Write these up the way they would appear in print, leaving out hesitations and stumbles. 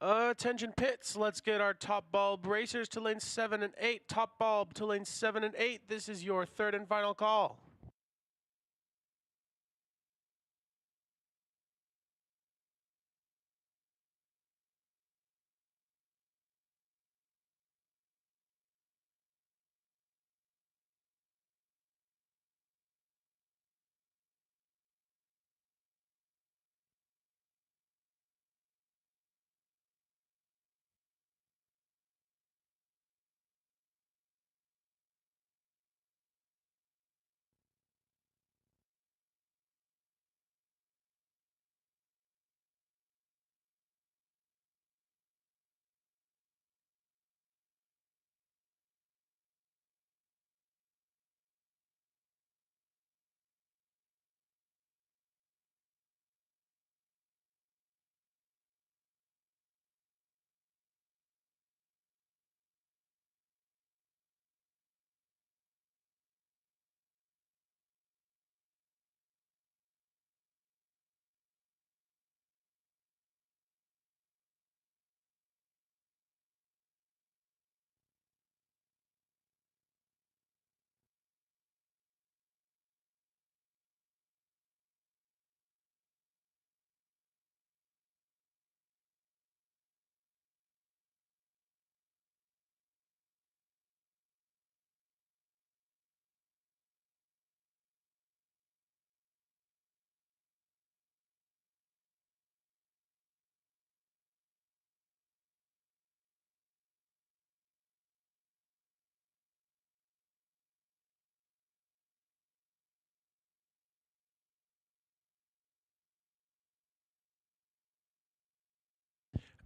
Attention pits, let's get our top bulb racers to lane 7 and 8. Top bulb to lane 7 and 8. This is your third and final call.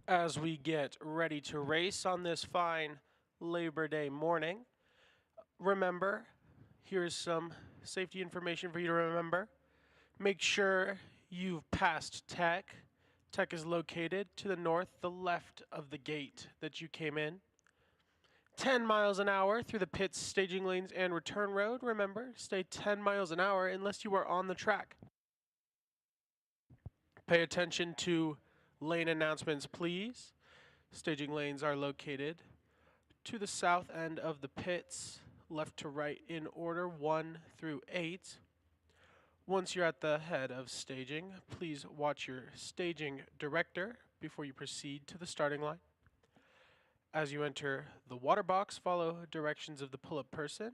As we get ready to race on this fine Labor Day morning, remember, here's some safety information for you to remember. Make sure you've passed Tech. Tech is located to the north, the left of the gate that you came in. 10 miles an hour through the pits, staging lanes, and return road. Remember, stay 10 miles an hour unless you are on the track. Pay attention to lane announcements, please. Staging lanes are located to the south end of the pits, left to right in order, 1 through 8. Once you're at the head of staging, please watch your staging director before you proceed to the starting line. As you enter the water box, follow directions of the pull-up person.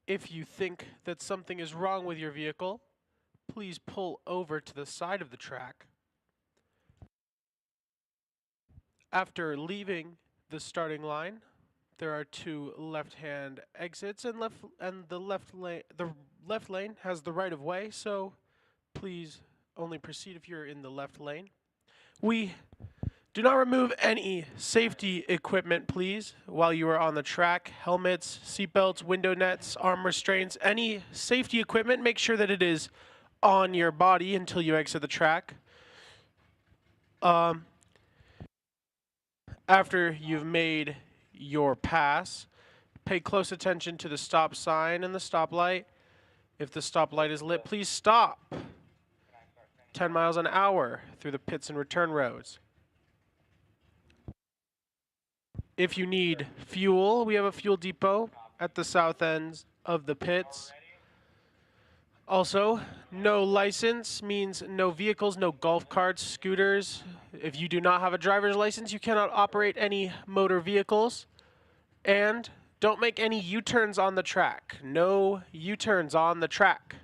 If you think that something is wrong with your vehicle, please pull over to the side of the track. After leaving the starting line, there are 2 left-hand exits, and the left lane has the right of way, so please only proceed if you're in the left lane. We do not remove any safety equipment, please, while you are on the track. Helmets, seatbelts, window nets, arm restraints, any safety equipment, make sure that it is on your body until you exit the track. After you've made your pass, pay close attention to the stop sign and the stoplight. If the stoplight is lit, please stop. 10 miles an hour through the pits and return roads. If you need fuel, we have a fuel depot at the south end of the pits. Also, no license means no vehicles, no golf carts, scooters. If you do not have a driver's license, you cannot operate any motor vehicles. And don't make any U-turns on the track. No U-turns on the track.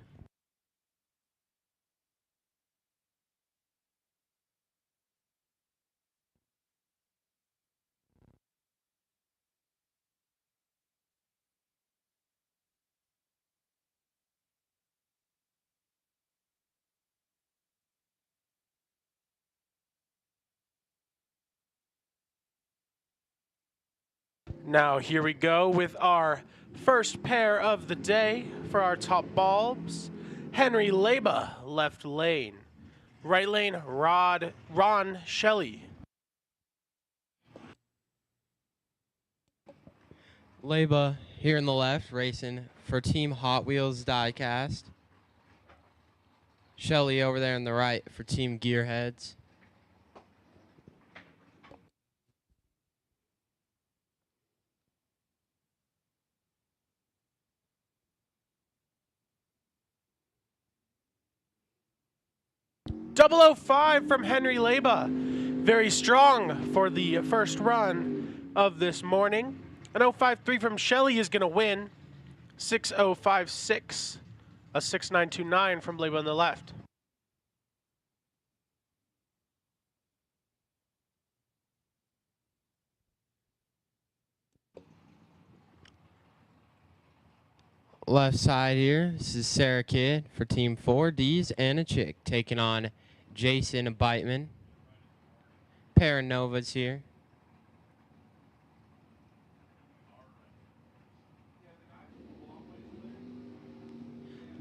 Now here we go with our first pair of the day for our top bulbs. Henry Leba, left lane. Right lane, Ron Shelley. Leba here in the left, racing for Team Hot Wheels Diecast. Shelly over there on the right for Team Gearheads. 005 from Henry Leba. Very strong for the first run of this morning. An 053 from Shelley is going to win. 6056. A 6929 from Leba on the left. Left side here, this is Sarah Kidd for Team 4, D's and a chick, taking on Jason Beitman. Pair of Novas here.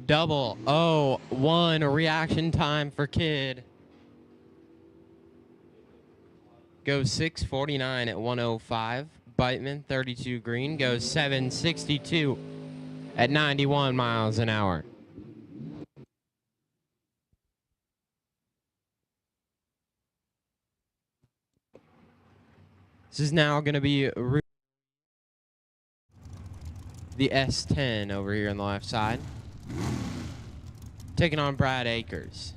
Double 0-1 reaction time for Kidd. Goes 6:49 at 1:05. Beitman, 32 green, goes 7:62 at 91 miles an hour. This is now going to be the S10 over here on the left side. Taking on Brad Akers.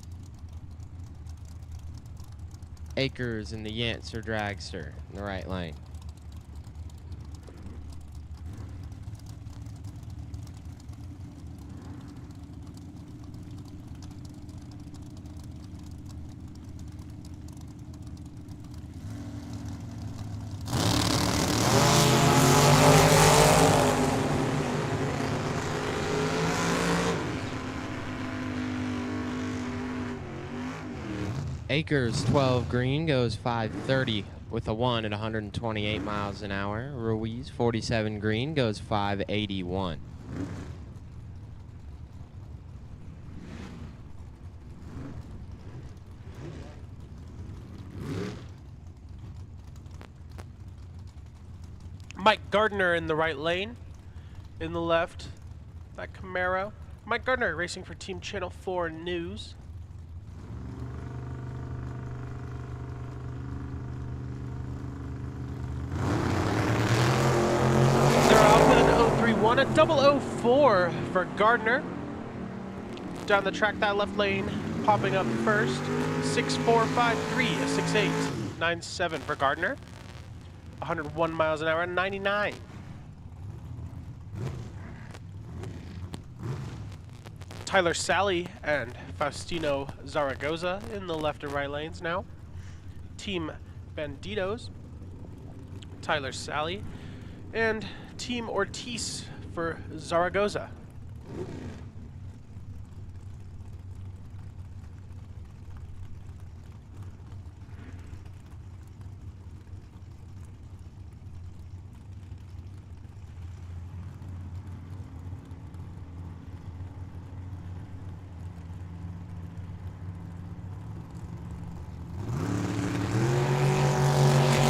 Akers in the Yantzer Dragster in the right lane. Akers 12 green goes 5:30 with a 1 at 128 miles an hour. Ruiz 47 green goes 5:81. Mike Gardner in the right lane. In the left, that Camaro. Mike Gardner racing for Team Channel 4 News. They're off with an 031, a 004 for Gardner. Down the track, that left lane popping up first. 6453, a 6897 for Gardner. 101 miles an hour and 99. Tyler Sally and Faustino Zaragoza in the left and right lanes now. Team Banditos, Tyler Sally, and Team Ortiz for Zaragoza.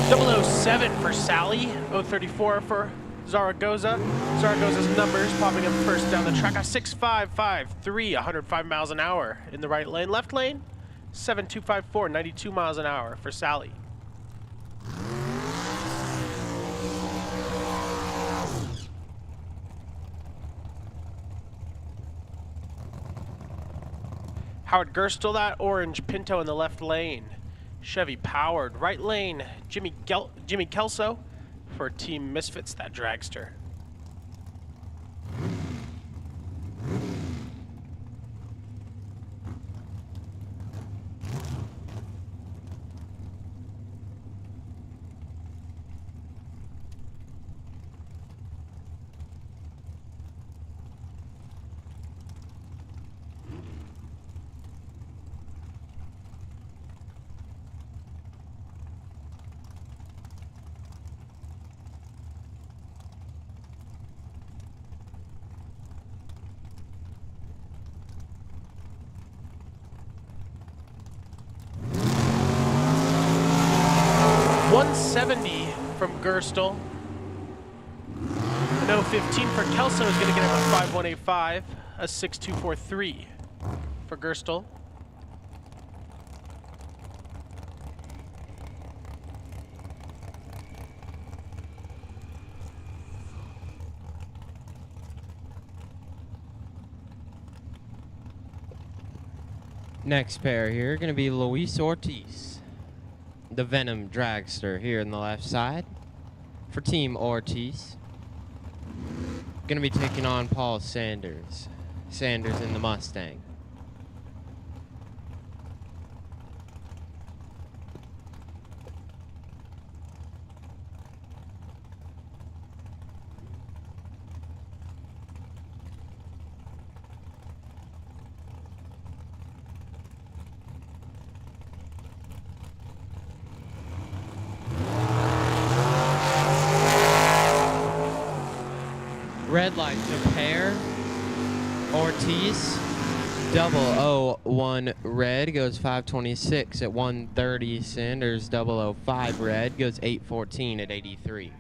.007 for Sally, 034 for Zaragoza. Zaragoza's numbers popping up first down the track. A 6553, 105 miles an hour in the right lane. Left lane, 7254, 92 miles an hour for Sally. Howard Gerstel, that orange Pinto in the left lane. Chevy powered. Right lane, Jimmy Kelso for Team Misfits, that dragster. .170 from Gerstel. An 015 for Kelso is going to get him a 5185, a 6243 for Gerstel. Next pair here going to be Luis Ortiz, the Venom dragster here in the left side for Team Ortiz. Going to be taking on Paul Sanders. Sanders in the Mustang. Red light to pair. Ortiz, 001 red goes 526 at 130. Sanders 005 red goes 814 at 83.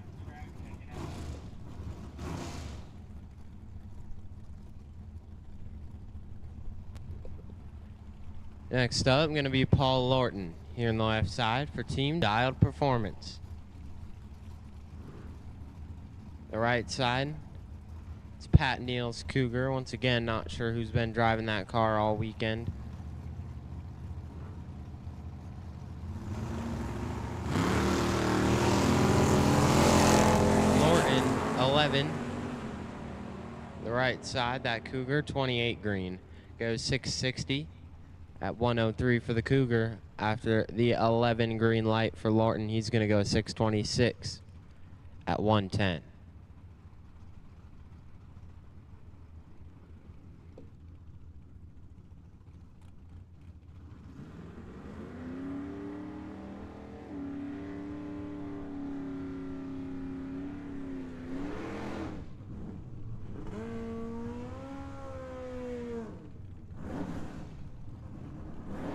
Next up, going to be Paul Lorton here on the left side for Team Dialed Performance. The right side, it's Pat Neal's Cougar. Once again, not sure who's been driving that car all weekend. Lorton, 11. The right side, that Cougar, 28 green. Goes 660 at 103 for the Cougar. After the 11 green light for Lorton, he's going to go 626 at 110.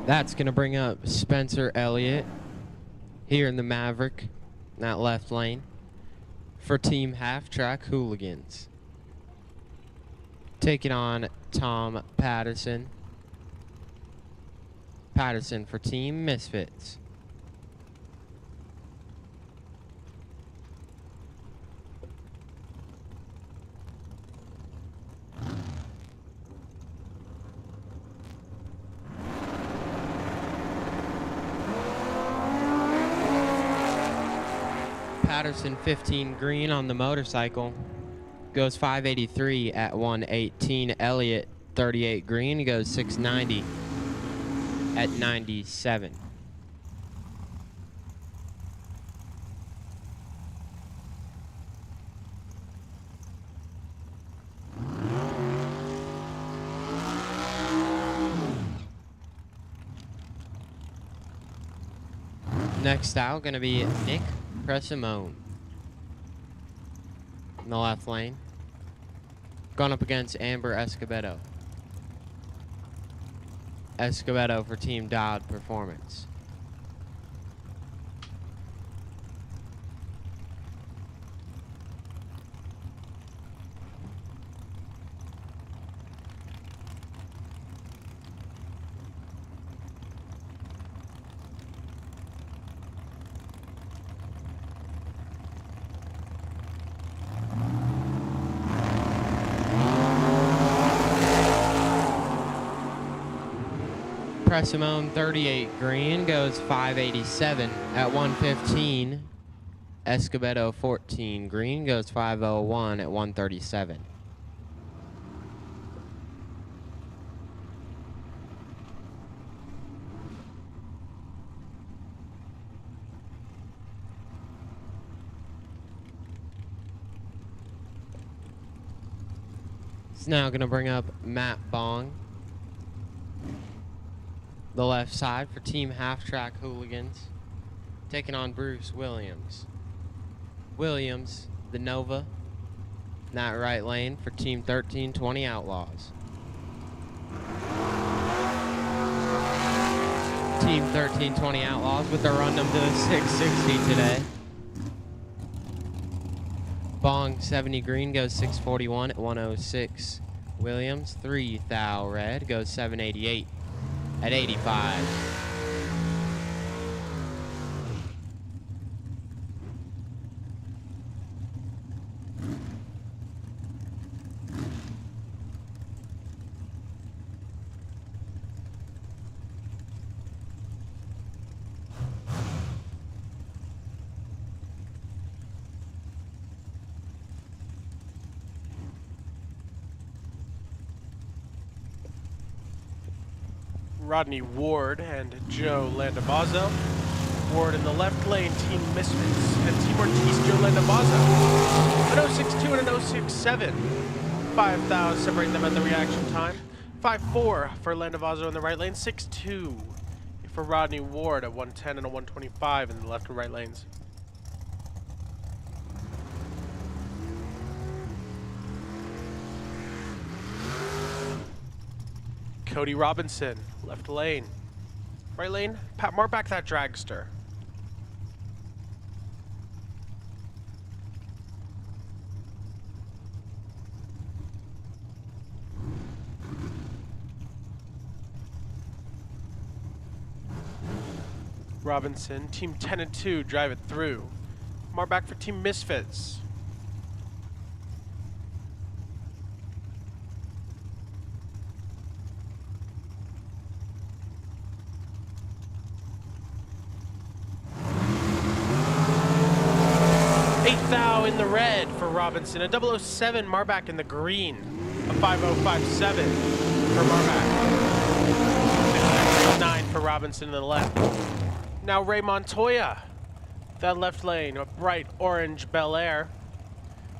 That's going to bring up Spencer Elliott here in the Maverick, in that left lane, for Team Half Track Hooligans. Taking on Tom Patterson. Patterson for Team Misfits. Patterson 15 green on the motorcycle goes 583 at 118. Elliott 38 green goes 690 at 97. Next out going to be Nick Presimone in the left lane, going up against Amber Escobedo. Escobedo for Team Dialed Performance. Presimone 38 green goes 587 at 115. Escobedo 14 green goes 501 at 137. It's now going to bring up Matt Bong, the left side for Team Half Track Hooligans, taking on Bruce Williams. Williams, the Nova, in that right lane for Team 1320 Outlaws. Team 1320 Outlaws with their run them to the 660 today. Bong 70 green goes 641 at 106. Williams 3 thou red goes 788 at 85. Rodney Ward and Joe Landabazzo. Ward in the left lane, Team Misfits, and Team Ortiz, Joe Landabazzo. An 062 and an 067. 5,000 separate them at the reaction time. 5.4 for Landabazzo in the right lane, 6.2 for Rodney Ward at 110 and a 125 in the left and right lanes. Cody Robinson, left lane. Right lane, Pat Marback, that dragster. Robinson, Team 10 and 2, drive it through. Marback for Team Misfits. In the red for Robinson, a 007 Marback in the green, a 5057 for Marback, 9 for Robinson in the left. Now Ray Montoya, that left lane, a bright orange Bel Air.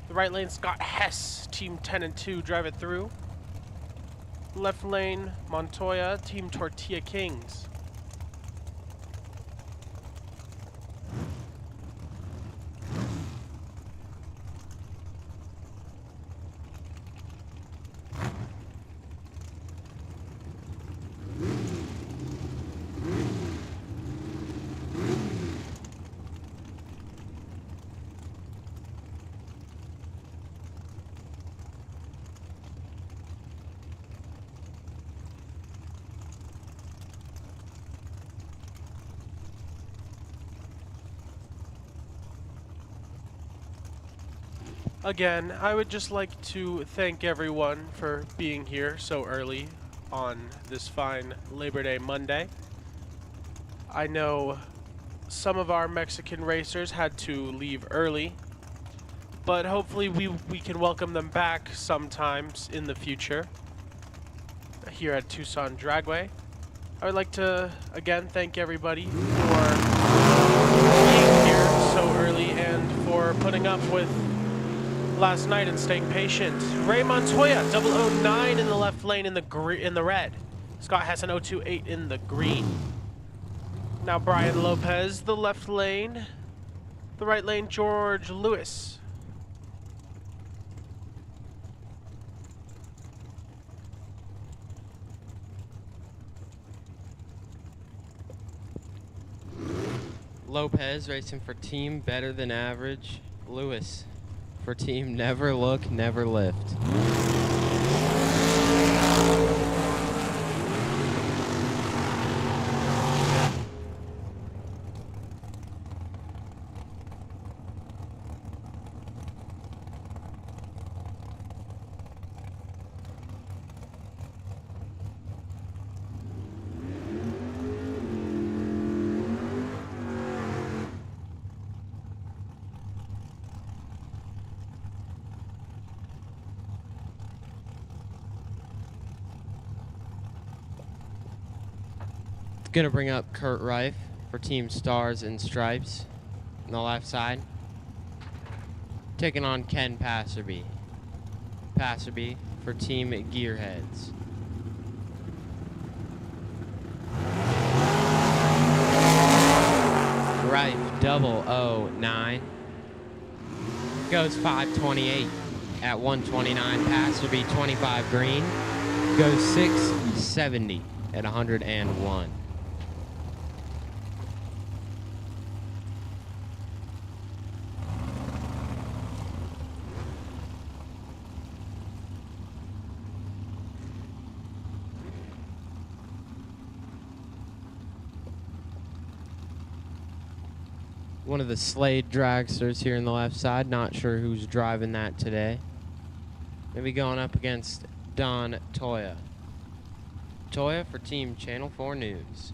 The right lane, Scott Hess, Team 10 and 2, drive it through. Left lane, Montoya, Team Tortilla Kings. Again, I would just like to thank everyone for being here so early on this fine Labor Day Monday. I know some of our Mexican racers had to leave early, but hopefully we can welcome them back sometimes in the future here at Tucson Dragway. I would like to, again, thank everybody for being here so early and for putting up with last night and staying patient. Ray Montoya, 009 in the left lane in the red. Scott Hess, an 028 in the green. Now Brian Lopez, the left lane. The right lane, George Lewis. Lopez racing for Team Better Than Average. Lewis for Team Never Look, Never Lift. Gonna bring up Kurt Reif for Team Stars and Stripes on the left side. Taking on Ken Passerby. Passerby for Team Gearheads. Reif 009. Goes 528 at 129. Passerby 25 green. Goes 670 at 101. One of the Slade dragsters here in the left side. Not sure who's driving that today. Maybe going up against Don Toya. Toya for Team Channel 4 News.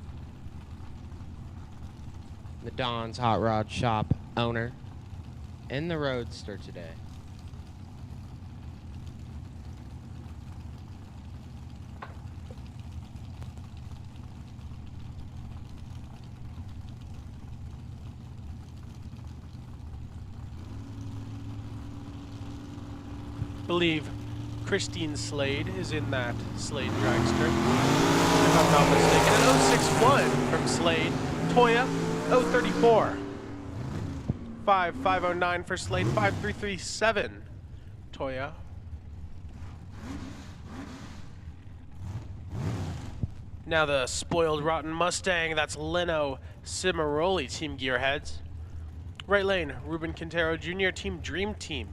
The Don's Hot Rod Shop owner in the Roadster today. believe Christine Slade is in that Slade dragster, if I'm not mistaken. An 061 from Slade. Toya, 034. 5509 for Slade, 5337. Toya. Now the spoiled rotten Mustang, that's Leno Cimaroli, Team Gearheads. Right lane, Ruben Quintero Jr., Team Dream Team.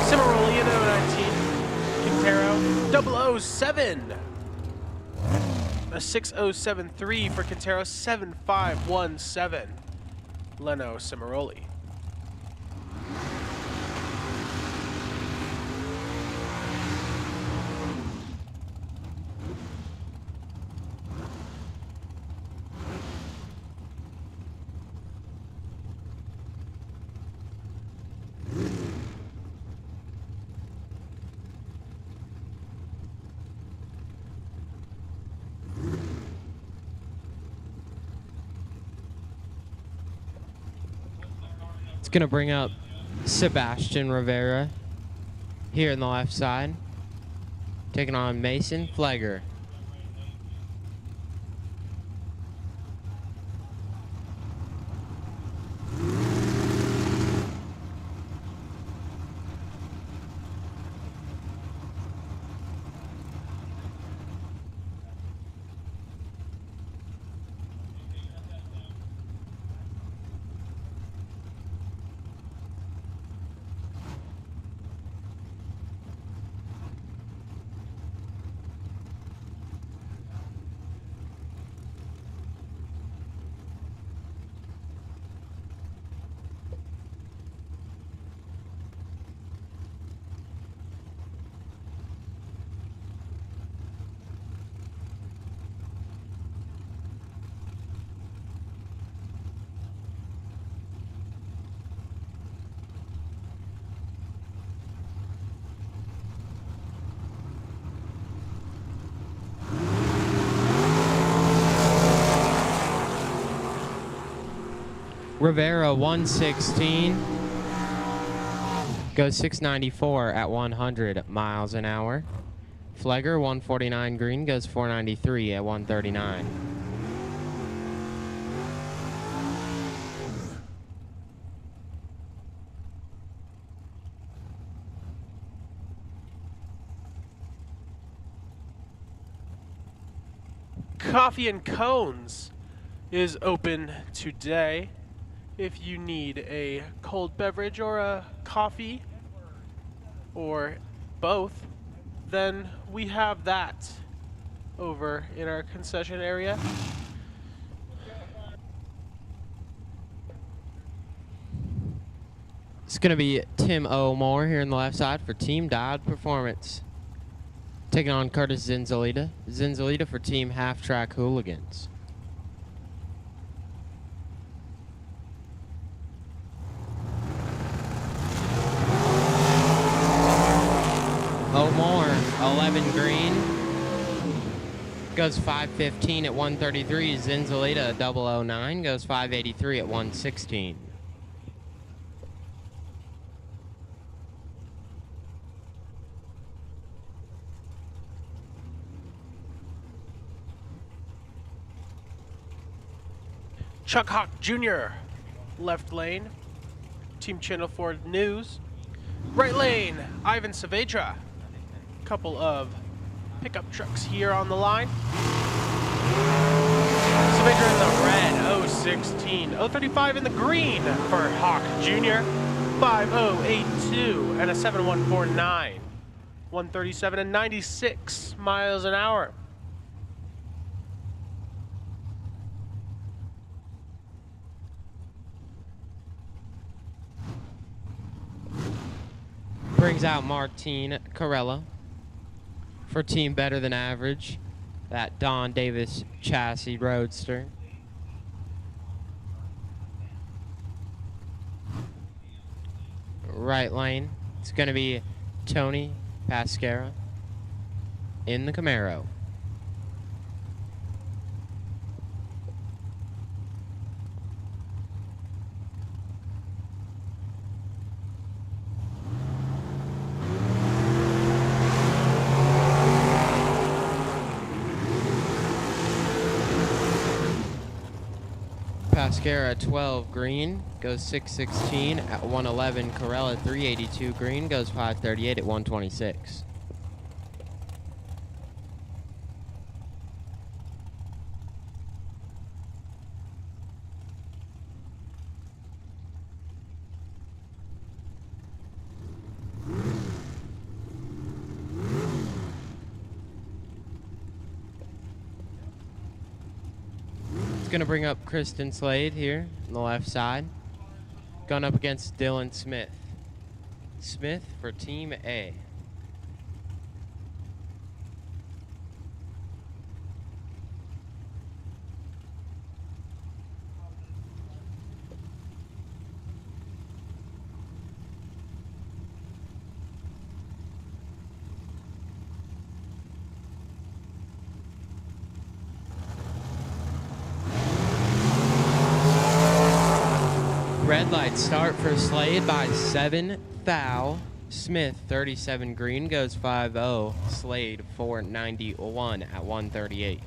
Cimaroli in 019, Quintero 007. A 6073 for Quintero, 7517. Leno Cimaroli. It's going to bring up Sebastian Rivera here in the left side, taking on Mason Flegger. Rivera 116, goes 694 at 100 miles an hour. Flegger 149 green, goes 493 at 139. Coffee and Cones is open today. If you need a cold beverage or a coffee or both, then we have that over in our concession area. It's going to be Tim O'More here on the left side for Team Dialed Performance, taking on Curtis Zinzalita. Zinzalita for Team Half Track Hooligans. O'More, 11 green, goes 515 at 133. Zinzalita, 009, goes 583 at 116. Chuck Hawk Jr., left lane, Team Channel 4 News. Right lane, Ivan Saavedra. Couple of pickup trucks here on the line. Saavedra in the red, 016. 035 in the green for Hawk Jr. 5082 and a 7149. 137 and 96 miles an hour. Brings out Martine Carella for Team Better Than Average, that Don Davis chassis roadster. Right lane, It's going to be Tony Pascara in the Camaro. Pascara 12 green goes 616 at 111. Corella 382 green goes 538 at 126. It's going to bring up Kristen Slade here on the left side. Going up against Dylan Smith. Smith for Team A. Red light start for Slade by 7 thou. Smith 37 green goes 5-0. Slade 491 at 138.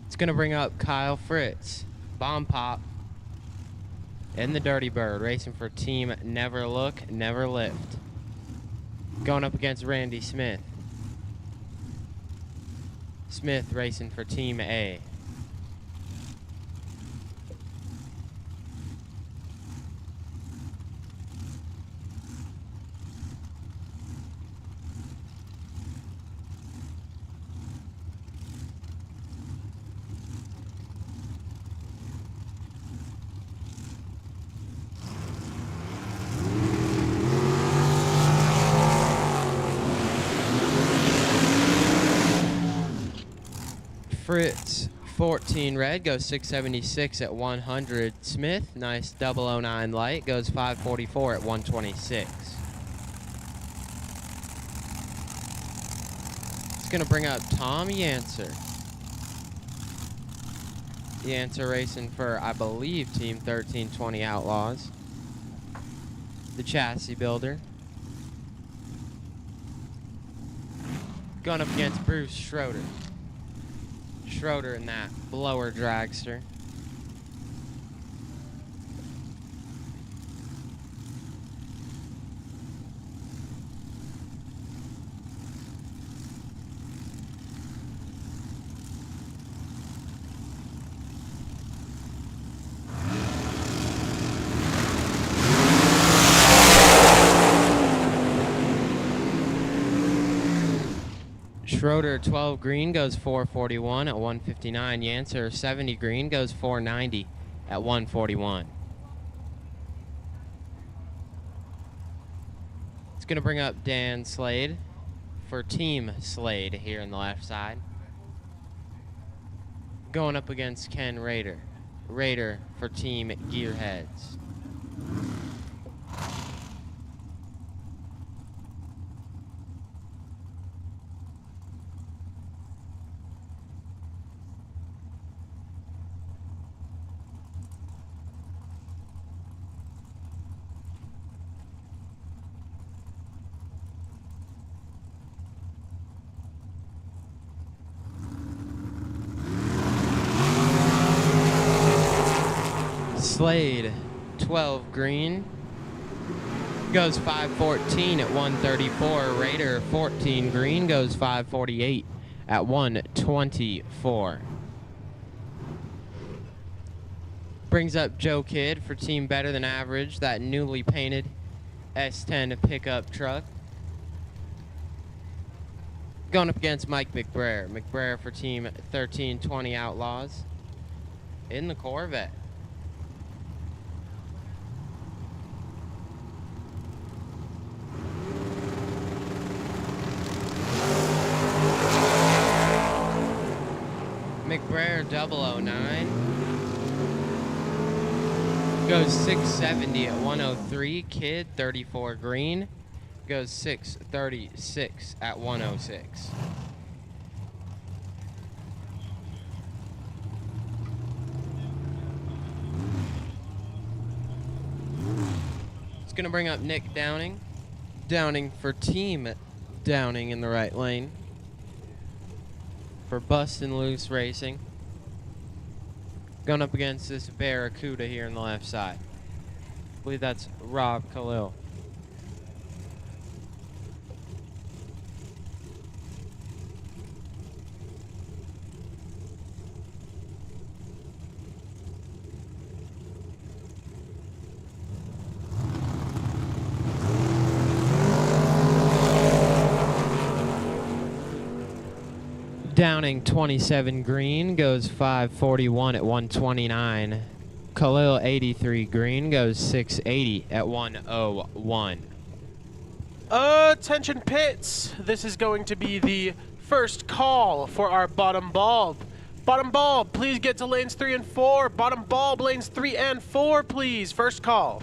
It's gonna bring up Kyle Fritz. Bomb pop. In the Dirty Bird, racing for Team Never Look, Never Lift. Going up against Randy Smith. Smith racing for Team A. Fritz 14 red goes 676 at 100. Smith, nice 009 light, goes 544 at 126. It's gonna bring up Tom Yancer. Yancer racing for, I believe, Team 1320 Outlaws. The chassis builder. Going up against Bruce Schroeder. Schroeder in that blower dragster. Schroeder 12 green goes 441 at 159. Yancer 70 green goes 490 at 141. It's going to bring up Dan Slade for Team Slade here on the left side. Going up against Ken Rader. Rader for Team Gearheads. Slade 12 green goes 514 at 134. Raider 14 green goes 548 at 124. Brings up Joe Kidd for Team Better Than Average, that newly painted S10 pickup truck. Going up against Mike McBrayer. McBrayer for Team 1320 Outlaws in the Corvette. McBrayer 009 goes 670 at 103. Kid 34 green goes 636 at 106. It's going to bring up Nick Downing. Downing for Team Downing in the right lane. For Bustin' Loose Racing. Going up against this Barracuda here on the left side. I believe that's Rob Khalil. Downing 27 green goes 541 at 129. Khalil 83 green goes 680 at 101. Attention pits. This is going to be the first call for our bottom bulb. Bottom bulb, please get to lanes 3 and 4. Bottom bulb, lanes 3 and 4, please. First call.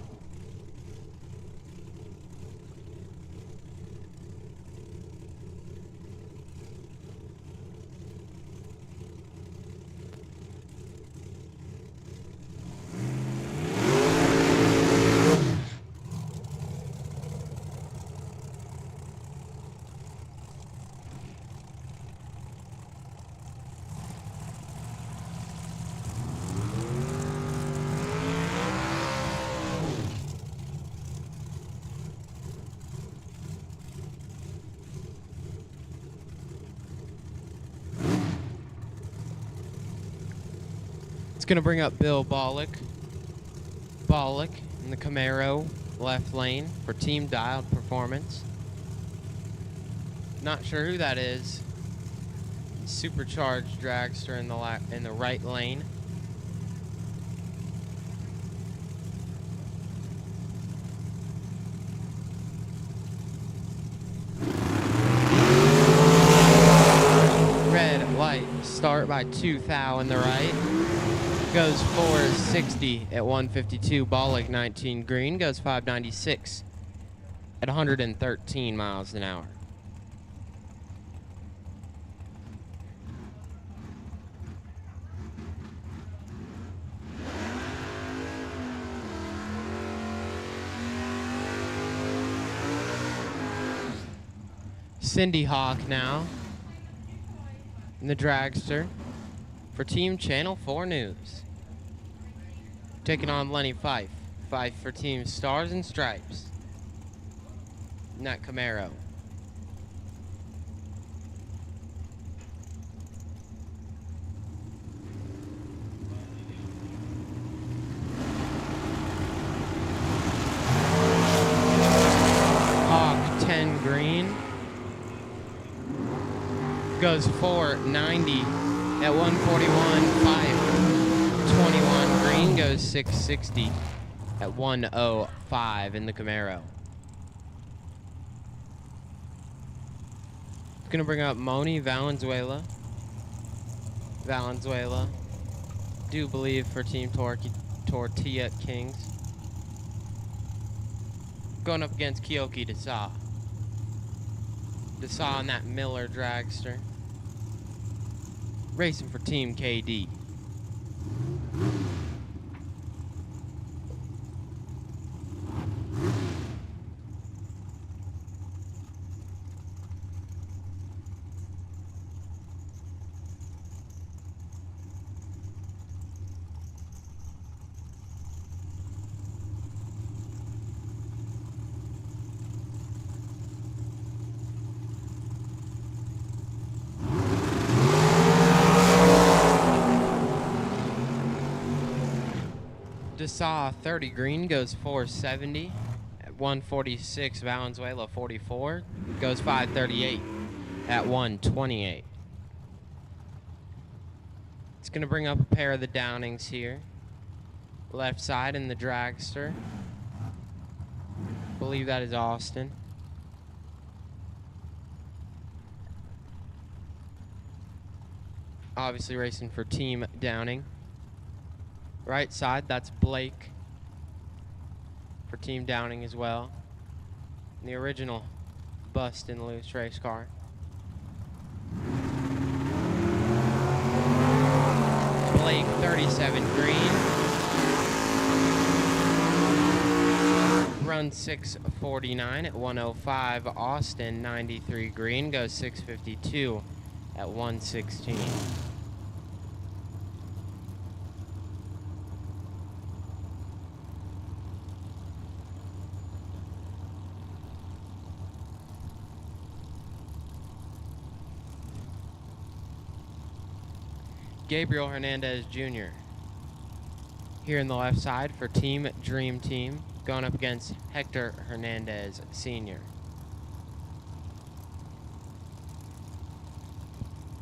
Going to bring up Bill Bollock. Bollock in the Camaro left lane for Team Dialed Performance. Not sure who that is. Supercharged dragster in the right lane. Red light start by 2 thou in the right. Goes 460 at 152. Bollock 19 green goes 596 at 113 miles an hour. Cindy Hawk now in the dragster for Team Channel 4 News. Taking on Lenny Fife. Fife for Team Stars and Stripes. In that Camaro. Hawk 10 green. Goes 490 at 141. 521 green goes 660 at 105 in the Camaro. It's gonna bring up Moni Valenzuela. Do believe for Team Tortilla Kings. Going up against Kyoki Desa. Desa in that Miller dragster. Racing for Team KD. Desa 30 green goes 470 at 146. Valenzuela 44 goes 538 at 128. It's going to bring up a pair of the Downings here. Left side in the dragster. Believe that is Austin. obviously racing for Team Downing. Right side, that's Blake for Team Downing as well. The original bust and loose race car. Blake 37 green. Run 6:49 at 1:05. Austin 93 green goes 6:52 at 1:16. Gabriel Hernandez Jr. here in the left side for Team Dream Team, going up against Hector Hernandez Sr.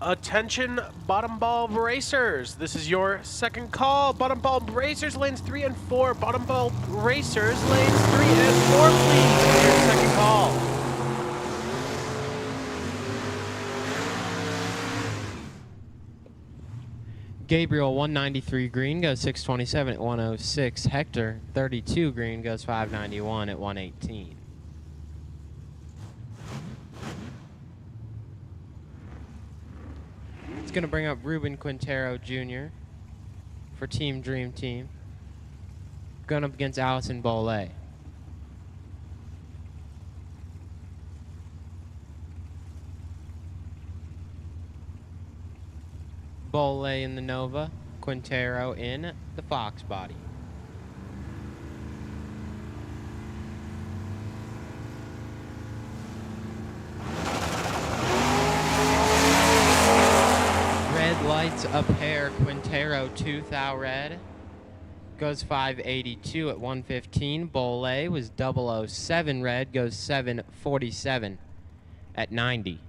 Attention, bottom bulb racers. This is your second call. Bottom bulb racers, lanes 3 and 4. Bottom bulb racers, lanes 3 and 4, please. Your second call. Gabriel 193 green goes 6:27 at 1:06. Hector 32 green goes 5:91 at 1:18. It's going to bring up Ruben Quintero Jr. for Team Dream Team, going up against Allison Bollet. Bollet in the Nova, Quintero in the Fox body. Red lights a pair. Quintero 2 thou red goes 582 at 115. Bollet was 007 red, goes 747 at 90.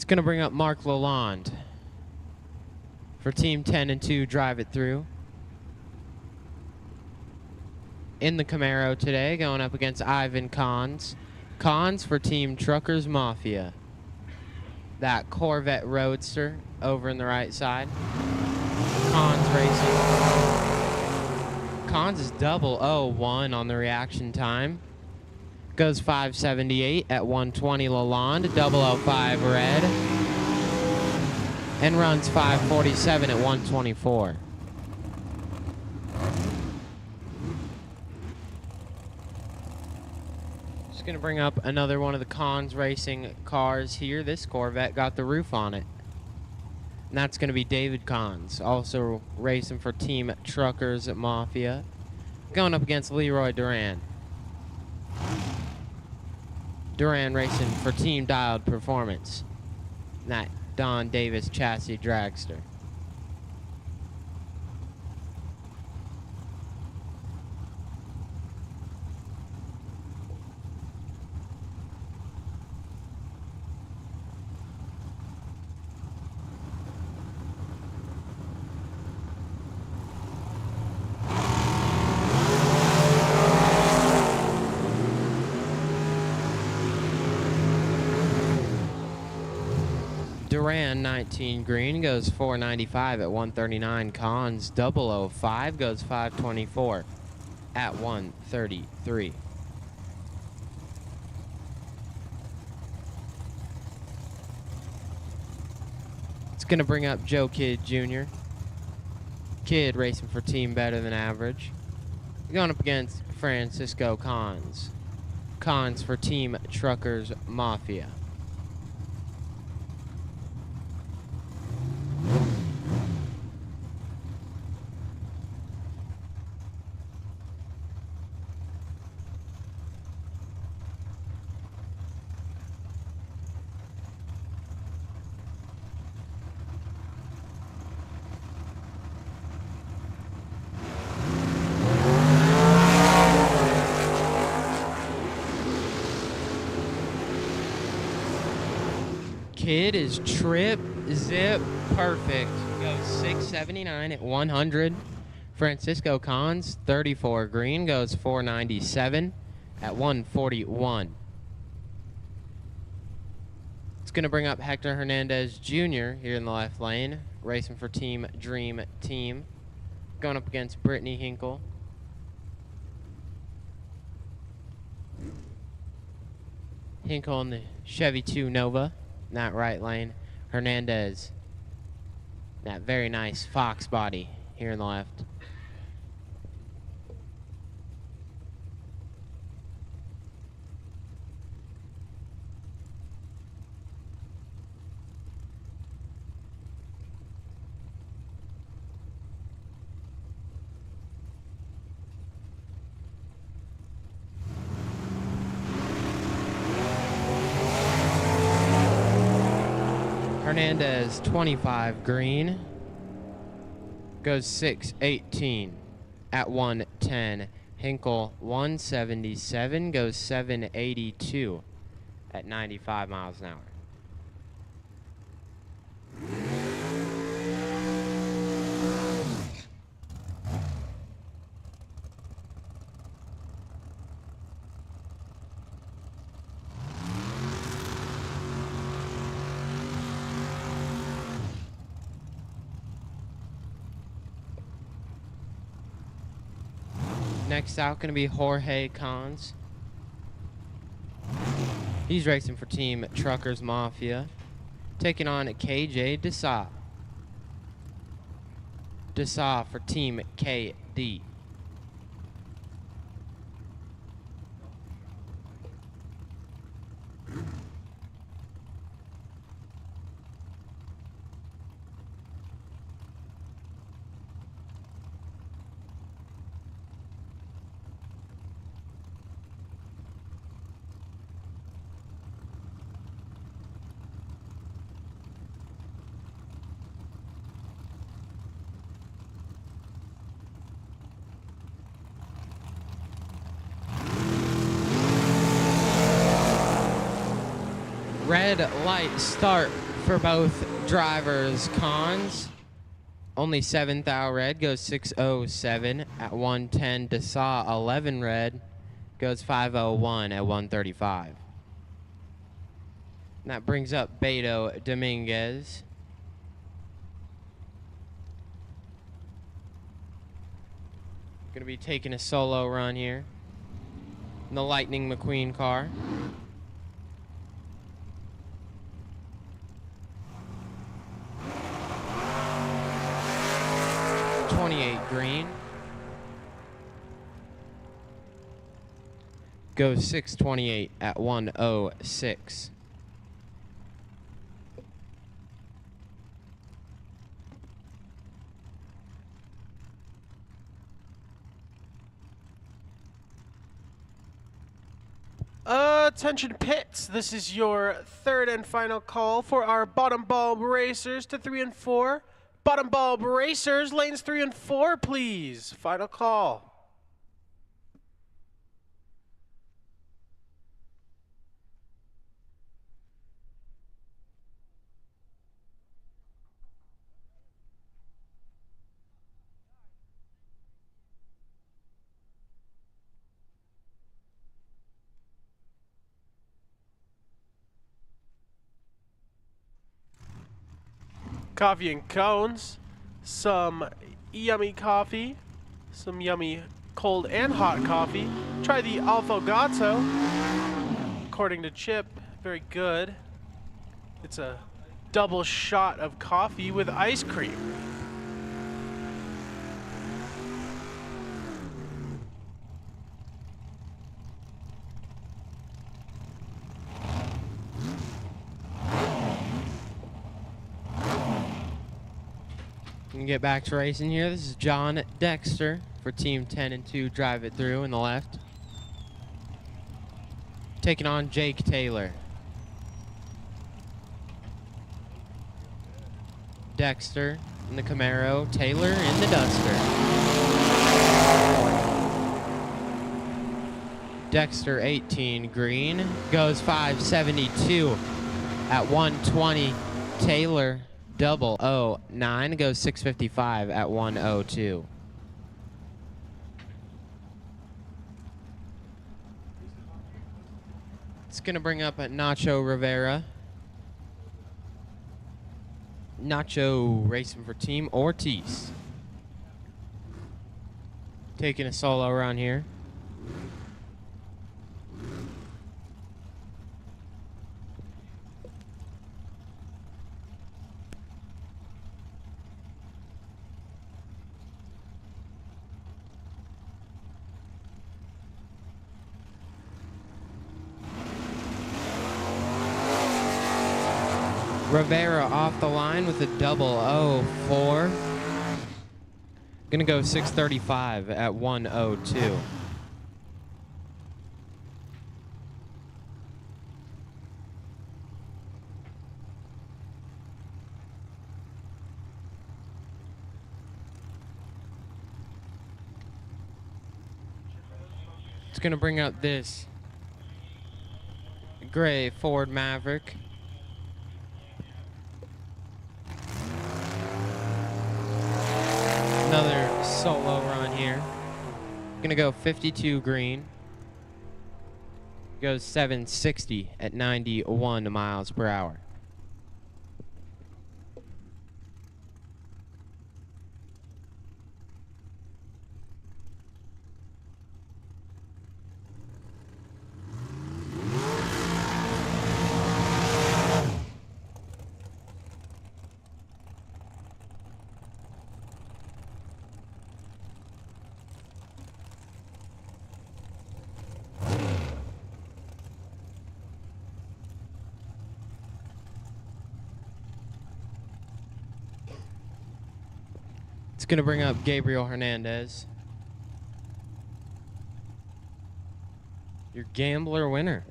Going to bring up Mark Lalonde for Team 10 and 2 Drive It Through. In the Camaro today, going up against Ivan Cons. Cons for Team Truckers Mafia. That Corvette Roadster over in the right side. Cons racing. Cons is 001 on the reaction time. Goes 578 at 120. Lalonde 005 red and runs 547 at 124. Just gonna bring up another one of the Cons racing cars here. This Corvette got the roof on it, and that's gonna be David Cons, also racing for Team Truckers Mafia, going up against Leroy Duran. Duran racing for Team Dialed Performance. That Don Davis chassis dragster. Duran 19 green goes 495 at 139. Cons 005 goes 524 at 133. It's going to bring up Joe Kidd Jr. Kidd racing for Team Better Than Average. Going up against Francisco Cons. Cons for Team Truckers Mafia. kid is trip, zip, perfect. Goes 679 at 100. Francisco Cons, 34 green, goes 497 at 141. It's going to bring up Hector Hernandez Jr. here in the left lane, racing for Team Dream Team. Going up against Brittany Hinkle. Hinkle in the Chevy 2 Nova in that right lane. Hernandez, that very nice Fox body here in the left. Hernandez, 25 green, goes 618 at 110. Hinkle, 177, goes 782 at 95 miles an hour. Next out, going to be Jorge Cons. He's racing for Team Truckers Mafia, taking on KJ Desa. Desa for Team KD. Red light start for both drivers. Cons, only 7th out red, goes 607 at 110. Desa, 11 red, goes 501 at 135. And that brings up Beto Dominguez. Going to be taking a solo run here in the Lightning McQueen car. Green goes 628 at 106. Attention pits, this is your third and final call for our bottom bulb racers to 3 and 4. Bottom bulb racers, lanes 3 and 4, please. Final call. Coffee and cones, some yummy coffee, some yummy cold and hot coffee. Try the Affogato. According to Chip, very good. It's a double shot of coffee with ice cream. We can get back to racing here. This is John Dexter for Team 10 and 2 Drive It Through in the left. Taking on Jake Taylor. Dexter in the Camaro, Taylor in the Duster. Dexter 18 green, goes 572 at 120. Taylor 009 goes 655 at 102. It's going to bring up Nacho Rivera. Nacho racing for Team Ortiz. Taking a solo around here. Rivera off the line with a 004. Gonna go 635 at 102. It's gonna bring up this gray Ford Maverick. Another solo run here. Gonna go 52 green. Goes 760 at 91 miles per hour. It's going to bring up Gabriel Hernandez. Your gambler winner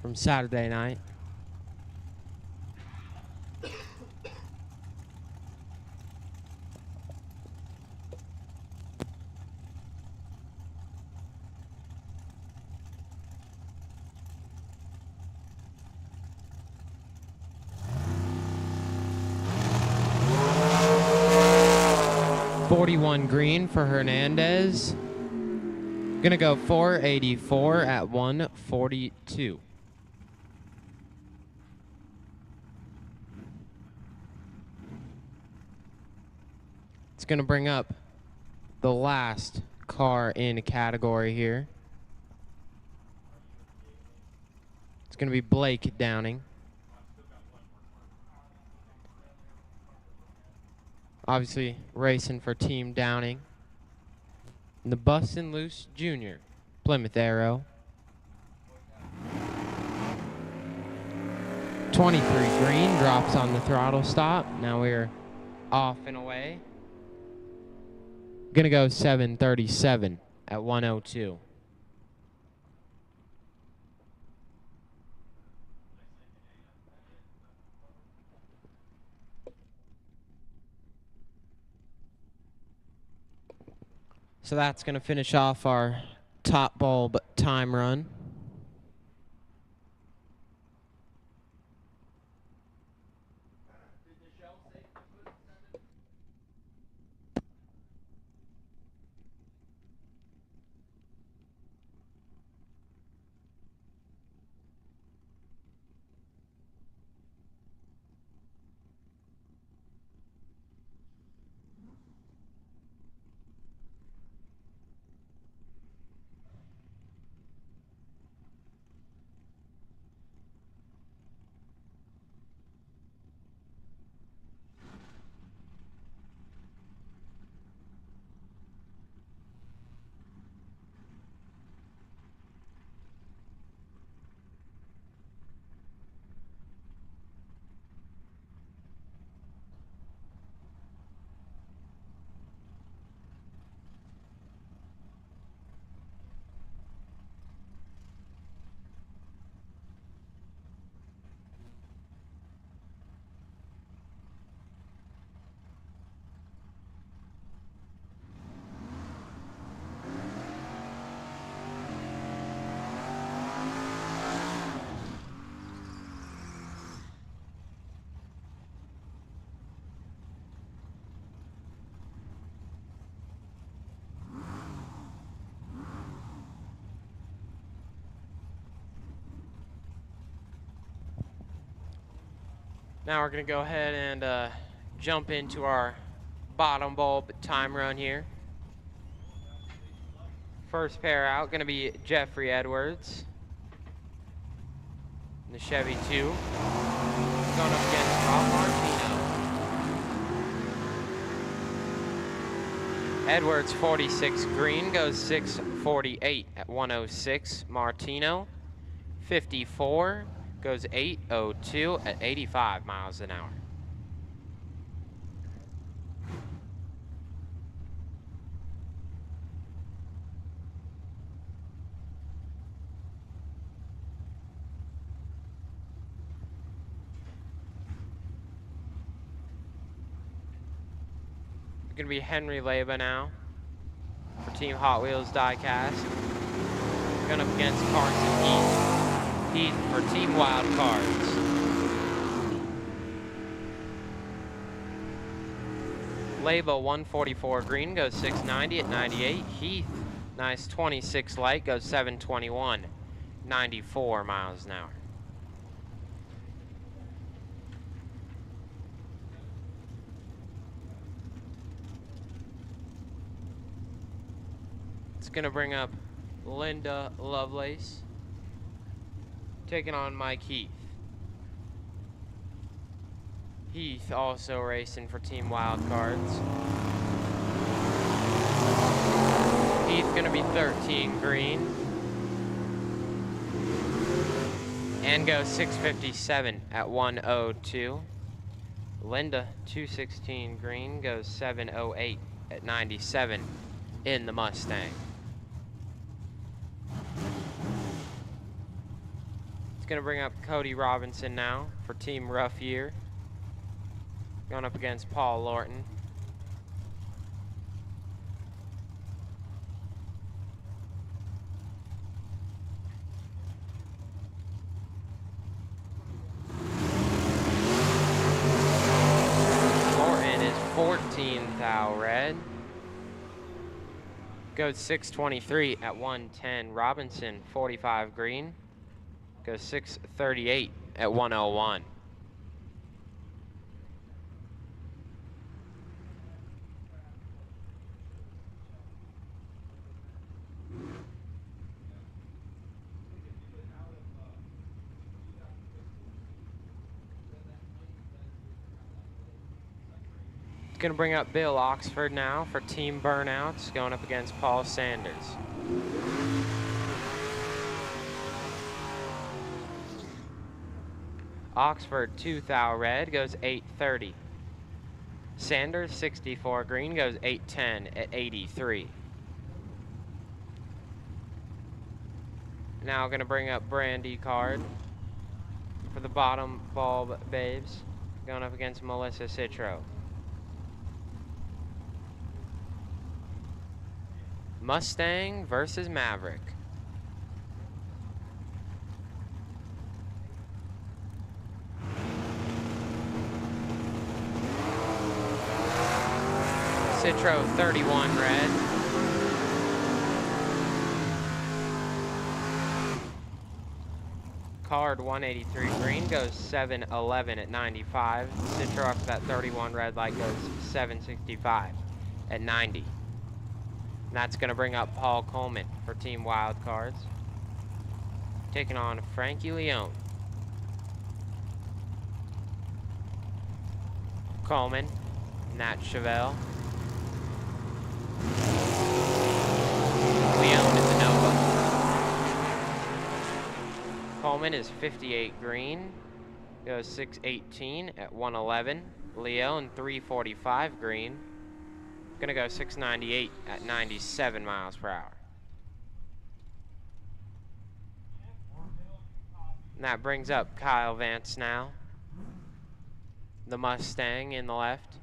from Saturday night. $41 green for Hernandez. Gonna go 484 at 142. It's gonna bring up the last car in category here. It's gonna be Blake Downing. Obviously racing for Team Downing. And the Bustin' Loose Jr. Plymouth Arrow. 23 green drops on the throttle stop. Now we're off and away. Gonna go 737 at 102. So that's going to finish off our top bulb time run. Now we're going to go ahead and jump into our bottom bulb time run here. First pair out going to be Jeffrey Edwards in the Chevy 2, going up against Rob Martino. Edwards 46 green goes 648 at 106. Martino 54 goes 802 at 85 miles an hour. Going to be Henry Leba now for Team Hot Wheels Diecast. Going up against Carson Heath. Heath for Team Wild Cards. Leba 144 green goes 690 at 98. Heath, nice 26 light, goes 721, 94 miles an hour. It's going to bring up Linda Lovelace, taking on Mike Heath. Heath also racing for Team Wild Cards. Heath going to be 13 green and goes 657 at 102. Linda 216 green goes 708 at 97 in the Mustang. It's going to bring up Cody Robinson now for Team Rough Year, going up against Paul Lorton. Lorton is 14 thou red, goes 623 at 110. Robinson 45 green goes 638 at 101. It's going to bring up Bill Oxford now for Team Burnouts, going up against Paul Sanders. Oxford 2 thou red goes 830. Sanders 64 green goes 810 at 83. Now going to bring up Brandy Card for the bottom bulb babes, going up against Melissa Citro. Mustang versus Maverick. Citro 31 red. Card 183 green goes 711 at 95. Citro up to that 31 red light goes 765 at 90. And that's going to bring up Paul Coleman for Team Wild Cards, taking on Frankie Leone. Coleman, Nat Chevelle. Leone is a Nova. Coleman is 58 green, goes 618 at 111. Leone 345 green, gonna go 698 at 97 miles per hour. And that brings up Kyle Vance now, the Mustang in the left,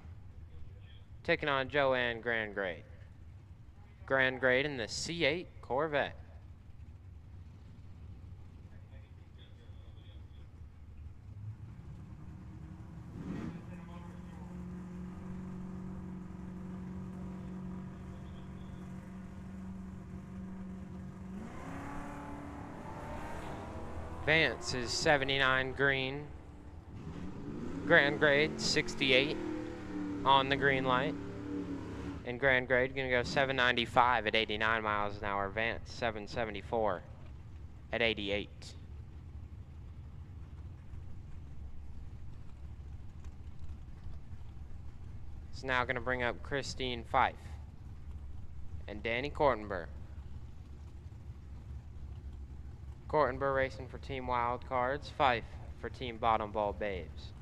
taking on Joanne Grandgrade. Grandgrade in the C8 Corvette. Vance is 79 green, Grand grade 68 on the green light. And grand grade gonna go 795 at 89 miles an hour. Advance 774 at 88. It's now gonna bring up Christine Fife and Danny Kortenberg. Kortenberg racing for Team Wild Cards, Fife for Team Bottom Ball Babes.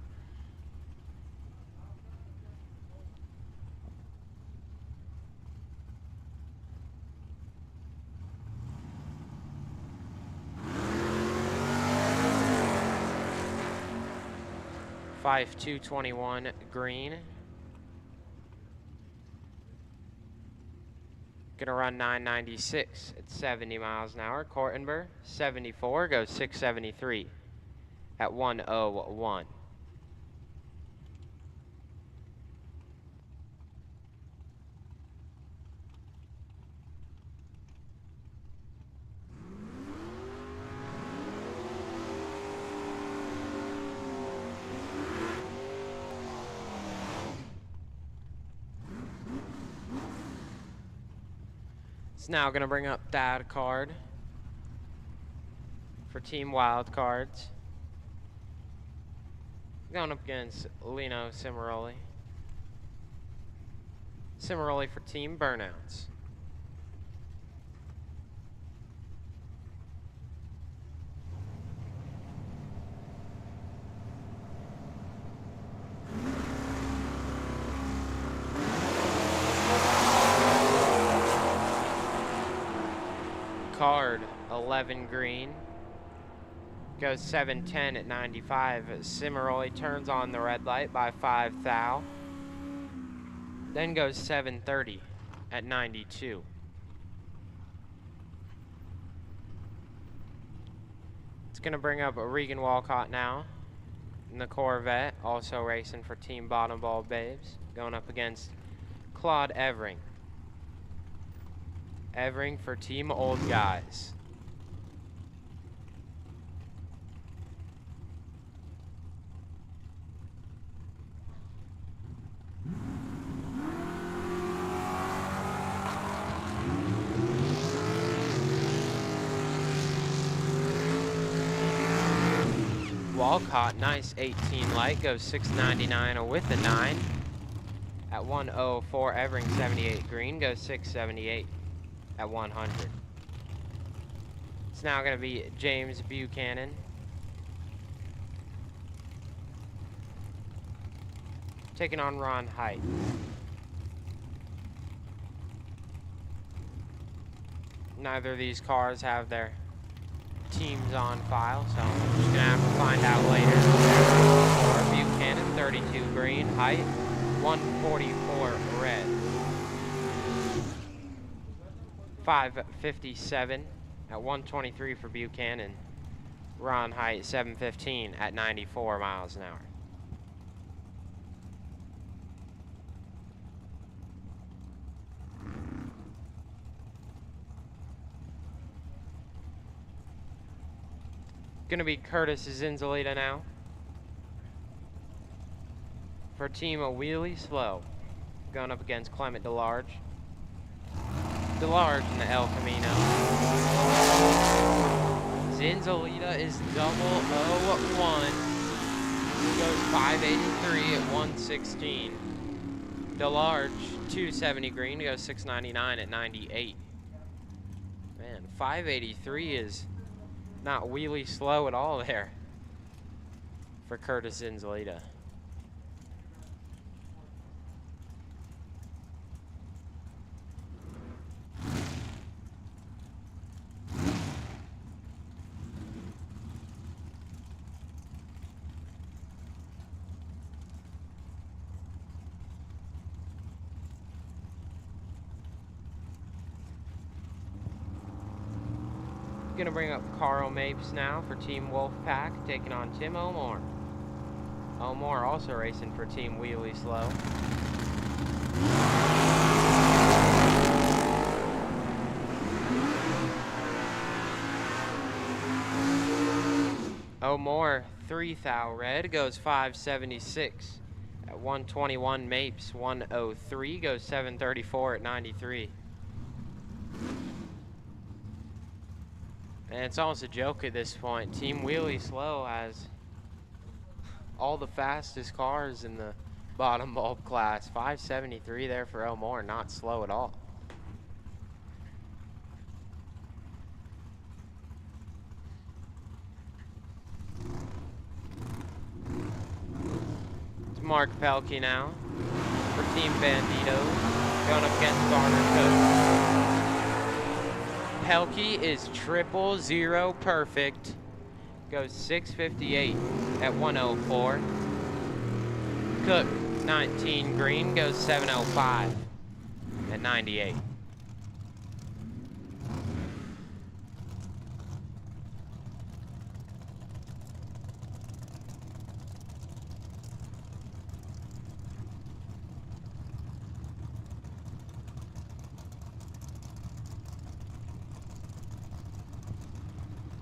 Fife 221 green. Gonna run 996 at 70 miles an hour. Kortenberg 74 goes 673 at 101. It's now going to bring up Dad Card for Team Wild Cards. Going up against Lino Cimaroli. Cimaroli for Team Burnouts. Card 11 green goes 710 at 95. Cimaroli turns on the red light by 5 thou. Then goes 730 at 92. It's going to bring up Regan Walcott now in the Corvette, also racing for Team Bottom Ball Babes, going up against Claude Evering. Evering for Team Old Guys. Walcott, nice 18 light, goes 699 with a 9 at 104. Evering 78 green goes 678 at 100. It's now going to be James Buchanan taking on Ron Height. Neither of these cars have their teams on file, so I'm just going to have to find out later. For Buchanan, 32 green, Height 144 red. 557 at 123 for Buchanan. Ron Height 715 at 94 miles an hour. Gonna be Curtis Zinzalita now for Team Wheelie Slow, going up against Clement DeLarge. DeLarge in the El Camino. Zinzalita is 001. He goes 583 at 116. DeLarge 270 green goes 699 at 98. Man, 583 is not wheelie slow at all there for Curtis Zinzalita. Gonna bring up Carl Mapes now for Team Wolfpack, taking on Tim O'More. O'More also racing for Team Wheelie Slow. O'More, 3 thou red, goes 576 at 121. Mapes, 103, goes 734 at 93. And it's almost a joke at this point. Team Wheelie Slow has all the fastest cars in the bottom bulb class. 573 there for O'More, not slow at all. It's Mark Pelkey now for Team Banditos, going up against Garner Cook. Pelkey is 000 perfect. Goes 658 at 104. Cook, 19 green, goes 705 at 98.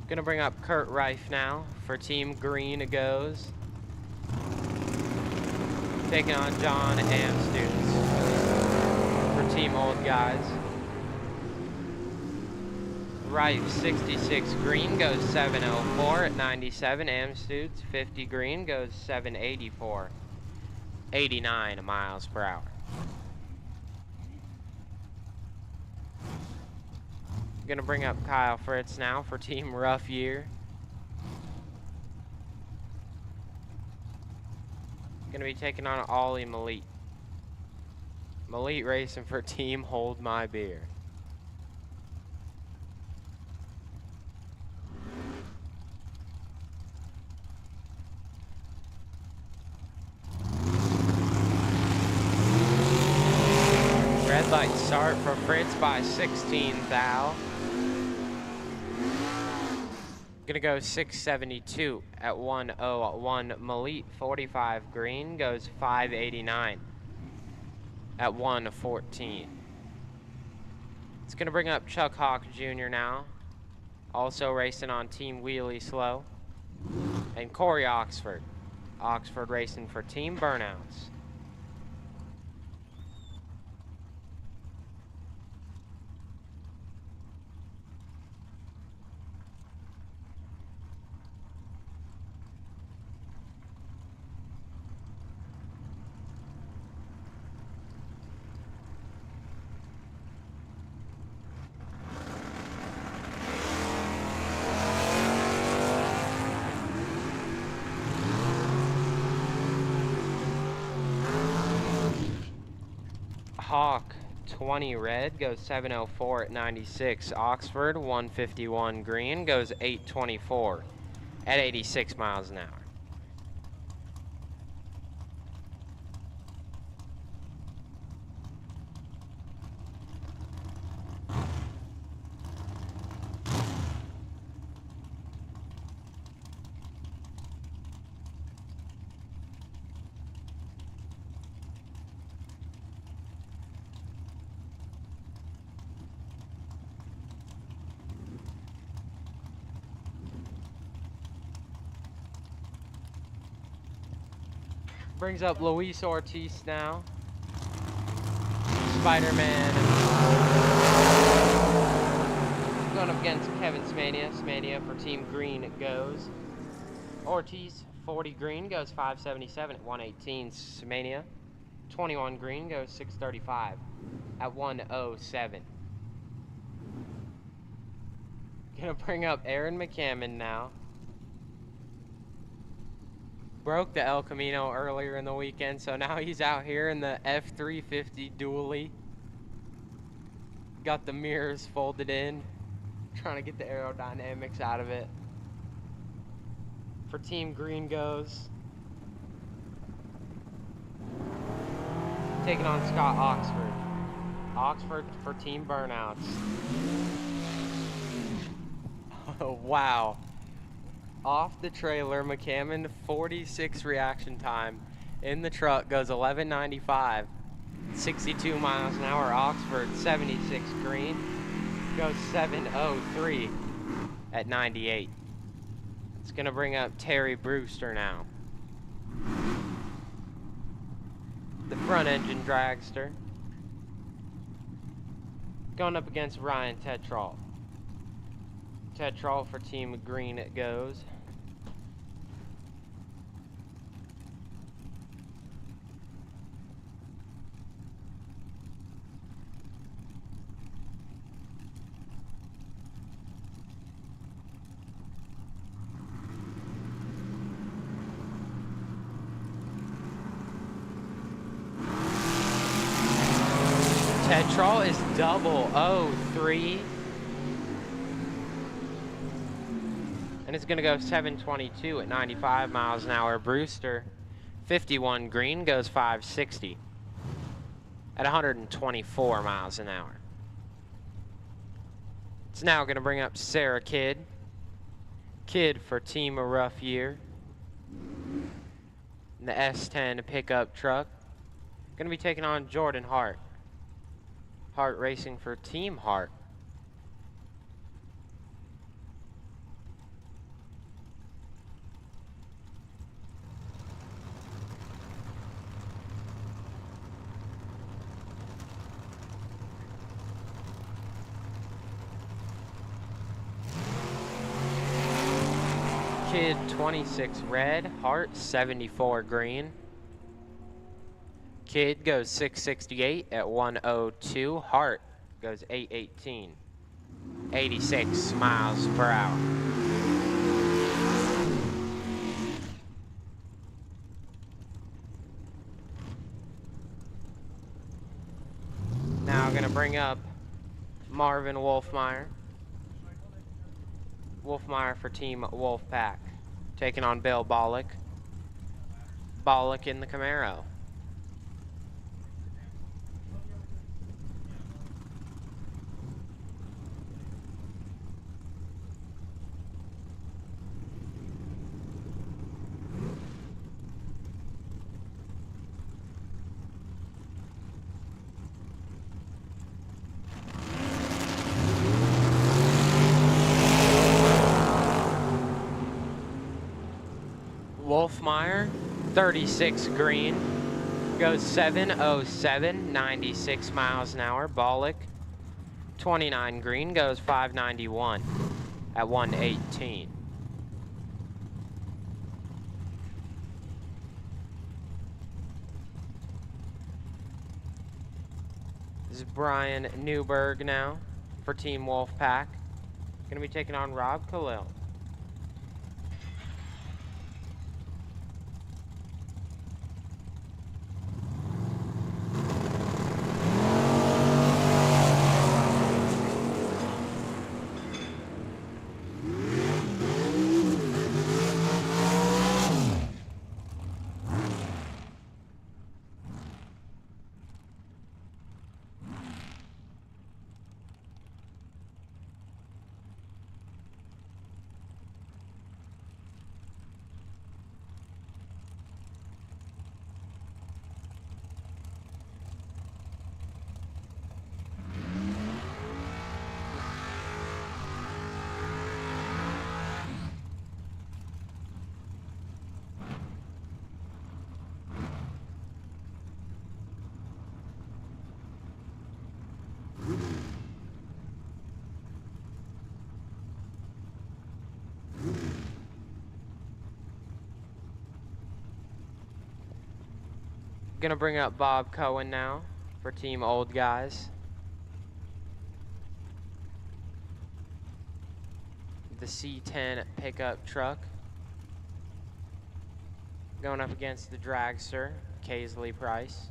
Gonna bring up Kurt Reif now for Team Green. It goes. Taking on John Am students for Team Old Guys. Reif 66 green goes 704 at 97. Am students 50 green goes 784. 89 miles per hour. Gonna bring up Kyle Fritz now for Team Rough Year. Gonna be taking on Ollie Malit. Malit racing for Team Hold My Beer. Red light start for Fritz by 16 thou. Gonna go 672 at 101. Malit 45 green goes 589 at 114. It's gonna bring up Chuck Hawk Jr. now, also racing on Team Wheelie Slow, and Corey Oxford. Oxford racing for Team Burnouts. Hawk 20 red goes 704 at 96. Oxford 151 green goes 824 at 86 miles an hour. Brings up Luis Ortiz now. Spider-Man. Going up against Kevin Smania. Smania for Team Green it goes. Ortiz, 40 green, goes 577 at 118. Smania, 21 green, goes 635 at 107. Gonna bring up Aaron McCammon now. Broke the El Camino earlier in the weekend, so now he's out here in the F350 dually. Got the mirrors folded in, trying to get the aerodynamics out of it. For Team Green goes. Taking on Scott Oxford. Oxford for Team Burnouts. Oh, wow. Off the trailer, McCammon 46 reaction time. In the truck goes 1195, 62 miles an hour. Oxford 76 green goes 703 at 98. It's going to bring up Terry Brewster now. The front engine dragster. Going up against Ryan Tetrault. Tetrault for Team Green it goes. Tetrault is 003. And it's going to go 722 at 95 miles an hour. Brewster, 51 green, goes 560 at 124 miles an hour. It's now going to bring up Sarah Kidd. Kidd for Team A Rough Year. The S10 pickup truck. Going to be taking on Jordan Hart. Hart racing for Team Hart. Kidd 26 red, Hart 74 green. Kidd goes 668 at 102. Hart goes 818. 86 miles per hour. Now I'm going to bring up Marvin Wolfmeyer. Wolfmeyer for Team Wolfpack. Taking on Bill Bollock. Bollock in the Camaro. Wolfmeyer, 36 green, goes 707, 96 miles an hour. Bollock, 29 green, goes 591 at 118. This is Brian Newberg now for Team Wolfpack. Going to be taking on Rob Khalil. Gonna bring up Bob Cohen now for Team Old Guys. The C10 pickup truck. Going up against the dragster, Casely Price.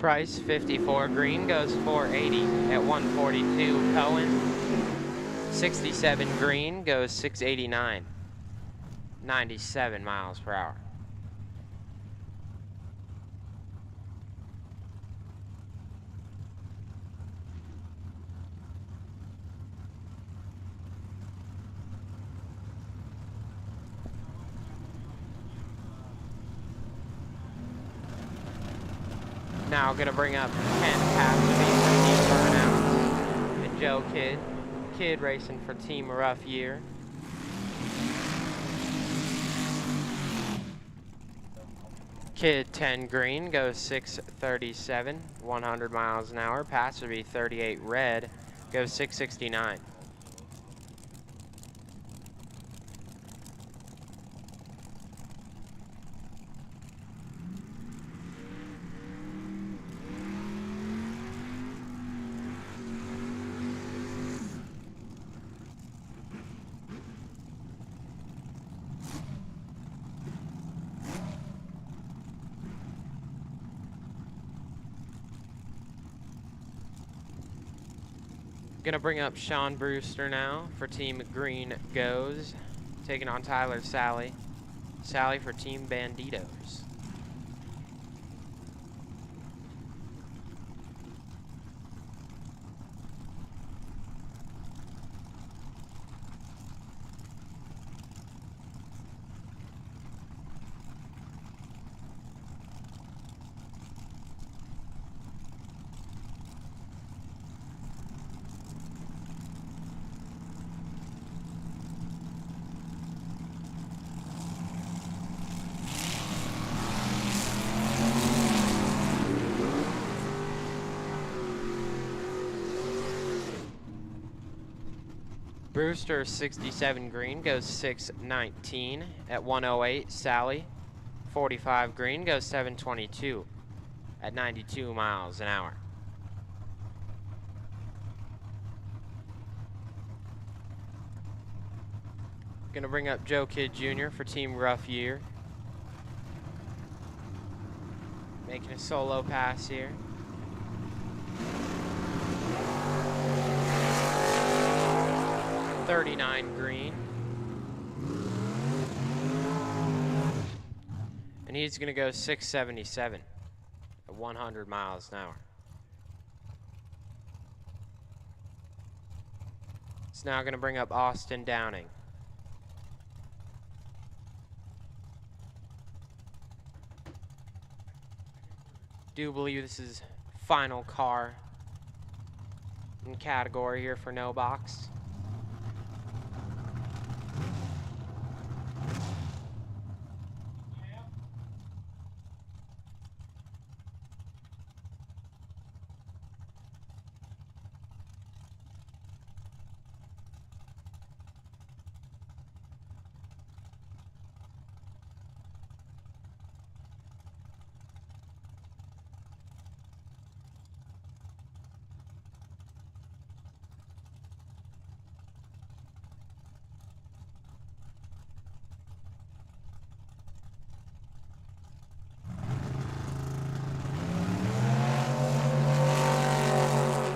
Price, 54 green, goes 480 at 142. Cohen, 67 green, goes 689, 97 miles per hour. Now gonna bring up Ken Cassidy for Team Burnout and Joe Kidd. Kidd racing for Team Rough Year. Kidd 10 green goes 637, 100 miles an hour. Passer B 38 red goes 669. Gonna bring up Sean Brewster now for Team Green Goes, taking on Tyler Sally. Sally for Team Banditos. Brewster 67 green goes 619 at 108. Sally 45 green goes 722 at 92 miles an hour. Gonna bring up Joe Kidd Jr. for Team Rough Year. Making a solo pass here. .39 green. And he's gonna go 677 at 100 miles an hour. It's now gonna bring up Austin Downing. Do believe this is final car in category here for no box.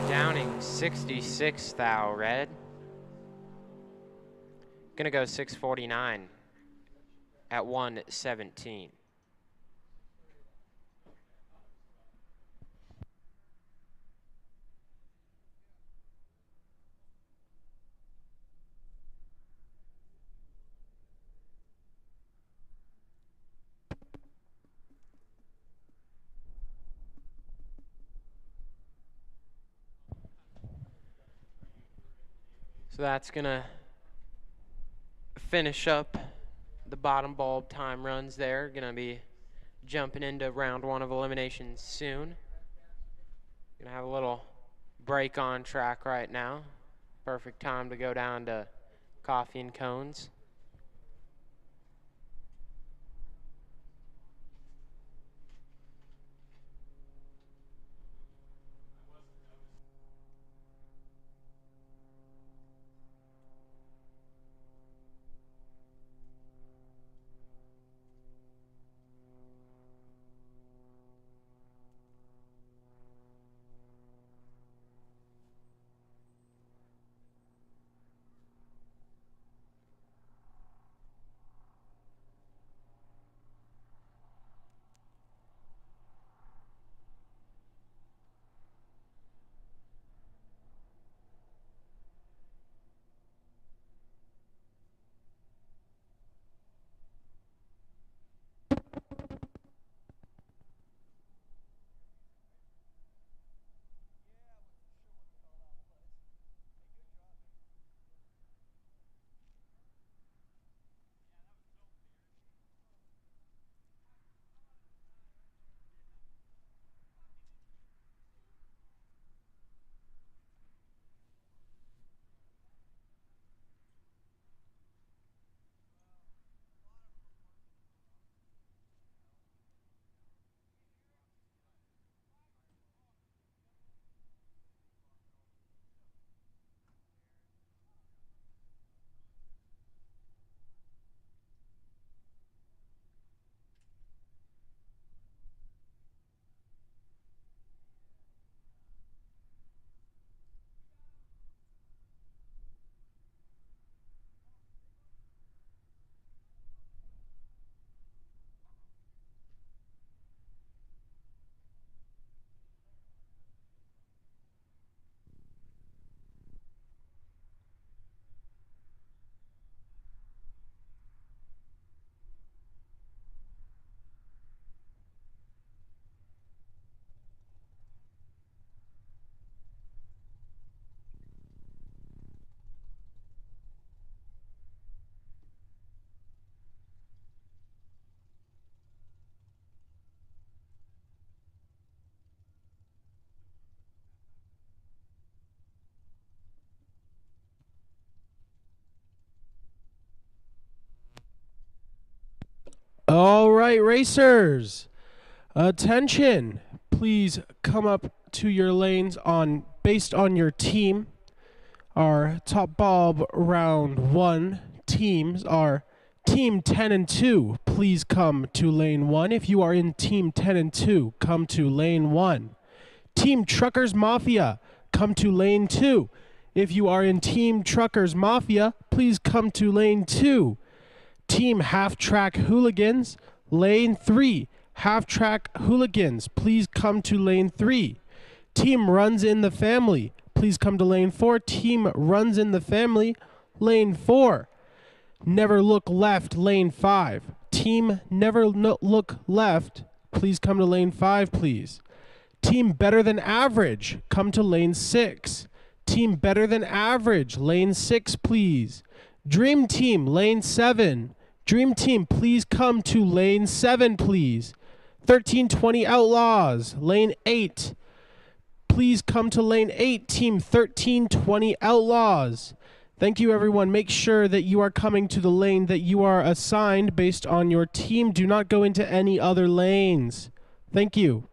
Downing 66 thou red. Gonna go 649 at 117. So that's gonna finish up the bottom bulb time runs there. Gonna be jumping into round one of eliminations soon. Gonna have a little break on track right now. Perfect time to go down to coffee and cones. All right, racers, attention. Please come up to your lanes based on your team. Our top bulb round 1 teams are Team 10 and 2. Please come to lane 1. If you are in Team 10 and 2, come to lane 1. Team Truckers Mafia, come to lane 2. If you are in Team Truckers Mafia, please come to lane 2. Team Half Track Hooligans, lane 3. Half Track Hooligans, please come to lane 3. Team Runs in the Family, please come to lane 4. Team Runs in the Family, lane 4. Never Look Left, lane 5. Team Never Look Left, please come to lane 5, please. Team Better Than Average, come to lane 6. Team Better Than Average, lane 6, please. Dream Team, lane 7. Dream Team, please come to lane 7, please. 1320 Outlaws, lane 8. Please come to lane 8, Team 1320 Outlaws. Thank you, everyone. Make sure that you are coming to the lane that you are assigned based on your team. Do not go into any other lanes. Thank you.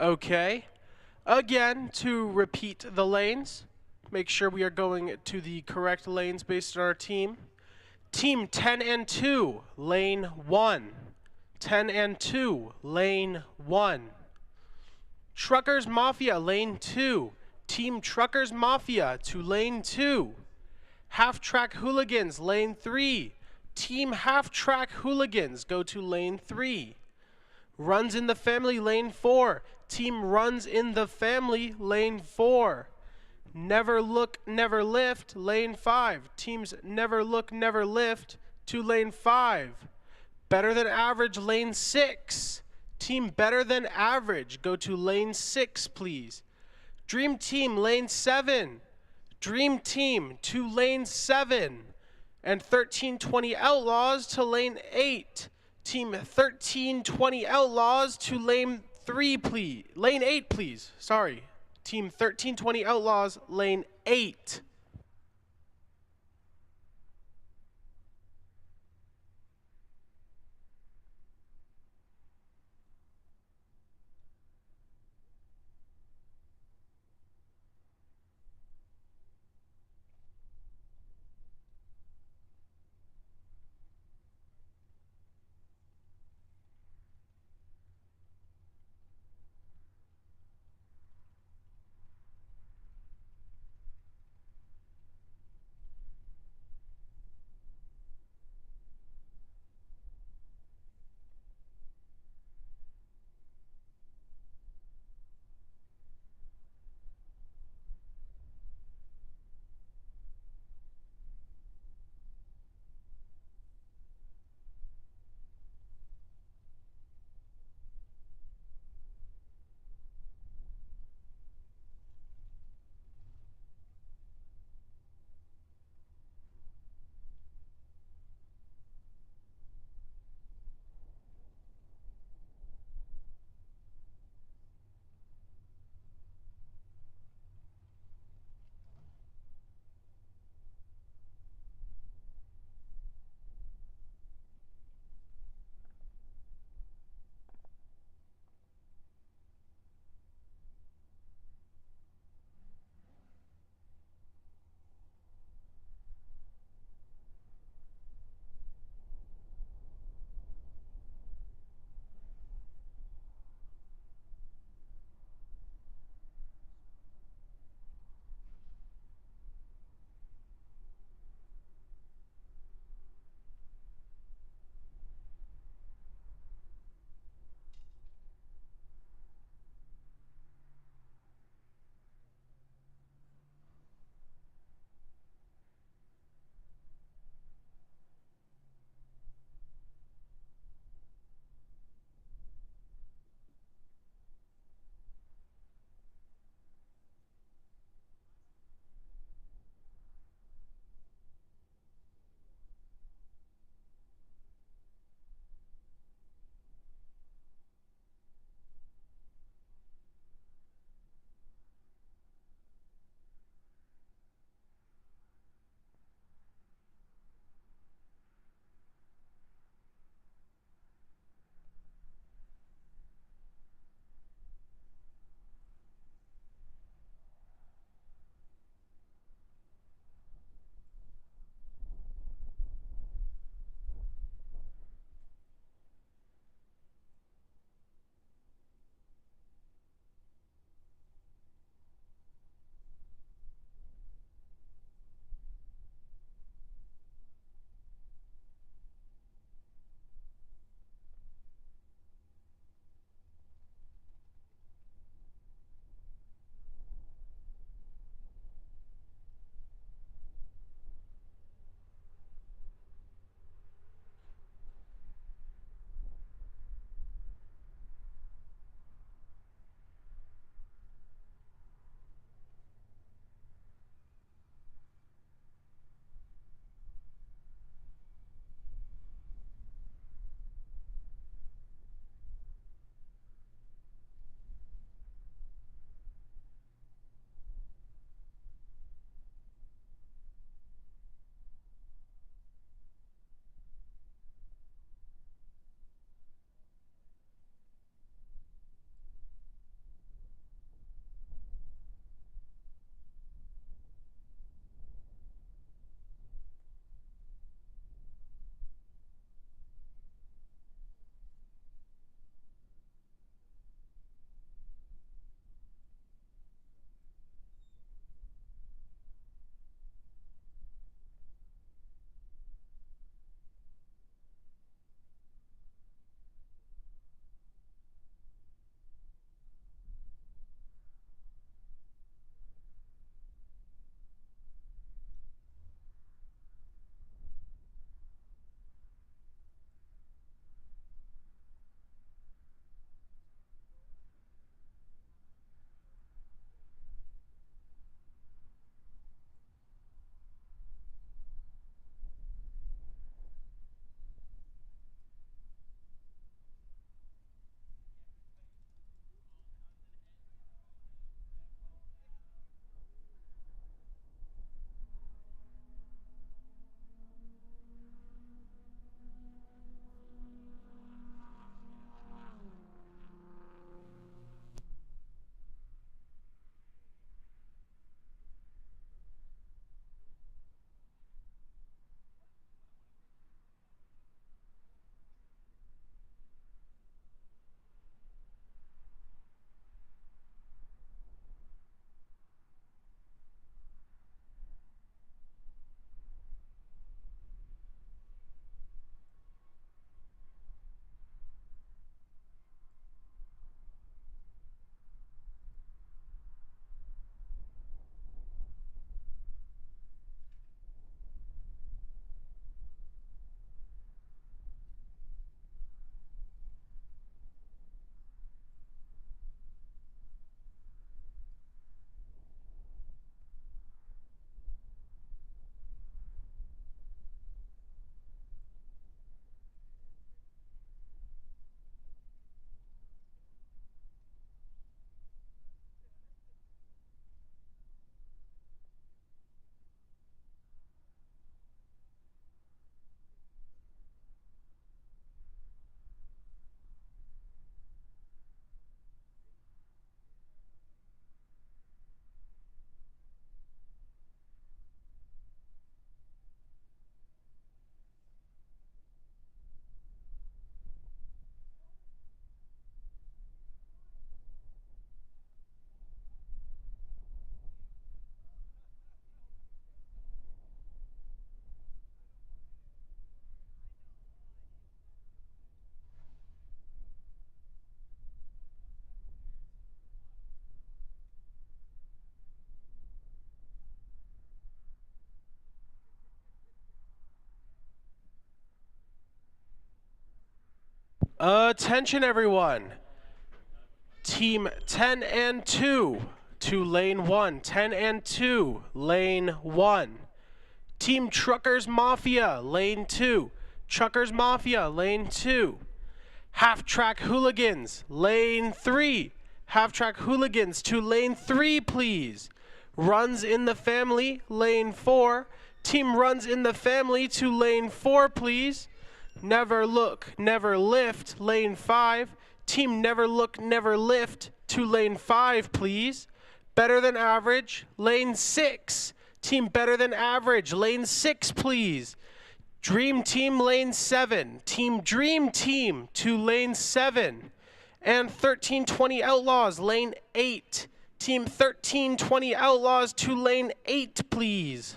Okay. Again, to repeat the lanes, make sure we are going to the correct lanes based on our team. Team 10 and 2, lane 1. 10 and 2, lane 1. Truckers Mafia, lane 2. Team Truckers Mafia to lane 2. Half Track Hooligans, lane 3. Team Half Track Hooligans go to lane 3. Runs in the Family, lane 4. Team Runs in the Family, lane 4. Never Look, Never Lift, lane 5. Teams Never Look, Never Lift to lane 5. Better Than Average, lane 6. Team Better Than Average, go to lane 6, please. Dream Team, lane 7. Dream Team to lane 7. And 1320 Outlaws to lane 8. Team 1320 Outlaws to lane 3, please. Lane 8, please. Sorry. Team 1320 Outlaws, lane 8. Attention everyone. Team 10 and 2 to lane 1. 10 and 2, lane 1. Team Truckers Mafia, lane 2. Truckers Mafia, lane 2. Half Track Hooligans, lane 3. Half Track Hooligans to lane 3, please. Runs in the Family, lane 4. Team Runs in the Family to lane 4, please. Never Look, Never Lift, lane 5. Team Never Look, Never Lift to lane 5, please. Better Than Average, lane 6. Team Better Than Average, lane 6, please. Dream Team, lane 7. Team Dream Team to lane 7. And 1320 Outlaws, lane 8. Team 1320 Outlaws to lane 8, please.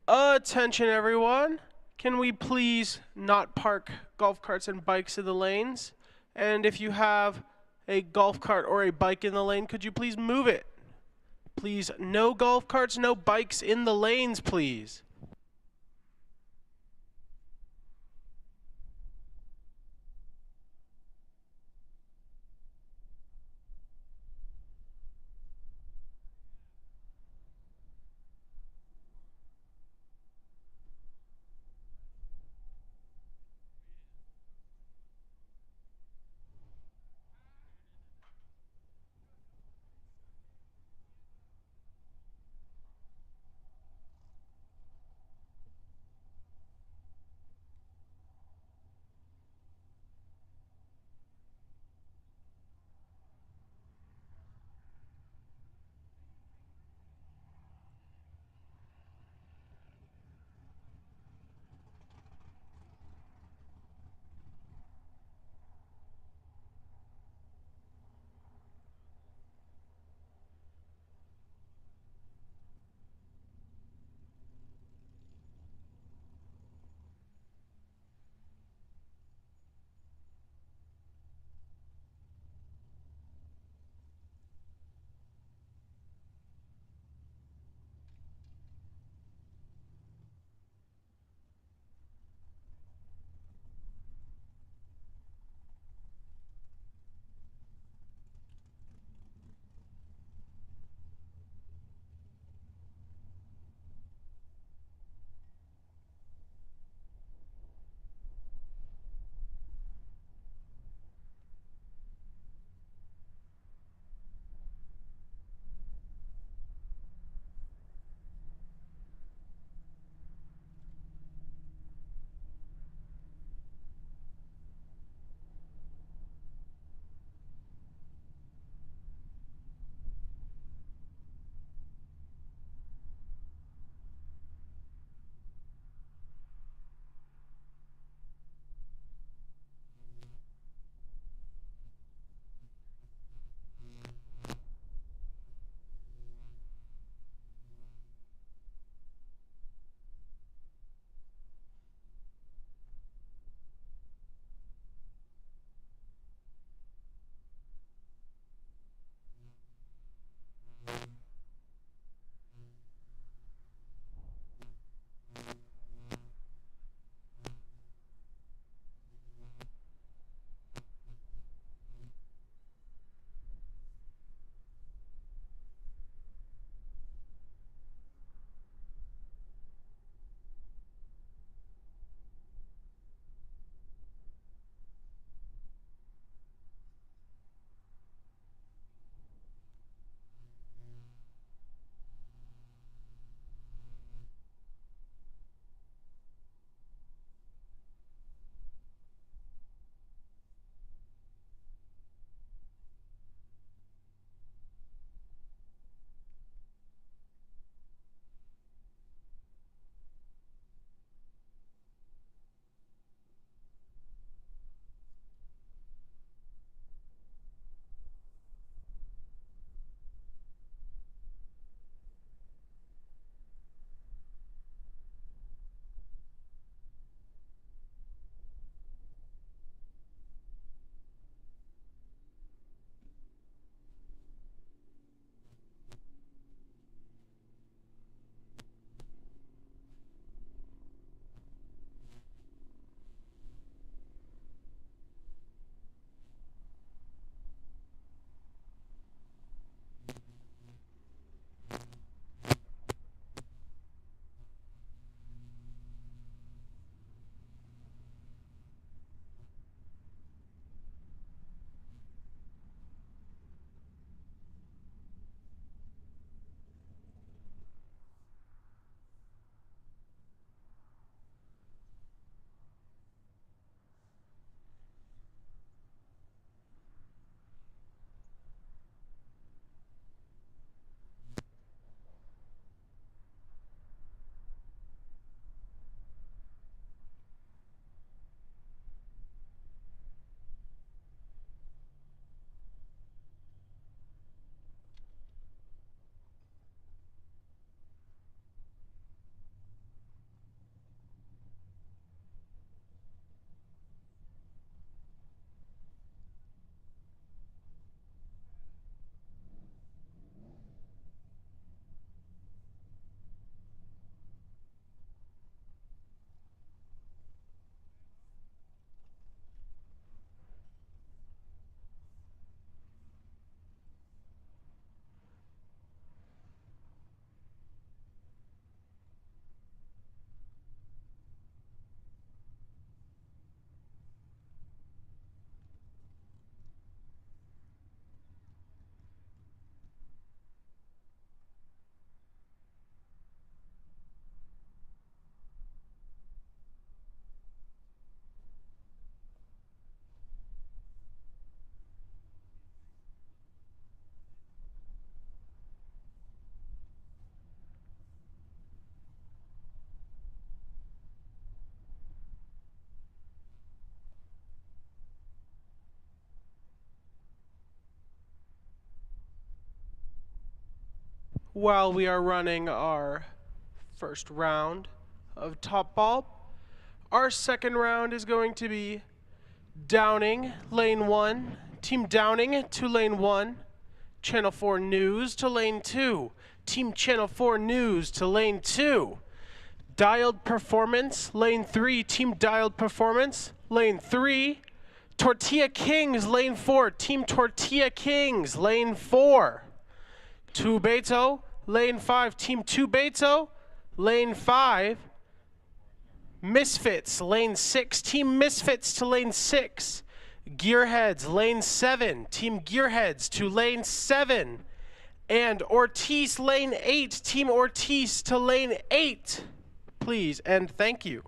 Attention everyone. Can we please not park golf carts and bikes in the lanes? And if you have a golf cart or a bike in the lane, could you please move it? Please, no golf carts, no bikes in the lanes, please. while we are running our first round of top bulb. Our second round is going to be Downing, lane 1. Team Downing to lane 1. Channel 4 News to lane 2. Team Channel 4 News to lane 2. Dialed Performance, lane 3. Team Dialed Performance, lane 3. Tortilla Kings, lane 4. Team Tortilla Kings, lane 4. Tu Beto, lane 5. Team Tu Beto, lane 5. Misfits, lane 6. Team Misfits to lane 6. Gearheads, lane 7. Team Gearheads to lane 7. And Ortiz, lane 8. Team Ortiz to lane 8. Please and thank you.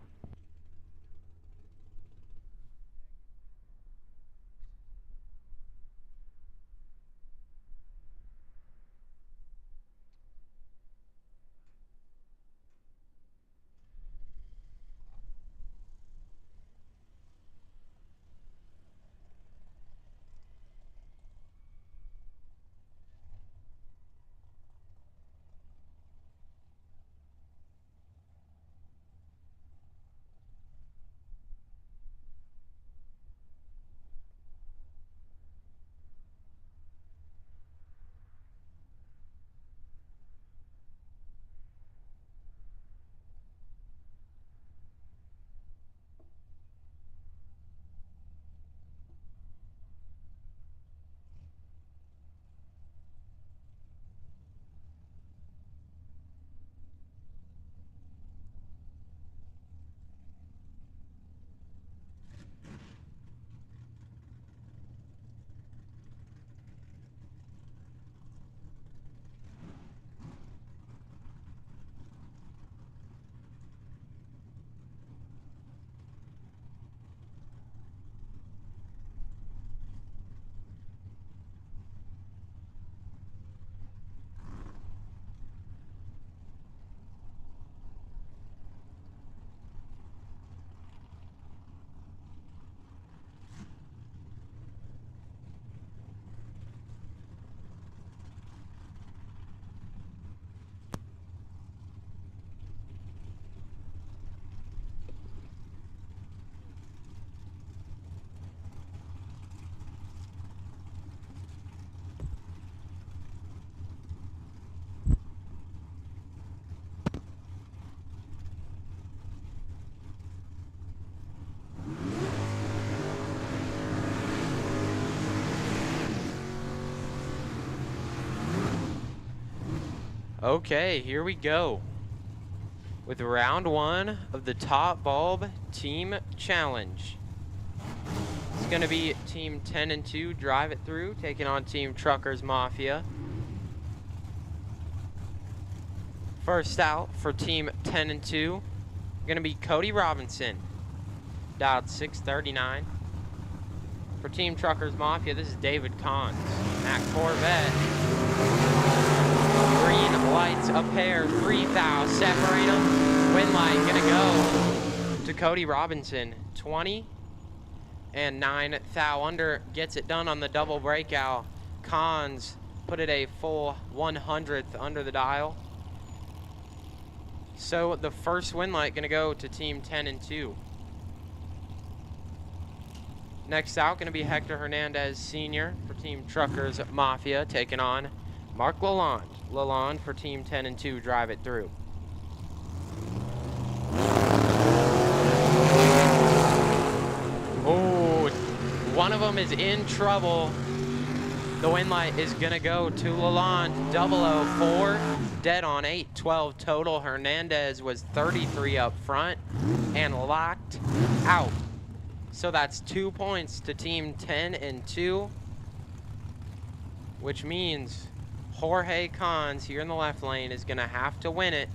Okay, here we go with round 1 of the Top Bulb Team Challenge. It's going to be Team 10 and 2 Drive It Through taking on Team Truckers Mafia. First out for Team 10 and 2 going to be Cody Robinson, dialed 639. For Team Truckers Mafia, this is David Kahns, Mac Corvette. Green lights a pair, 3 thou, separate them. Win light gonna go to Cody Robinson, 20 and 9 thou under, gets it done on the double breakout. Kahns put it a full 100th under the dial. So the first win light gonna go to Team 10 and 2. Next out gonna be Hector Hernandez Sr. for Team Truckers Mafia taking on Mark Lalonde. Lalonde for Team 10 and 2, Drive It Through. Oh, one of them is in trouble. The win light is gonna go to Lalonde, 004, dead on 8, 12 total. Hernandez was 33 up front and locked out. So that's 2 points to Team 10 and 2, which means Jorge Kahns here in the left lane is going to have to win it.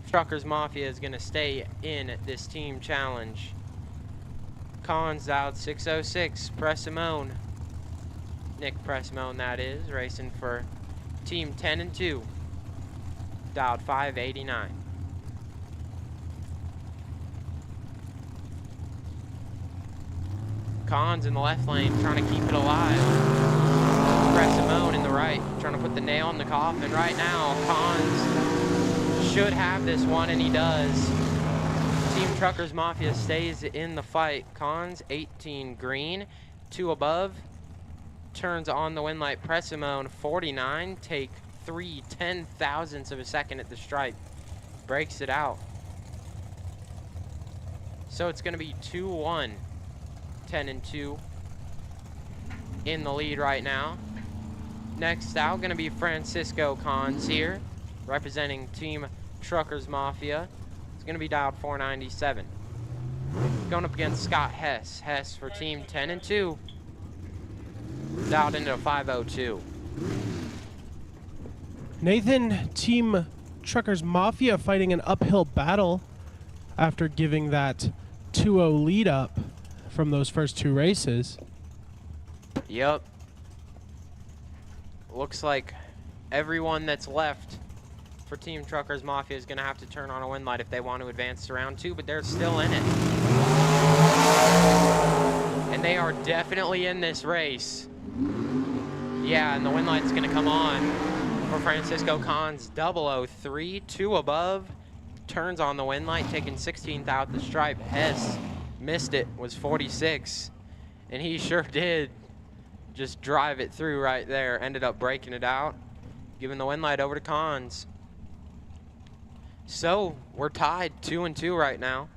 Truckers Mafia is going to stay in this team challenge. Kahns out 606. Presimone. Nick Presimone, that is, racing for Team 10 and 2. Dialed 589. Kahns in the left lane trying to keep it alive. Presimone in the right, trying to put the nail in the coffin right now. Cons should have this one, and he does. Team Truckers Mafia stays in the fight. Cons 18 green, 2 above. Turns on the win light. Presimone 49, take 3 10,000ths of a second at the stripe. Breaks it out. So it's going to be 2-1. 10 and 2 in the lead right now. Next out, going to be Francisco Cons here, representing Team Truckers Mafia. It's going to be dialed 497. Going up against Scott Hess. Hess for Team 10 and 2. Dialed into a 502. Nathan, Team Truckers Mafia fighting an uphill battle after giving that 2-0 lead up from those first 2 races. Yep. Looks like everyone that's left for Team Truckers Mafia is going to have to turn on a win light if they want to advance to round 2, but they're still in it. And they are definitely in this race. Yeah, and the win light's going to come on for Francisco Cons. 003, 2 above. Turns on the win light, taking 16th out the stripe. Hess missed it, was 46. And he sure did just drive it through right there. Ended up breaking it out, giving the win light over to Cons. So we're tied 2 and 2 right now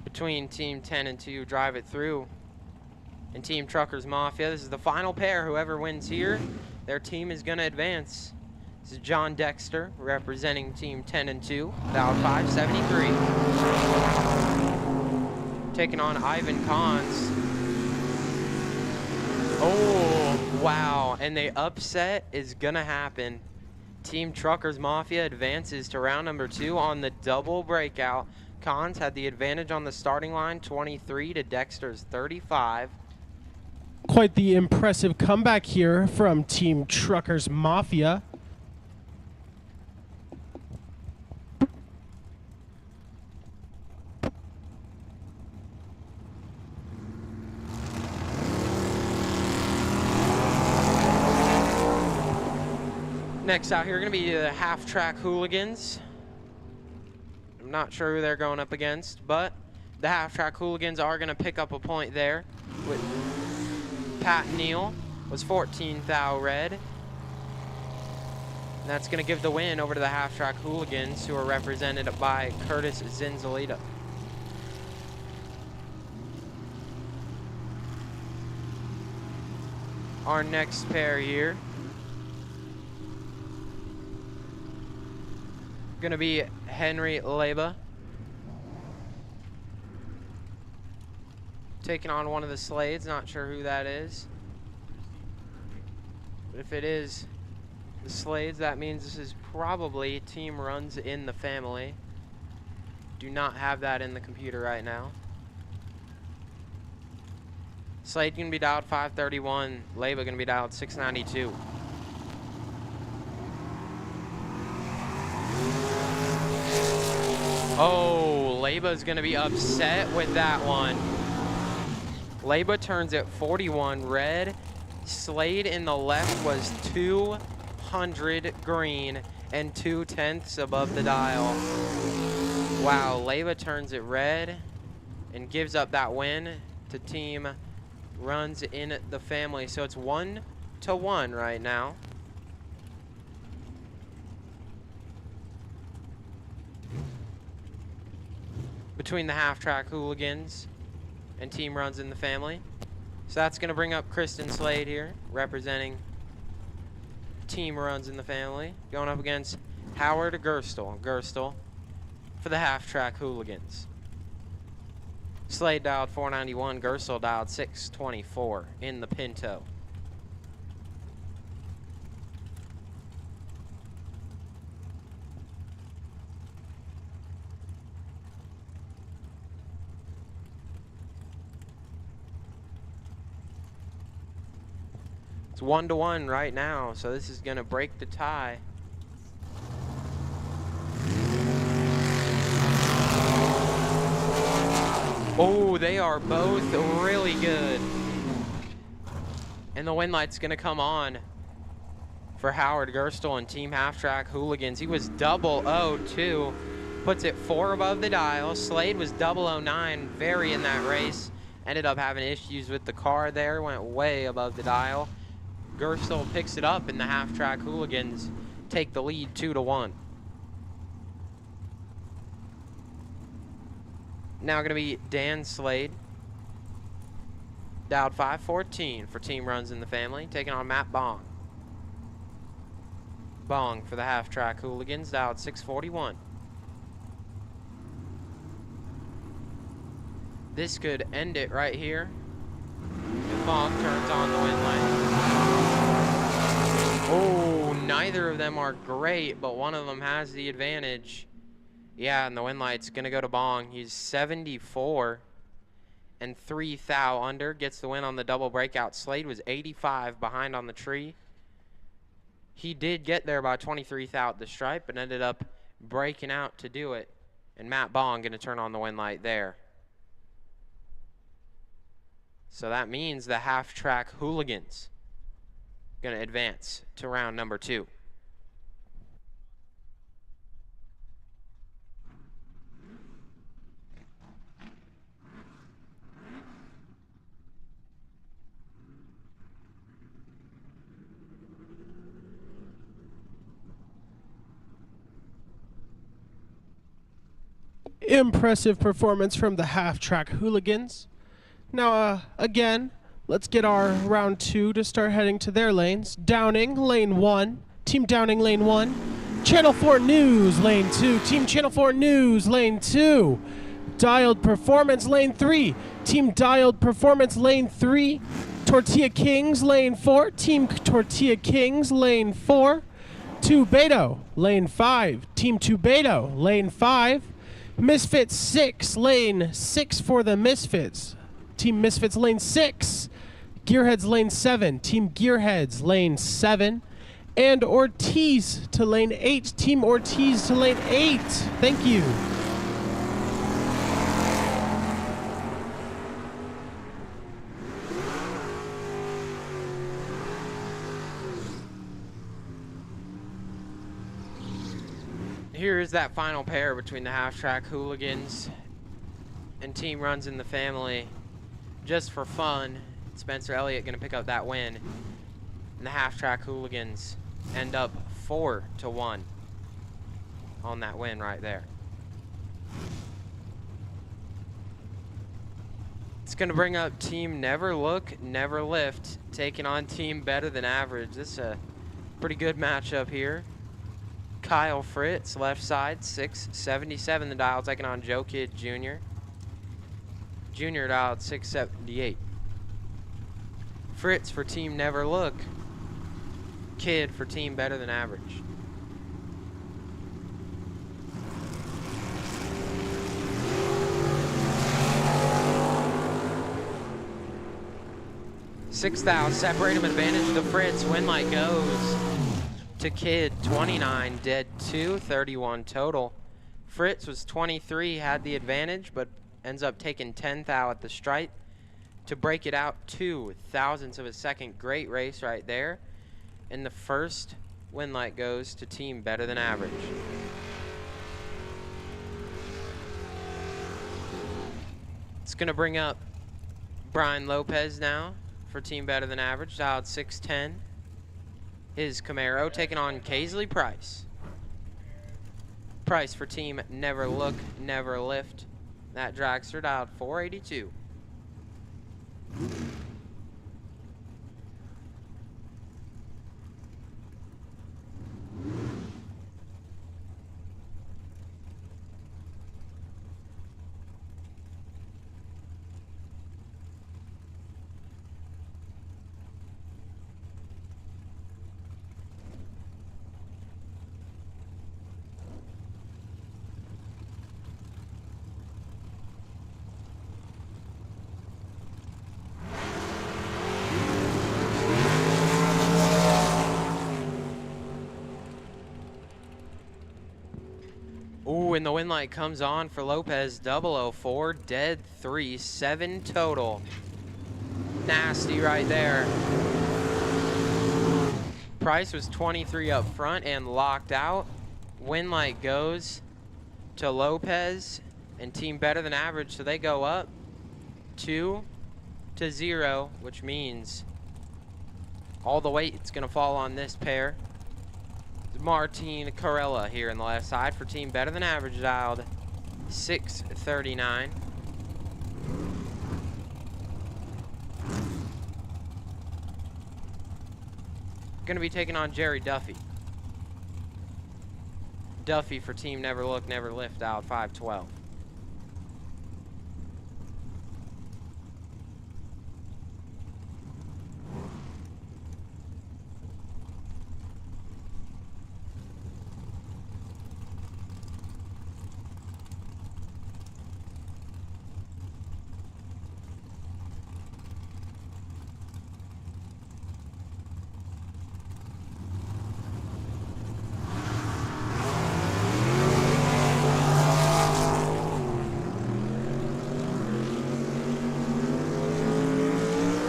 between Team 10 and 2 drive it through and Team Truckers Mafia. This is the final pair. Whoever wins here, their team is going to advance. This is John Dexter representing Team 10 and 2, dialed 573. Taking on Ivan Cons. Oh, wow. And the upset is going to happen. Team Truckers Mafia advances to round number 2 on the double breakout. Cons had the advantage on the starting line, 23 to Dexter's 35. Quite the impressive comeback here from Team Truckers Mafia. Next out here are going to be the half-track hooligans. I'm not sure who they're going up against, but the half-track hooligans are going to pick up a point there. With Pat Neal was 14th out red. And that's going to give the win over to the half-track hooligans, who are represented by Curtis Zinzalita. Our next pair here going to be Henry Leba taking on one of the Slades. Not sure who that is, but if it is the Slades, that means this is probably Team Runs in the Family. Do not have that in the computer right now. Slade going to be dialed 531. Leba going to be dialed 692. Oh, Leba's going to be upset with that one. Leba turns at 41 red. Slade in the left was 200 green and 0.2 above the dial. Wow, Leba turns it red and gives up that win to Team Runs in the Family. So it's 1-1 right now. Between the half-track hooligans and Team Runs in the Family. So that's going to bring up Kristen Slade here, representing Team Runs in the Family, going up against Howard Gerstel. Gerstel for the half-track hooligans. Slade dialed 491, Gerstel dialed 624 in the Pinto. It's 1-1 right now, so this is going to break the tie. Oh, they are both really good. And the win light's going to come on for Howard Gerstle and Team Half Track Hooligans. He was 002, puts it 4 above the dial. Slade was 009, very in that race. Ended up having issues with the car there, went way above the dial. Gerstle picks it up, and the Half Track Hooligans take the lead 2-1. Now going to be Dan Slade. Dialed 514 for Team Runs in the Family, taking on Matt Bong. Bong for the Half Track Hooligans, dialed 641. This could end it right here. If Bong turns on the win light. Oh, neither of them are great, but one of them has the advantage. Yeah, and the win light's going to go to Bong. He's 74 and 3 thou under. Gets the win on the double breakout. Slade was 85 behind on the tree. He did get there by 23 thou at the stripe, but ended up breaking out to do it. And Matt Bong going to turn on the win light there. So that means the Half Track Hooligans going to advance to round number 2. Impressive performance from the Half Track Hooligans. Now, again, let's get our round 2 to start heading to their lanes. Downing, lane 1. Team Downing, lane 1. Channel 4 News, lane 2. Team Channel 4 News, lane 2. Dialed Performance, lane 3. Team Dialed Performance, lane 3. Tortilla Kings, lane 4. Team Tortilla Kings, lane 4. Tubedo, lane 5. Team Tubedo, lane 5. Misfits 6, lane 6 for the Misfits. Team Misfits, lane 6. Gearheads, lane 7. Team Gearheads, lane 7. And Ortiz to lane 8. Team Ortiz to lane 8. Thank you. Here is that final pair between the Half Track Hooligans and Team Runs in the Family. Just for fun, Spencer Elliott going to pick up that win. And the Half Track Hooligans end up 4-1 on that win right there. It's going to bring up Team Never Look, Never Lift, taking on Team Better Than Average. This is a pretty good matchup here. Kyle Fritz, left side, 677 the dial, taking on Joe Kidd Jr. Jr. dialed 678. Fritz for Team Never Look. Kidd for Team Better Than Average. Six thou, separate him advantage to Fritz. Win light goes to Kidd, 29, dead 2, 31 total. Fritz was 23, had the advantage, but ends up taking 10 thou at the stripe to break it out 2 thousandths of a second. Great race right there. And the first win light goes to Team Better Than Average. It's going to bring up Brian Lopez now for Team Better Than Average, dialed 610. His Camaro taking on Kaisley Price. Price for Team Never Look, Never Lift. That dragster dialed 482. Ooh, and the win light comes on for Lopez, 004, dead 3, 7 total. Nasty right there. Price was 23 up front and locked out. Win light goes to Lopez and Team Better Than Average, so they go up 2-0, which means all the weight's going to fall on this pair. Martin Carella here in the left side for Team Better Than Average, dialed 639. Going to be taking on Jerry Duffy. Duffy for Team Never Look, Never Lift, out 512.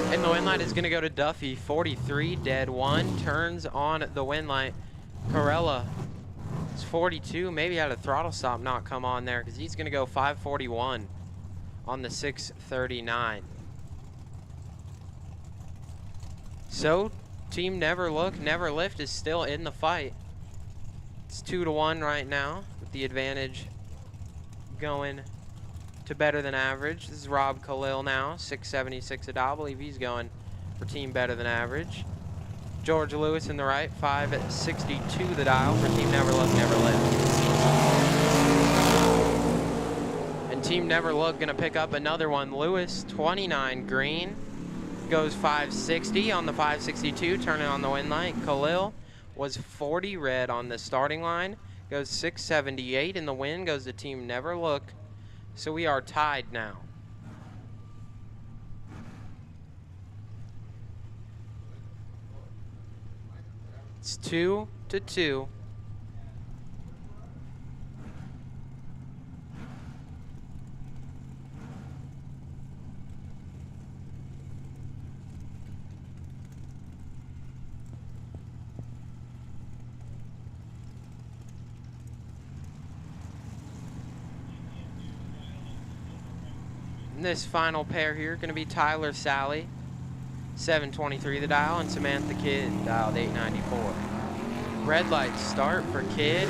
And the win light is going to go to Duffy, 43, dead 1, turns on the win light. Carella is 42, maybe had a throttle stop not come on there because he's going to go 541 on the 639. So, Team Never Look, Never Lift is still in the fight. It's 2-1 right now with the advantage going to Better Than Average. This is Rob Khalil now, 676 a dial. I believe he's going for Team Better Than Average. George Lewis in the right, 562 the dial for Team Never Look, Never Lift. And Team Never Look going to pick up another one. Lewis, 29 green, goes 560 on the 562, turning on the win light. Khalil was 40 red on the starting line, goes 678 in the win, goes to Team Never Look. So we are tied now. It's 2-2. And this final pair here going to be Tyler Sally, 723 the dial, and Samantha Kidd, dialed 894. Red light start for Kidd.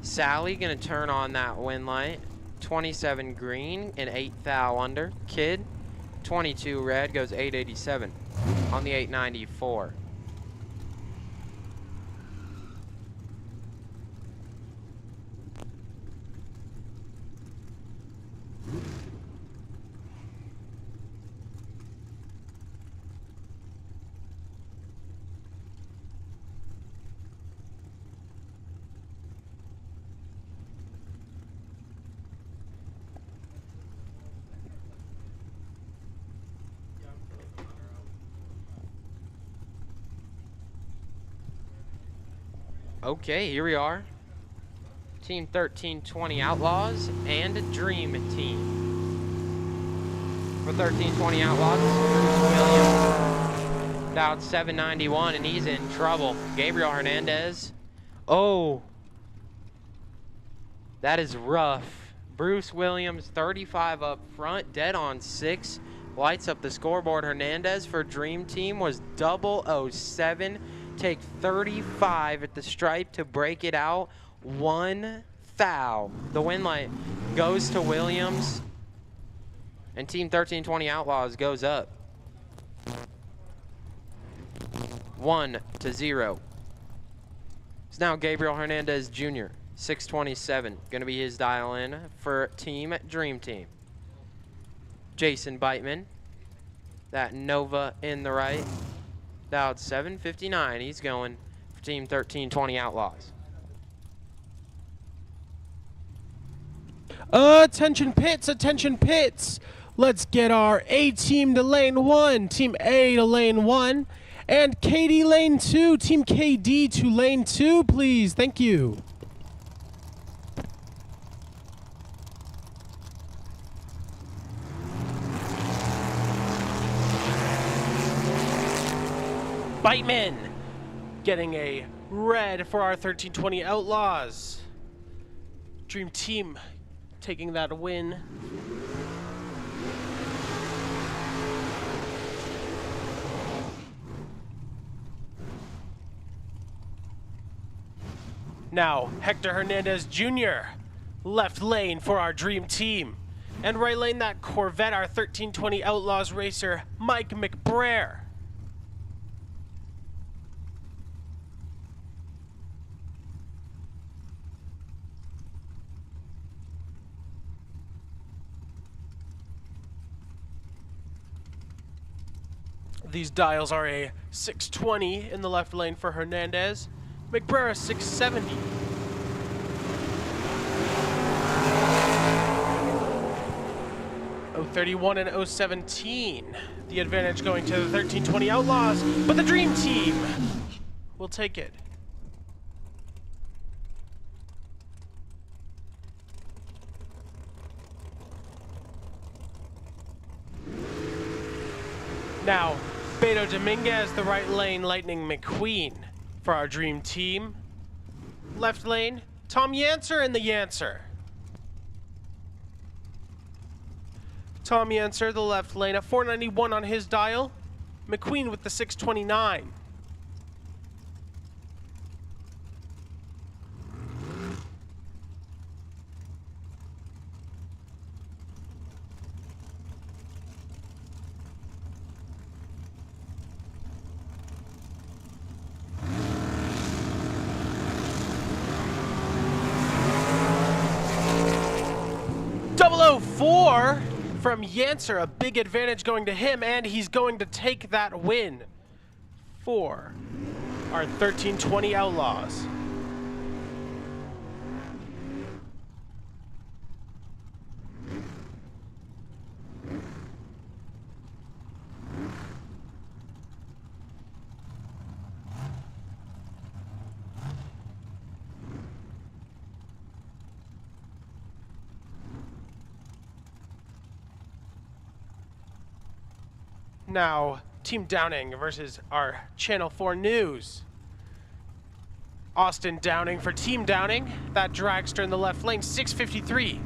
Sally going to turn on that win light, 27 green and 8 thou under. Kidd, 22 red, goes 887 on the 894. Okay, here we are. Team 1320 Outlaws and Dream Team. For 1320 Outlaws, Bruce Williams, dialed 791, and he's in trouble. Gabriel Hernandez. Oh, that is rough. Bruce Williams, 35 up front, dead on 6. Lights up the scoreboard. Hernandez for Dream Team was 007. Take 35 at the stripe to break it out. 1 thou. The win light goes to Williams. And Team 1320 Outlaws goes up 1-0. It's now Gabriel Hernandez Jr., 627. Going to be his dial in for Team Dream Team. Jason Beitman, that Nova in the right, dialed 759. He's going for Team 1320 Outlaws. Attention pits, attention pits. Let's get our A team to lane 1, Team A to lane 1, and KD lane 2, Team KD to lane 2, please. Thank you. Spiteman getting a red for our 1320 Outlaws. Dream Team taking that win. Now, Hector Hernandez Jr., left lane for our Dream Team. And right lane, that Corvette, our 1320 Outlaws racer, Mike McBrayer. These dials are a 620 in the left lane for Hernandez. McBrayer 670. .031 and 017. The advantage going to the 1320 Outlaws, but the Dream Team will take it. Now, Beto Dominguez, the right lane, Lightning McQueen for our Dream Team. Left lane, Tom Yancer and the Yancer. Tom Yancer, the left lane, a 491 on his dial. McQueen with the 629. .004 from Yancer, a big advantage going to him, and he's going to take that win for our 1320 Outlaws. Now, Team Downing versus our Channel 4 News. Austin Downing for Team Downing. That dragster in the left lane, 653.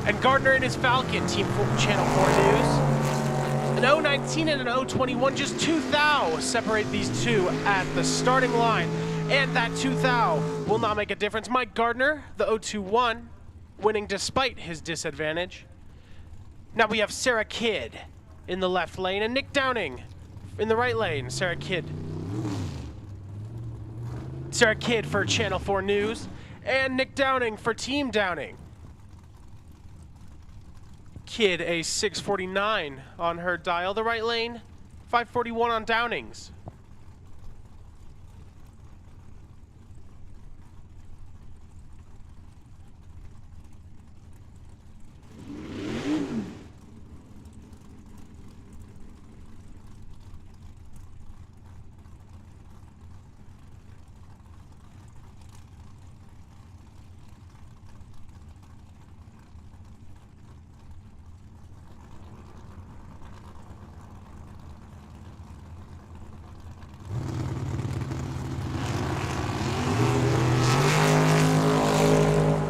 And Gardner in his Falcon, Channel 4 News. An 019 and an 021, just 2 thou separate these two at the starting line. And that 2 thou will not make a difference. Mike Gardner, the 021, winning despite his disadvantage. Now we have Sarah Kidd in the left lane, and Nick Downing in the right lane. Sarah Kidd for Channel 4 News, and Nick Downing for Team Downing. Kidd a 649 on her dial. The right lane, 541 on Downing's.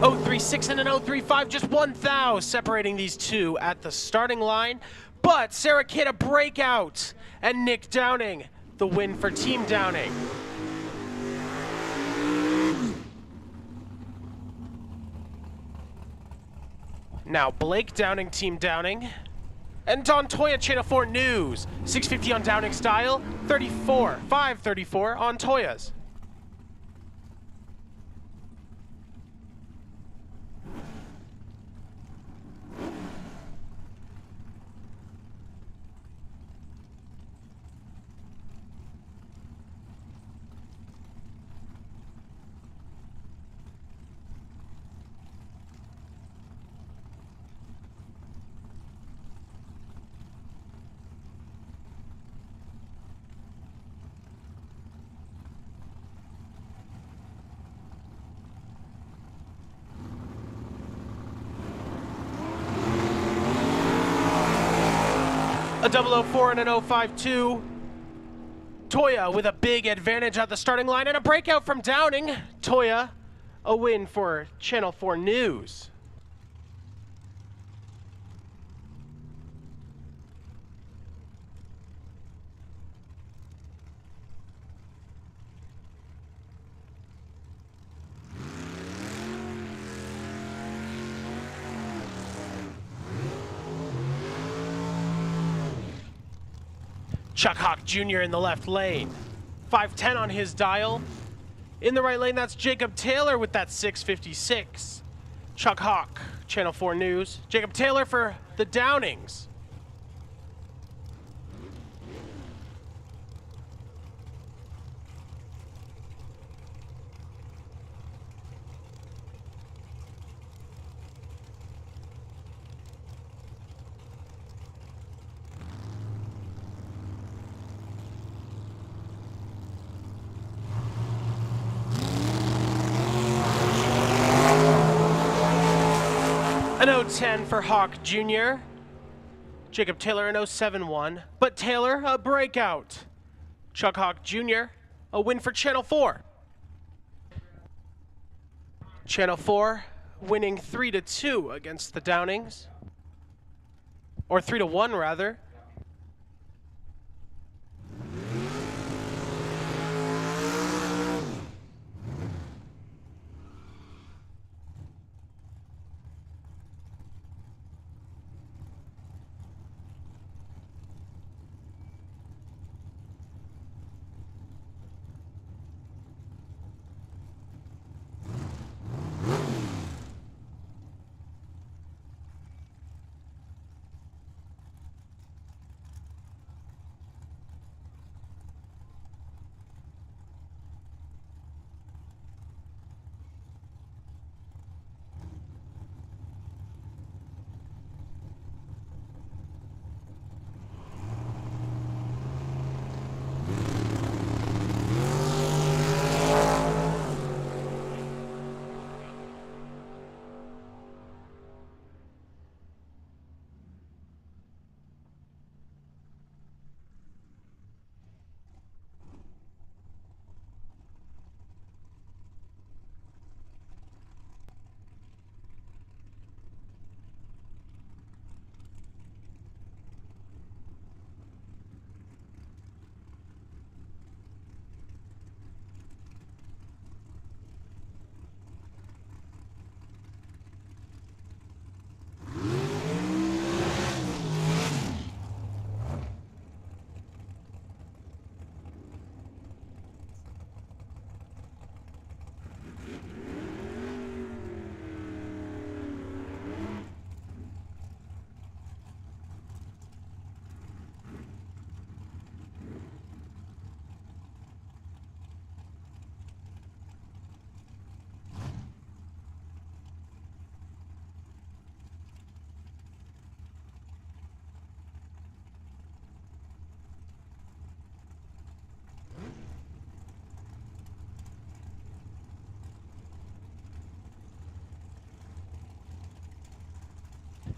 .036 and an .035, just 1 thou separating these two at the starting line. But Sarah Kidd a breakout, and Nick Downing the win for Team Downing. Now Blake Downing, Team Downing. And Dontoya, Channel 4 News. 650 on Downing's dial, 534 on Toya's. A 004 and an 052. Toya with a big advantage at the starting line and a breakout from Downing. Toya, a win for Channel 4 News. Chuck Hawk Jr. in the left lane. 510 on his dial. In the right lane, that's Jacob Taylor with that 656. Chuck Hawk, Channel 4 News. Jacob Taylor for the Downings. An 010 for Hawk Jr. Jacob Taylor an 071, but Taylor a breakout. Chuck Hawk Jr. a win for Channel 4. Channel 4 winning 3-2 against the Downings, or 3-1 rather.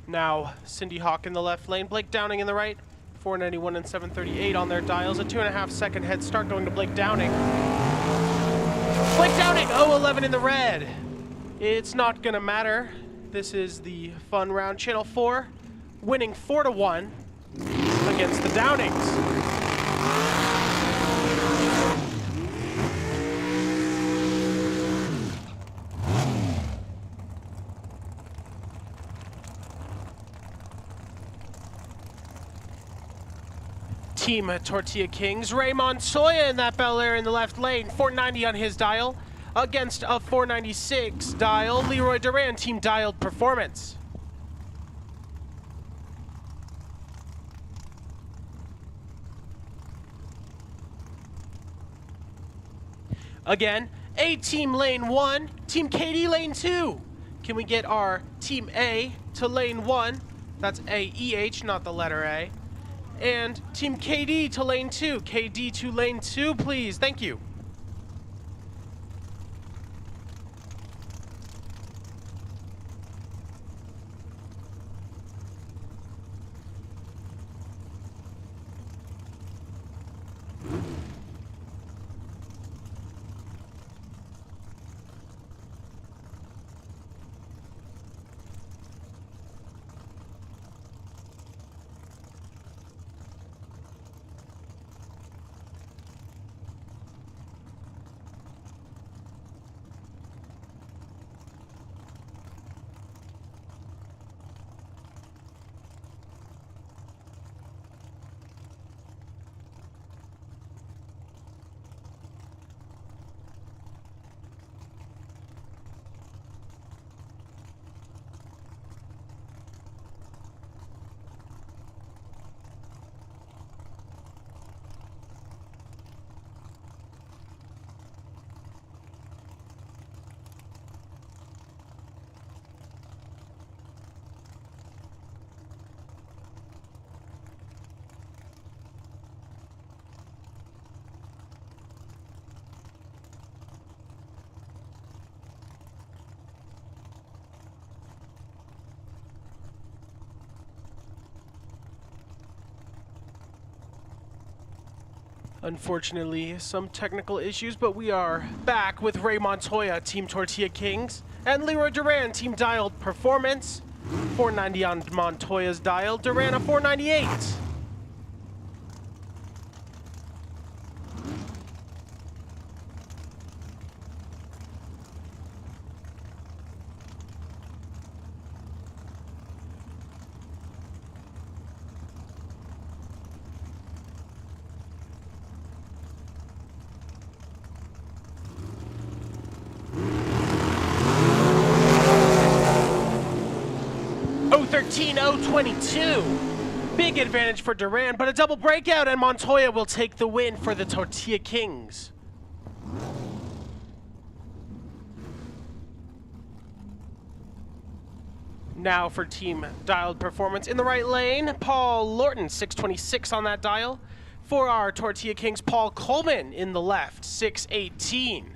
Now, Cindy Hawk in the left lane, Blake Downing in the right. 491 and 738 on their dials. A 2.5 second head start going to Blake Downing. Blake Downing, 011 in the red. It's not gonna matter. This is the fun round. Channel 4 winning 4-1 against the Downings. Team Tortilla Kings, Ray Montoya in that Bel Air in the left lane, 490 on his dial, against a 496 dial, Leroy Duran, Team Dialed Performance. Again, A Team Lane 1, Team KD Lane 2. Can we get our Team A to Lane 1? That's A-E-H, not the letter A. And Team KD to Lane 2. KD to Lane 2, please. Thank you. Unfortunately, some technical issues, but we are back with Ray Montoya, Team Tortilla Kings, and Leroy Duran, Team Dialed Performance. 490 on Montoya's dial, Duran a 498. .013, .022. Big advantage for Duran, but a double breakout, and Montoya will take the win for the Tortilla Kings. Now for Team Dialed Performance in the right lane, Paul Lorton, 626 on that dial. For our Tortilla Kings, Paul Coleman in the left, 618.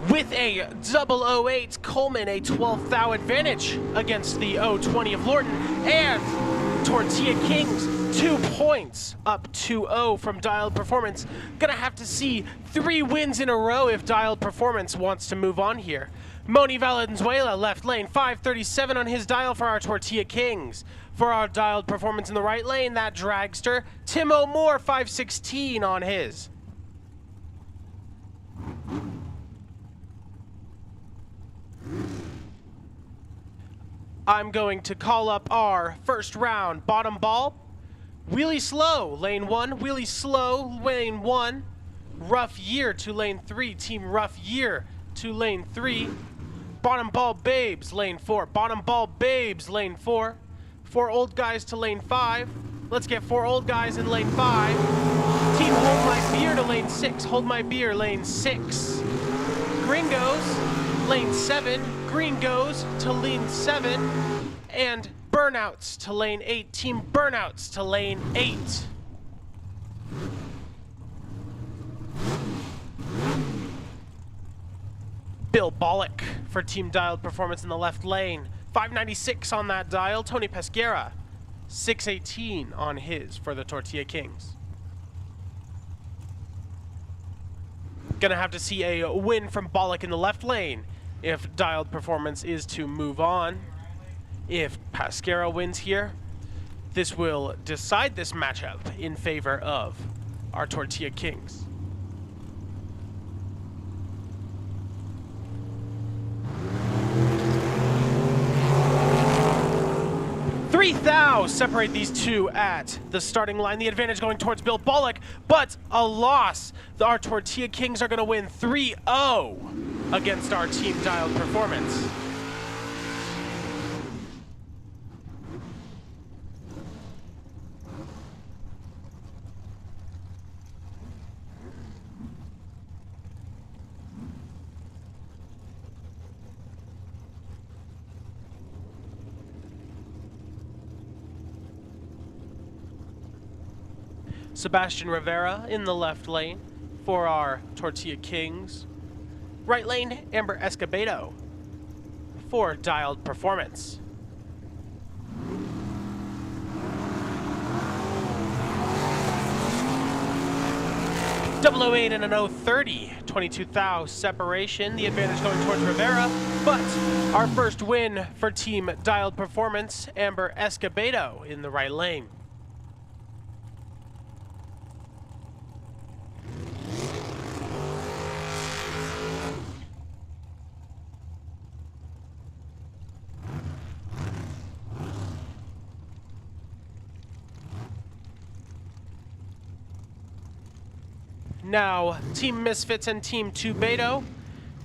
With a double 08, Coleman a 12th thou advantage against the 020 of Lorton, and Tortilla Kings 2 points up 2-0 from Dialed Performance. Gonna have to see 3 wins in a row if Dialed Performance wants to move on here. Moni Valenzuela, left lane, 537 on his dial for our Tortilla Kings. For our Dialed Performance in the right lane, that dragster, Tim O'More, 516 on his. I'm going to call up our first round bottom ball. Wheelie slow, lane 1. Wheelie slow, lane 1. Rough year to lane 3. Team rough year to lane 3. Bottom ball babes, lane 4. Bottom ball babes, lane 4. 4 old guys to lane 5. Let's get 4 old guys in lane 5. Team hold my beer to lane 6. Hold my beer, lane 6. Gringos, lane 7. Green goes to lane 7, and Burnouts to lane 8. Team Burnouts to lane 8. Bill Bollock for Team Dialed Performance in the left lane. 596 on that dial. Tony Pesquera, 618 on his for the Tortilla Kings. Gonna have to see a win from Bollock in the left lane if Dialed Performance is to move on. If Pesquera wins here, this will decide this matchup in favor of our Tortilla Kings. 3 thou separate these two at the starting line. The advantage going towards Bill Bollock, but a loss. Our Tortilla Kings are going to win 3-0 against our Team Dialed Performance. Sebastian Rivera in the left lane for our Tortilla Kings. Right lane, Amber Escobedo for Dialed Performance. .008 and an 030, 22 thou separation. The advantage going towards Rivera, but our first win for Team Dialed Performance, Amber Escobedo in the right lane. Now, Team Misfits and Team Tubedo.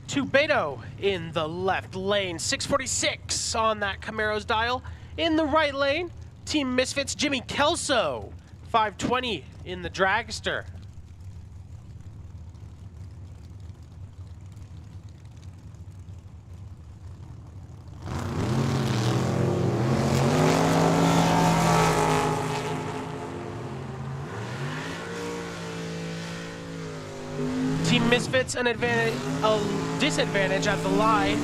Tubedo in the left lane, 646 on that Camaro's dial. In the right lane, Team Misfits, Jimmy Kelso, 520 in the dragster. Team Misfits a disadvantage at the line,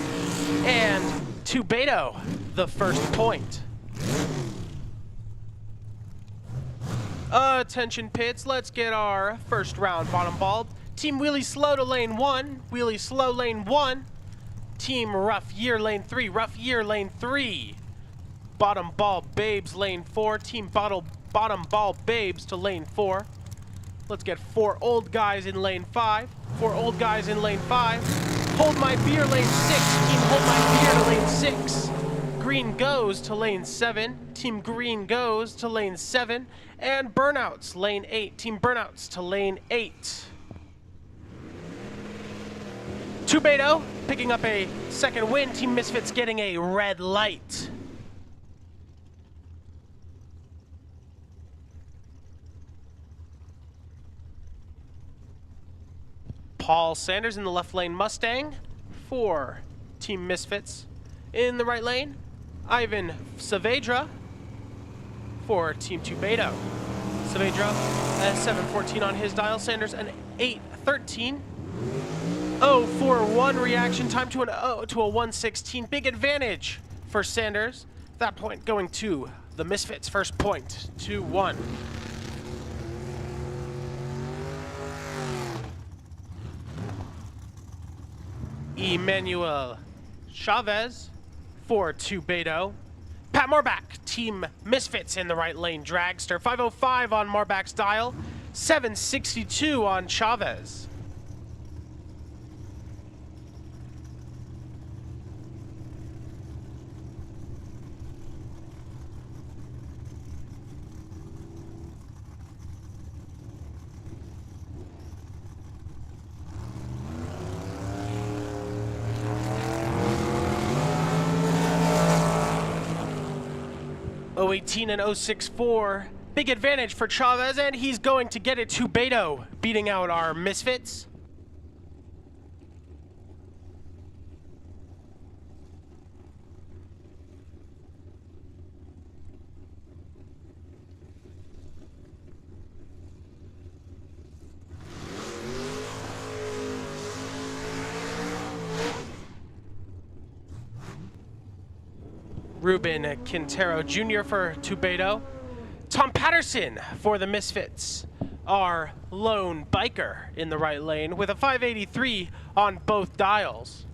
and Tubedo the first point. Attention pits, let's get our first round bottom ball. Team Wheelie Slow to lane 1, Wheelie Slow lane 1. Team Rough Year lane 3, Rough Year lane 3. Bottom ball Babes lane 4, Team bottom ball Babes to lane 4. Let's get 4 old guys in lane 5, 4 old guys in lane 5. Hold My Beer lane 6, Team Hold My Beer to lane 6. Green goes to lane 7, Team Green goes to lane 7. And Burnouts lane 8, Team Burnouts to lane 8. Tubedo picking up a second win, Team Misfits getting a red light. Paul Sanders in the left lane Mustang for Team Misfits. In the right lane, Ivan Saavedra for Team Tubedo. Saavedra a 714 on his dial, Sanders an 813. 041 reaction time to a 116. Big advantage for Sanders. That point going to the Misfits. First point, 2-1. Emmanuel Chavez for Tubedo. Pat Marbach, Team Misfits in the right lane. Dragster, 505 on Marbach's dial, 762 on Chavez. .018 and .064. Big advantage for Chavez, and he's going to get it to Beto, beating out our Misfits. Ruben Quintero Jr. for Tubedo. Tom Patterson for the Misfits, our lone biker in the right lane with a 583 on both dials.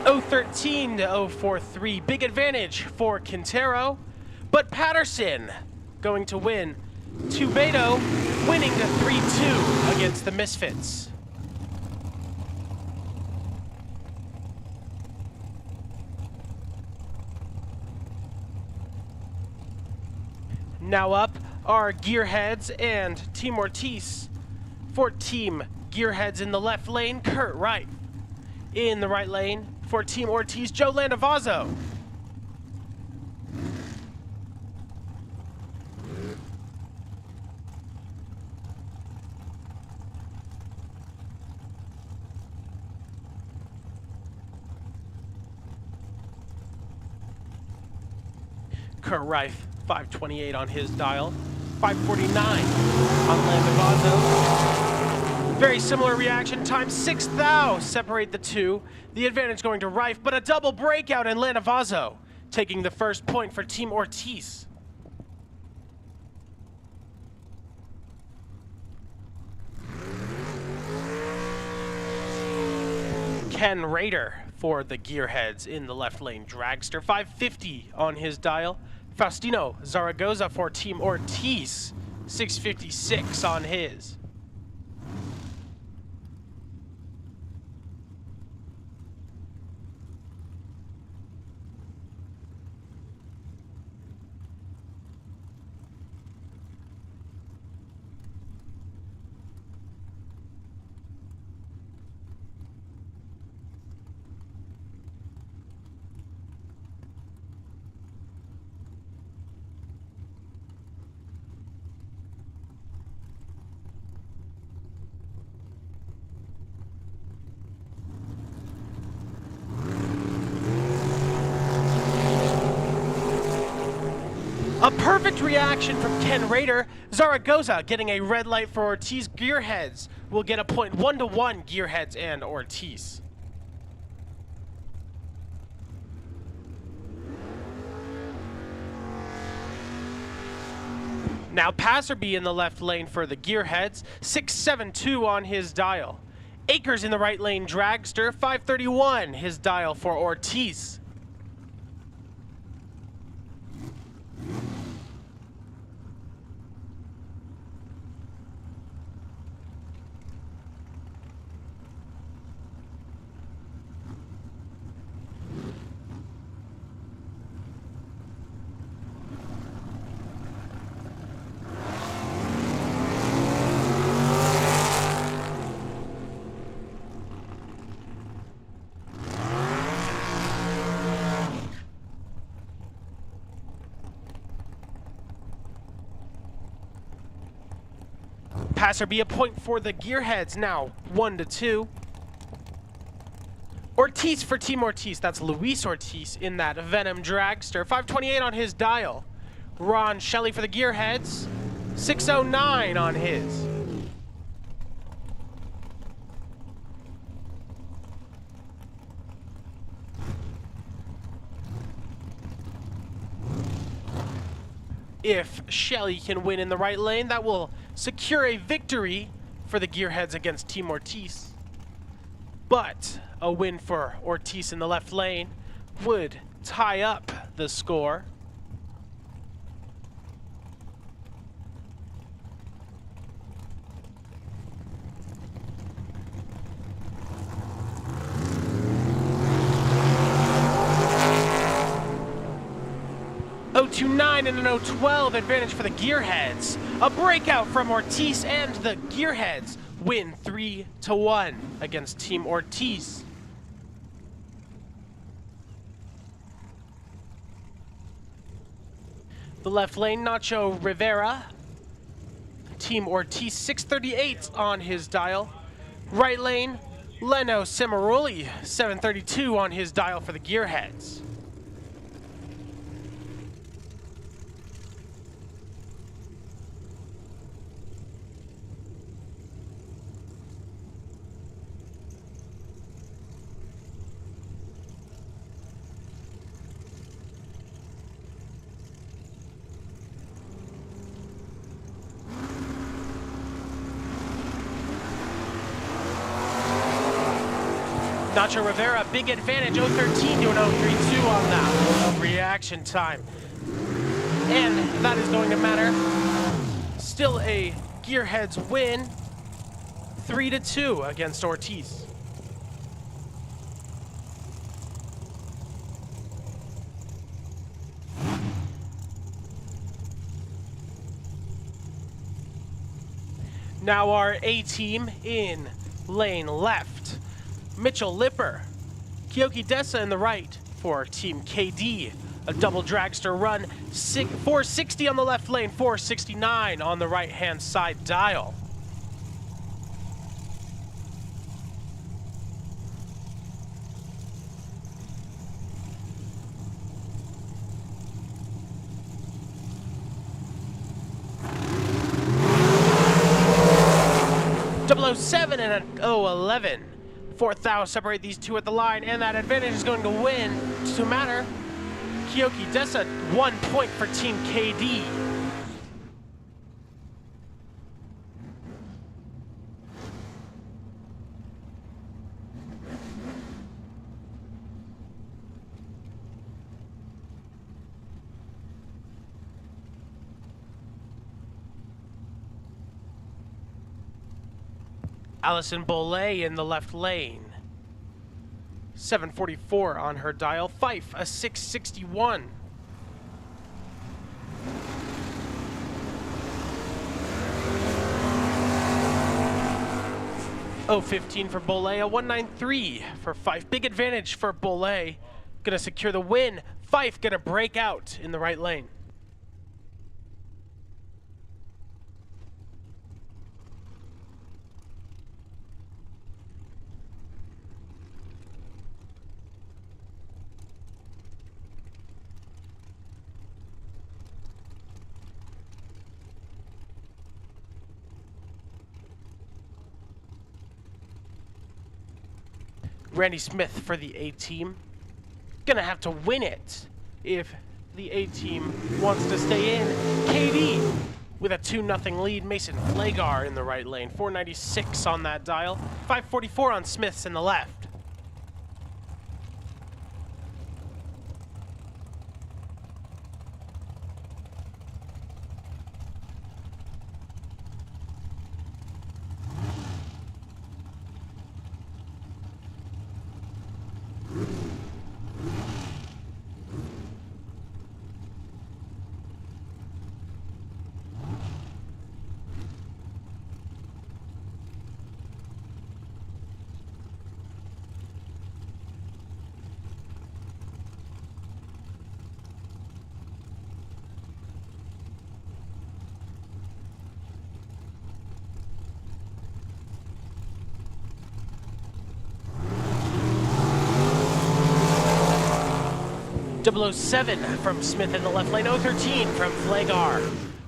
.013 to .043, big advantage for Quintero, but Patterson going to win. Tubedo winning to 3-2 against the Misfits. Now up are Gearheads and Team Ortiz. For Team Gearheads in the left lane, Kurt Wright. In the right lane, for Team Ortiz, Joe Landavazo. Kurt Reif, 528 on his dial, 549 on Landavazo. Very similar reaction time, 6 thou separate the two. The advantage going to Reif, but a double breakout in Landavazo, taking the first point for Team Ortiz. Ken Rader for the Gearheads in the left lane. Dragster, 550 on his dial. Faustino Zaragoza for Team Ortiz, 656 on his. A perfect reaction from Ken Rader. Zaragoza getting a red light for Ortiz. Gearheads will get a point 1-1, Gearheads and Ortiz. Now Passerby in the left lane for the Gearheads, 672 on his dial. Akers in the right lane, Dragster, 531 his dial for Ortiz. Passerby a point for the Gearheads, now 1-2. Ortiz for Team Ortiz, that's Luis Ortiz in that Venom Dragster, 528 on his dial. Ron Shelley for the Gearheads, 609 on his. If Shelley can win in the right lane, that will secure a victory for the Gearheads against Team Ortiz. But a win for Ortiz in the left lane would tie up the score. .029 and an .012 advantage for the Gearheads. A breakout from Ortiz, and the Gearheads win 3-1 against Team Ortiz. The left lane, Nacho Rivera. Team Ortiz, 638 on his dial. Right lane, Leno Cimaroli, 732 on his dial for the Gearheads. Nacho Rivera, big advantage, 013 to an 032 on that reaction time. And that is going to matter. Still a Gearheads win, 3-2 against Ortiz. Now our A team in lane left. Mitchell Lipper, Kyoki Dessa in the right for Team KD. A double dragster run, 460 on the left lane, 469 on the right-hand side dial. .007 and an .011. 4,000 separate these two at the line, and that advantage is going to win to matter. Kyoki Dessa, 1 point for Team KD. Allison Bollet in the left lane. 744 on her dial. Fife, a 661. .015 for Bollet, a 193 for Fife. Big advantage for Bollet. Gonna secure the win. Fife gonna break out in the right lane. Randy Smith for the A team. Gonna have to win it if the A team wants to stay in. KD with a 2-0 lead. Mason Flagar in the right lane. 496 on that dial. 544 on Smith's in the left. .007 from Smith in the left lane. 013 from Flagar.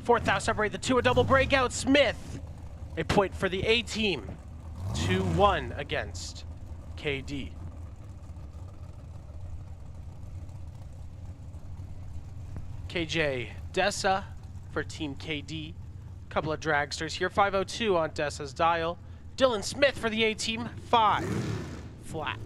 Fourth out separate the two. A double breakout. Smith. A point for the A team. 2-1 against KD. KJ Dessa for Team KD. Couple of dragsters here. 502 on Dessa's dial. Dylan Smith for the A team. 5 flat.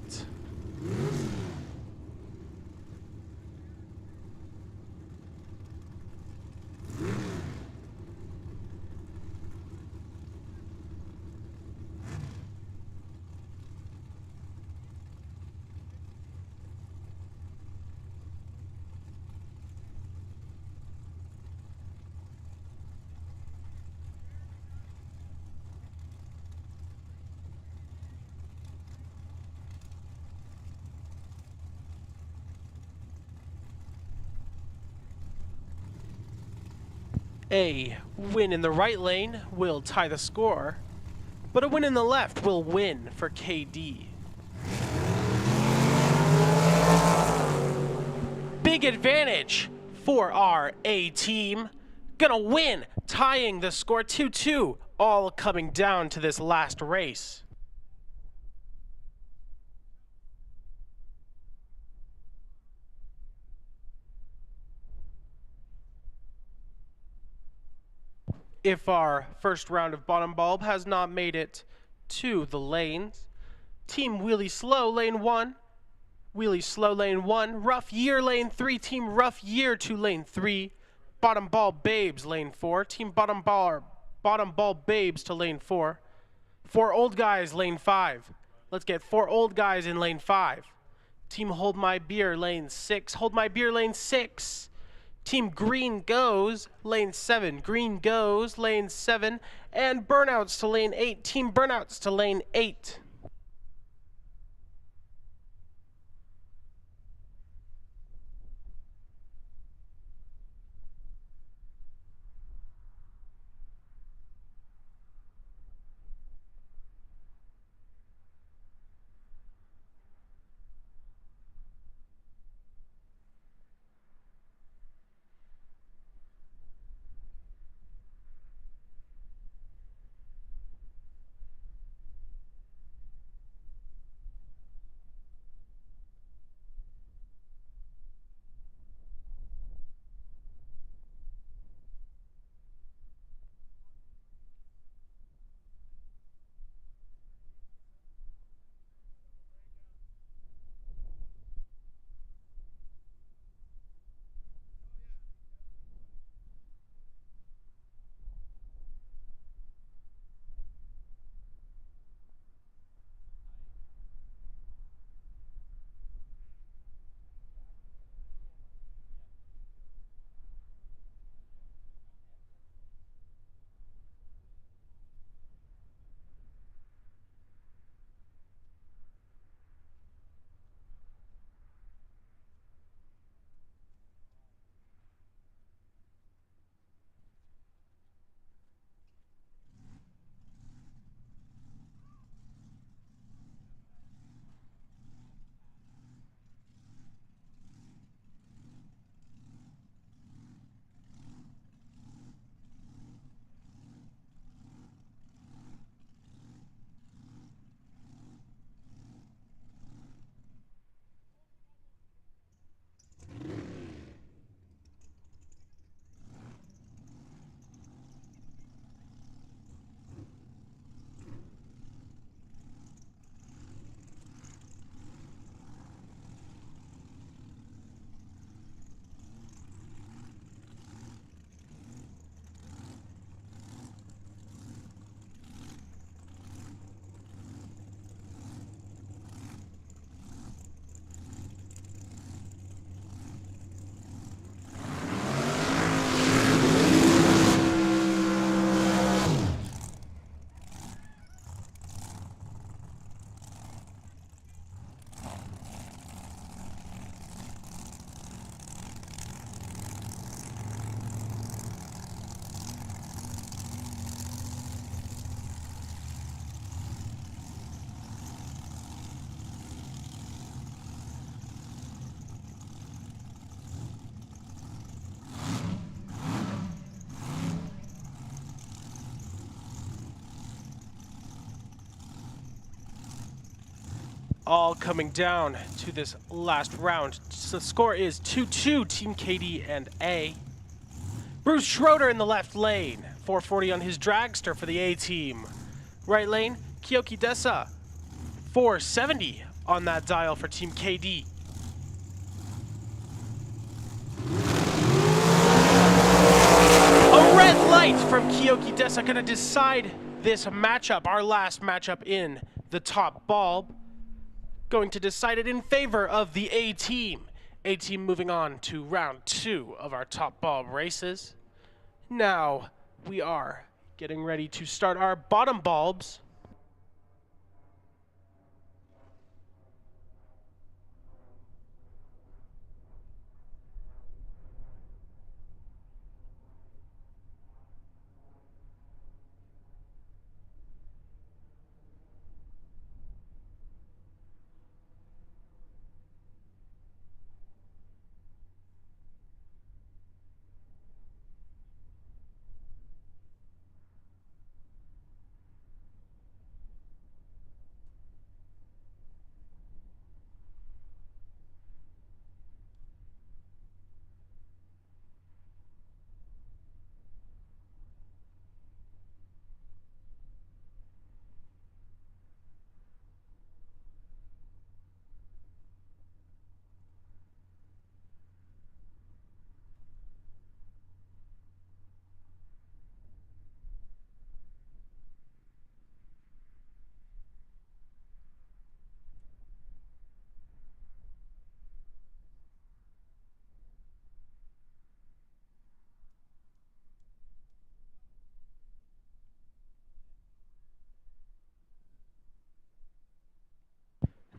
A win in the right lane will tie the score, but a win in the left will win for KD. Big advantage for our A team. Gonna win, tying the score 2-2, all coming down to this last race. If our first round of bottom bulb has not made it to the lanes, Team Wheelie Slow lane 1, Wheelie Slow lane 1, Rough Year lane 3, Team Rough Year to lane 3, Bottom Ball Babes lane 4, Team Bottom Ball Babes to lane 4, 4 Old Guys lane 5. Let's get 4 Old Guys in lane 5. Team Hold My Beer lane 6, Hold My Beer lane 6. Team Green goes, lane 7. Green goes, lane 7. And Burnouts to lane 8. Team Burnouts to lane 8. all coming down to this last round. So the score is 2-2, Team KD and A. Bruce Schroeder in the left lane, 440 on his dragster for the A team. Right lane, Kyoki Dessa, 470 on that dial for Team KD. A red light from Kyoki Dessa gonna decide this matchup, our last matchup in the top bulb. Going to decide it in favor of the A team. A team moving on to round 2 of our top bulb races. Now we are getting ready to start our bottom bulbs.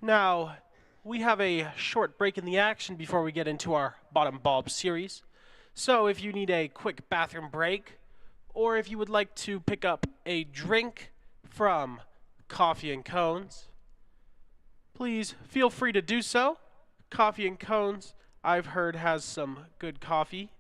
Now, we have a short break in the action before we get into our bottom bulb series. So if you need a quick bathroom break, or if you would like to pick up a drink from Coffee and Cones, please feel free to do so. Coffee and Cones, I've heard, has some good coffee.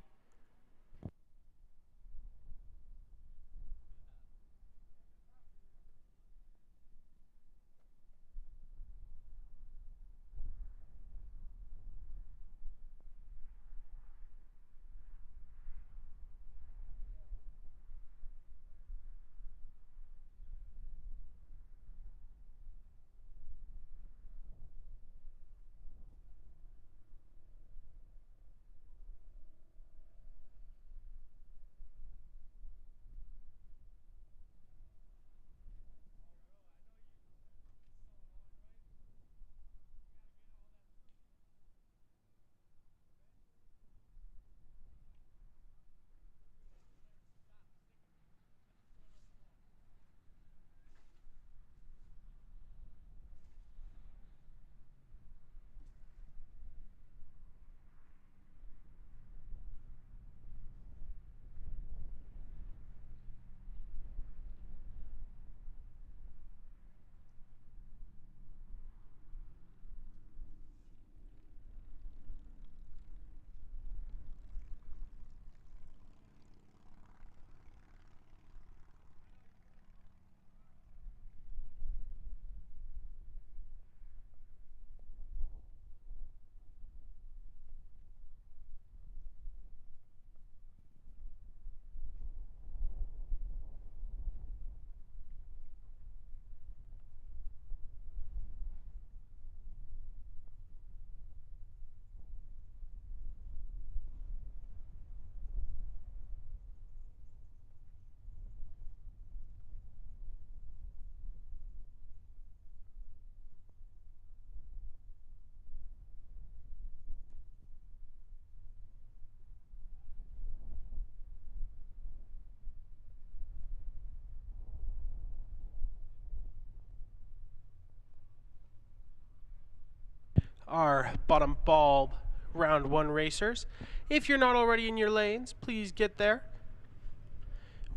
Our bottom bulb round 1 racers. If you're not already in your lanes, please get there.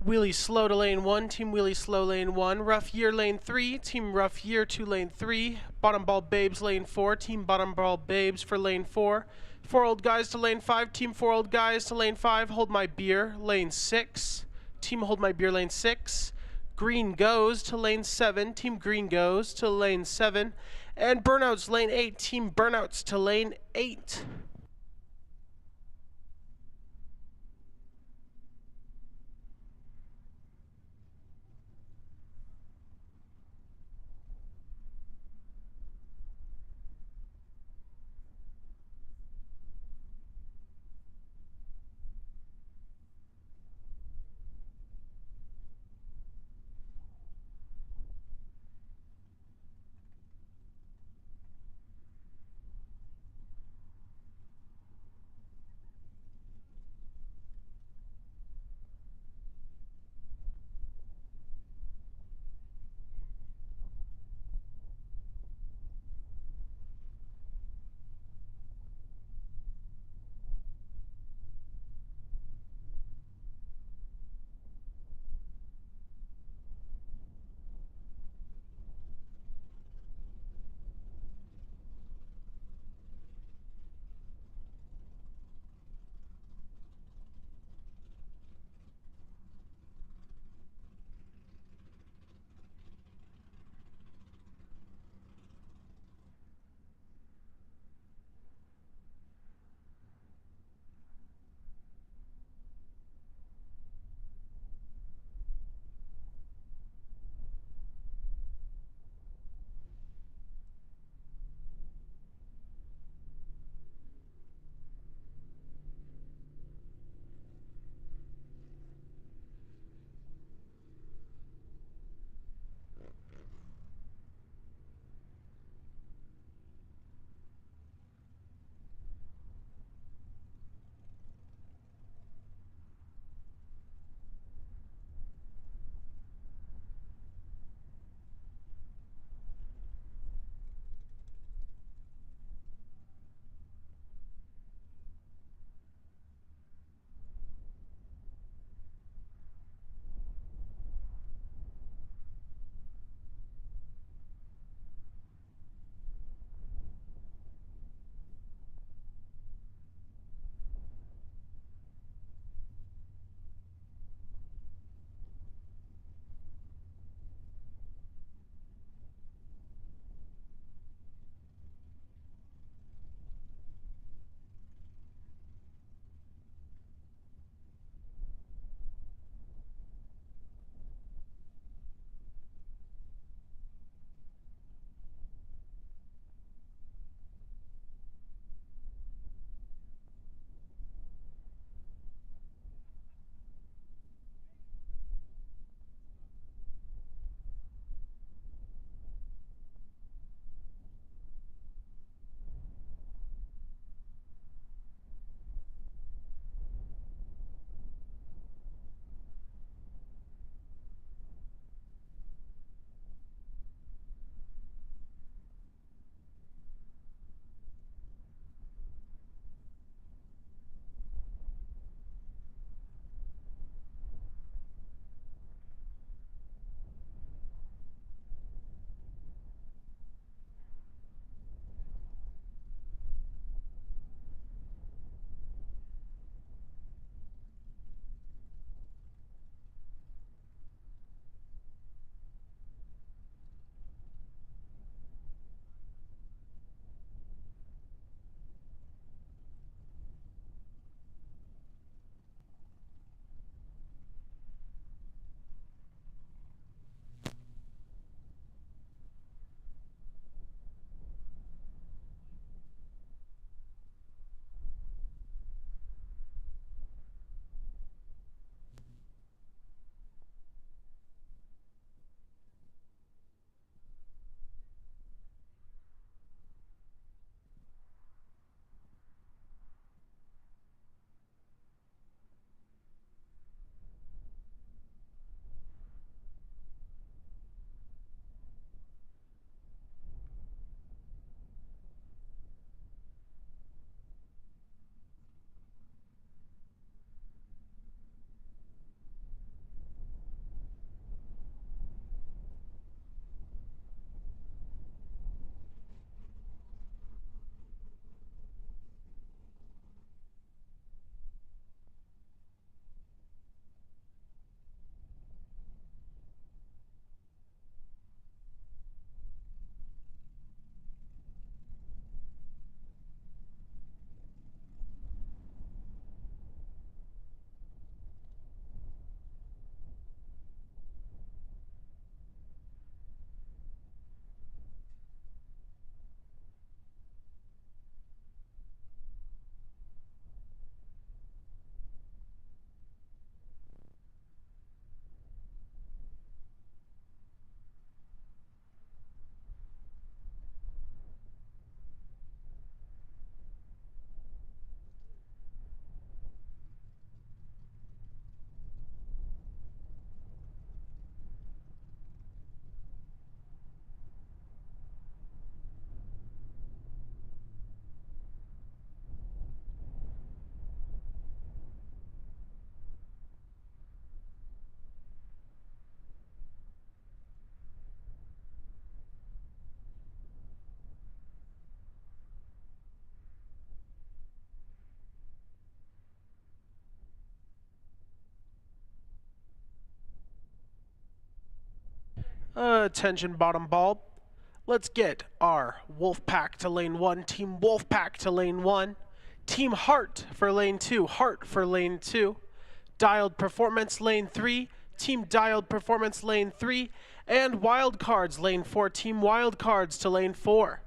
Wheelie slow to lane 1, Team Wheelie slow lane 1. Rough year lane 3, Team rough year to lane 3. Bottom bulb babes lane 4, Team bottom bulb babes for lane 4. 4 old guys to lane 5, Team 4 old guys to lane 5. Hold my beer lane 6, Team hold my beer lane 6. Green goes to lane 7, Team green goes to lane 7. And Burnouts, lane 8. Team Burnouts to lane 8. Attention bottom bulb. Let's get our Wolfpack to lane 1, Team Wolfpack to lane 1, Team Heart for lane 2, Heart for lane 2, Dialed Performance lane 3, Team Dialed Performance lane 3, and Wildcards lane 4, Team Wildcards to lane 4.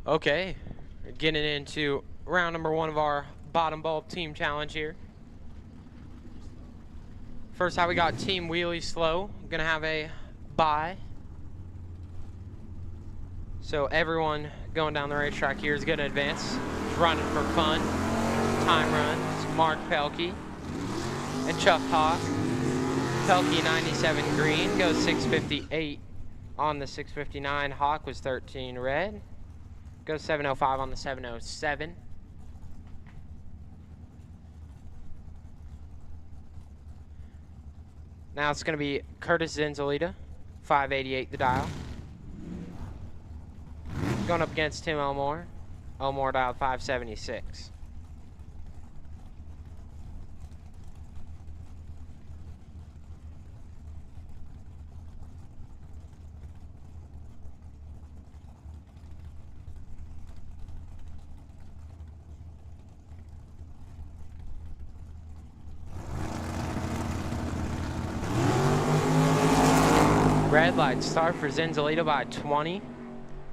Okay, getting into round number 1 of our bottom bulb team challenge here. First out, we got Team Wheelie Slow. Gonna have a bye. So everyone going down the racetrack here is gonna advance. Running for fun. Time runs. Mark Pelkey and Chuck Hawk. Pelkey 97 green, goes 658 on the 659. Hawk was 13 red. Goes 705 on the 707. Now it's going to be Curtis Zenzalita, 588 the dial. Going up against Tim Elmore. Elmore dial 576. Red light start for Zenzalita by 20.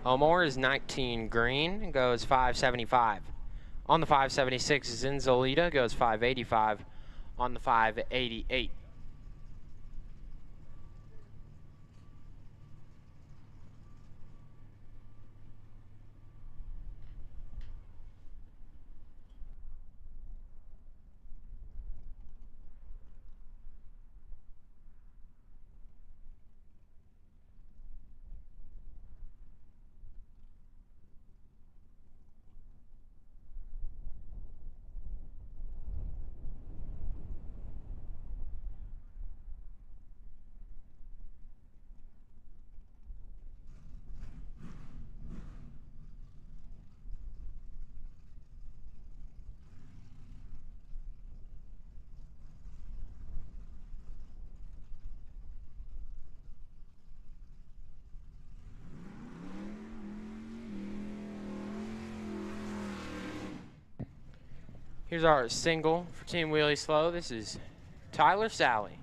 Elmore is 19 green, goes 575. On the 576, Zenzalita goes 585 on the 588. Here's our single for Team Wheelie Slow. This is Tyler Sally.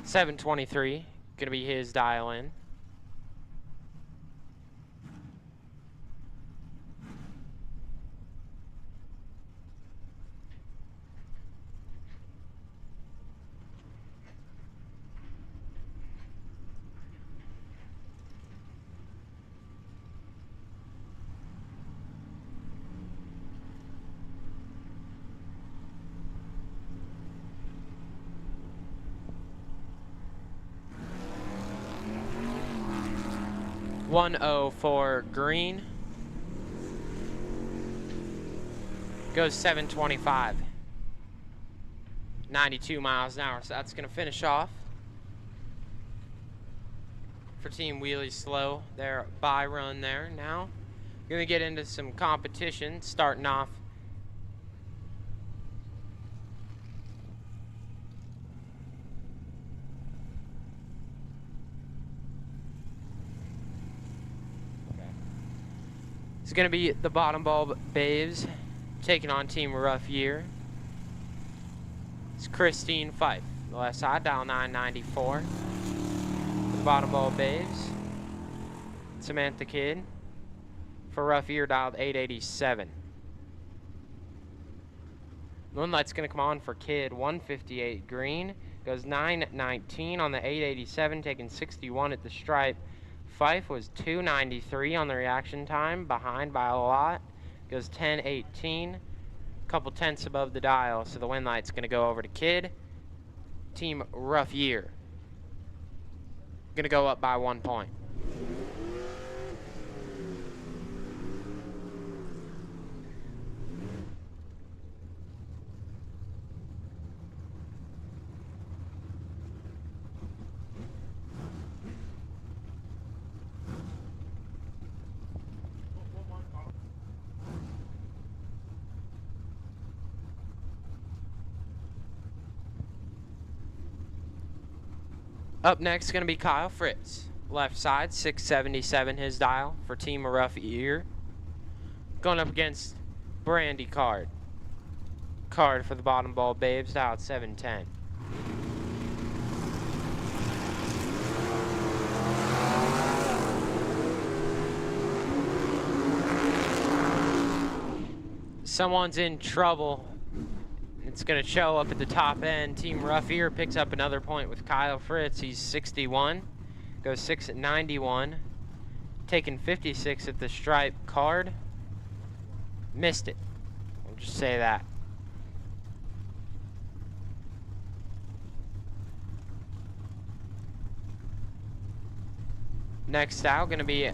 723, gonna be his dial in. $104 green. Goes 725. 92 miles an hour. So that's going to finish off for Team Wheelie Slow. Their bye run there. Now, going to get into some competition, starting off it's going to be the Bottom Bulb Babes taking on Team Rough Year. It's Christine Fife. The left side, dial 994. The Bottom Bulb Babes. Samantha Kidd. For Rough Year, dialed 887. Moonlight's going to come on for Kidd, 158 green. Goes 919 on the 887, taking 61 at the stripe. Fife was 293 on the reaction time, behind by a lot. Goes 1018, a couple tenths above the dial, so the win light's going to go over to Kidd. Team Rough Year going to go up by 1 point. Up next is going to be Kyle Fritz. Left side, 677 his dial for Team Rough Year. Going up against Brandy Card. Card for the Bottom Bulb Babes, dialed 710. Someone's in trouble. It's going to show up at the top end. Team Rough Year picks up another point with Kyle Fritz. He's 61. Goes 6 at 91. Taking 56 at the stripe. Card. Missed it. I'll just say that. Next out, going to be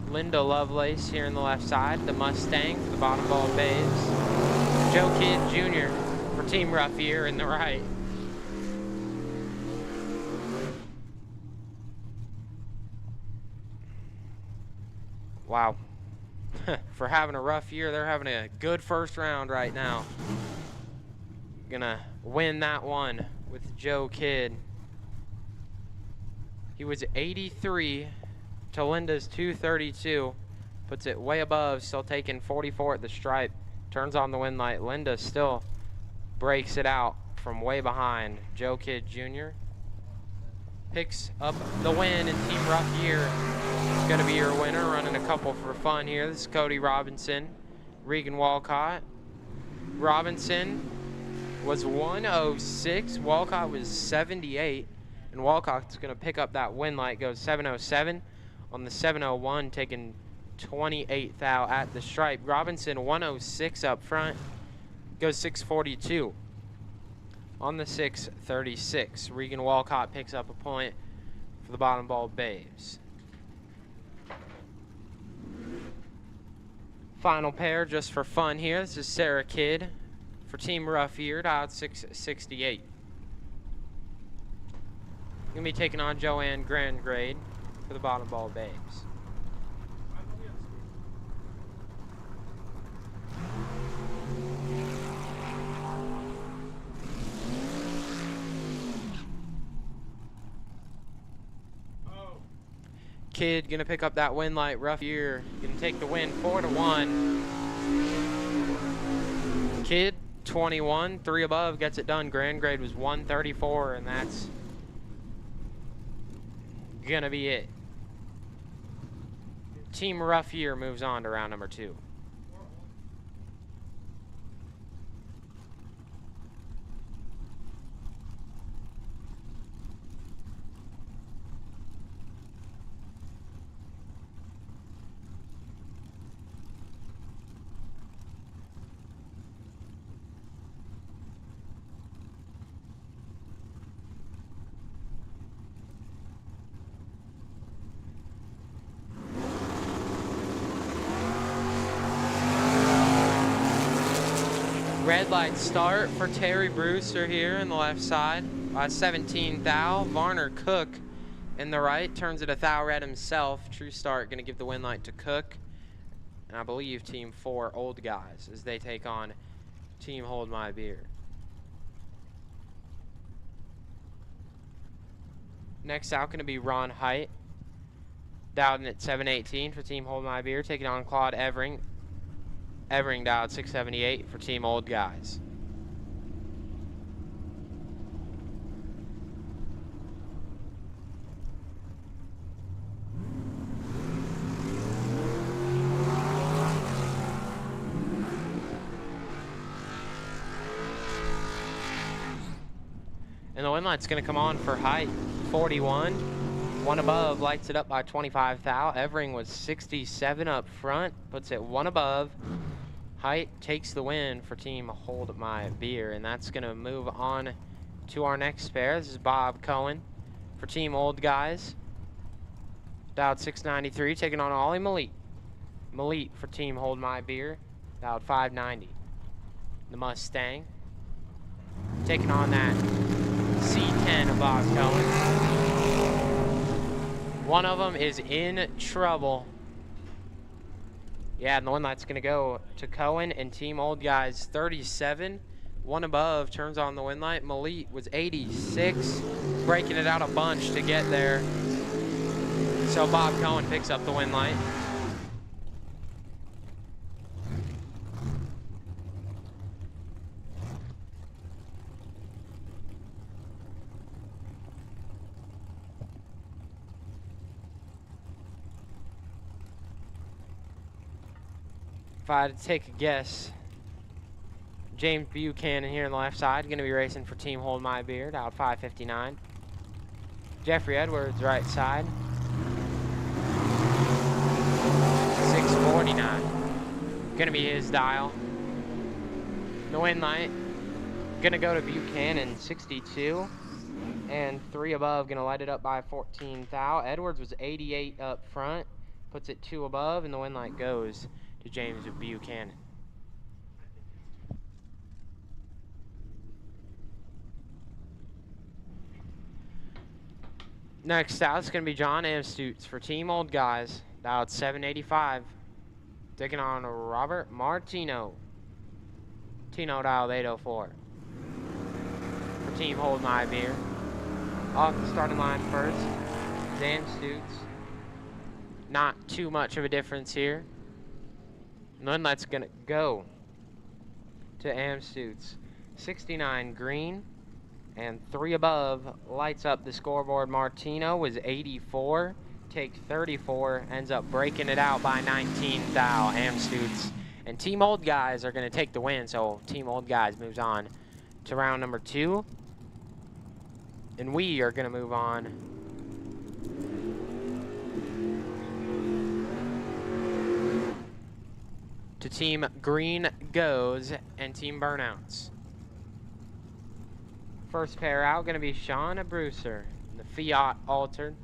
Linda Lovelace here in the left side. The Mustang for the Bottom Bulb Babes. Joe Kidd Jr. for Team Rough Year in the right. Wow. For having a rough year, they're having a good first round right now. Gonna win that one with Joe Kidd. He was 83 to Linda's 232. Puts it way above, still taking 44 at the stripe. Turns on the win light. Linda still breaks it out from way behind. Joe Kidd Jr. picks up the win, and Team Rough Year is going to be your winner. Running a couple for fun here. This is Cody Robinson, Regan Walcott. Robinson was 106. Walcott was 78. And Walcott's going to pick up that win light. Goes 707 on the 701, taking 28th out at the stripe. Robinson 106 up front, goes 642 on the 636. Regan Walcott picks up a point for the Bottom Bulb Babes. Final pair just for fun here. This is Sarah Kidd for Team Rough Year, dialed 668. Gonna be taking on Joanne Grandgrade for the Bottom Bulb Babes. Kidd gonna pick up that win light. Rough Year gonna take the win 4-1. Kidd 21, 3 above, gets it done. Grandgrade was 134, and that's gonna be it. Team Rough Year moves on to round number 2. Red light start for Terry Brewster here in the left side by 17 thou. Varner Cook in the right turns it a thou red himself. True start going to give the win light to Cook. And I believe Team 4 Old Guys as they take on Team Hold My Beer. Next out going to be Ron Height. Dialed in at 718 for Team Hold My Beer, taking on Claude Evering. Evering dialed 678 for Team Old Guys. And the win light's going to come on for Height, 41. One above, lights it up by 25 thou. Evering was 67 up front, puts it one above. Height takes the win for Team Hold My Beer, and that's going to move on to our next pair. This is Bob Cohen for Team Old Guys. Dialed 693, taking on Ollie Malit. Malit for Team Hold My Beer, dialed 590. The Mustang taking on that C10 of Bob Cohen. One of them is in trouble. Yeah, and the one light's going to go to Cohen and Team Old Guys 37. One above turns on the win light. Malit was 86, breaking it out a bunch to get there. So Bob Cohen picks up the win light. If I had to take a guess, James Buchanan here on the left side, going to be racing for Team Hold My Beer, out 559. Jeffrey Edwards, right side, 649. Going to be his dial. The win light, going to go to Buchanan, 62. And 3 above, going to light it up by 14 thou. Edwards was 88 up front, puts it 2 above, and the win light goes to James Buchanan. Next out is going to be John Amstutz for Team Old Guys, dialed 785, taking on Robert Martino. Tino dialed 804 for Team Hold My Beer. Off the starting line first, Amstutz. Not too much of a difference here. None that's going to go to Amstutz. 69 green and 3 above lights up the scoreboard. Martino was 84, take 34, ends up breaking it out by 19 thou. Amstutz and Team Old Guys are going to take the win, so Team Old Guys moves on to round number 2. And we are going to move on to Team Green Goes and Team Burnouts. First pair out going to be Sean Brewster, the Fiat Altered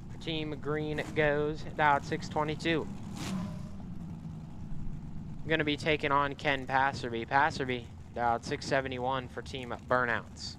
for Team Green Goes, dialed 622. Going to be taking on Ken Passerby. Passerby dialed 671 for Team Burnouts.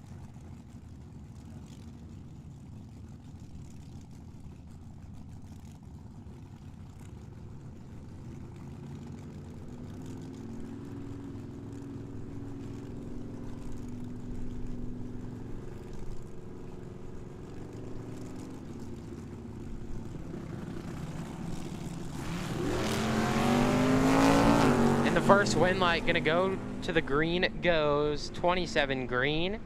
First win light going to go to the Green Goes, 27 green.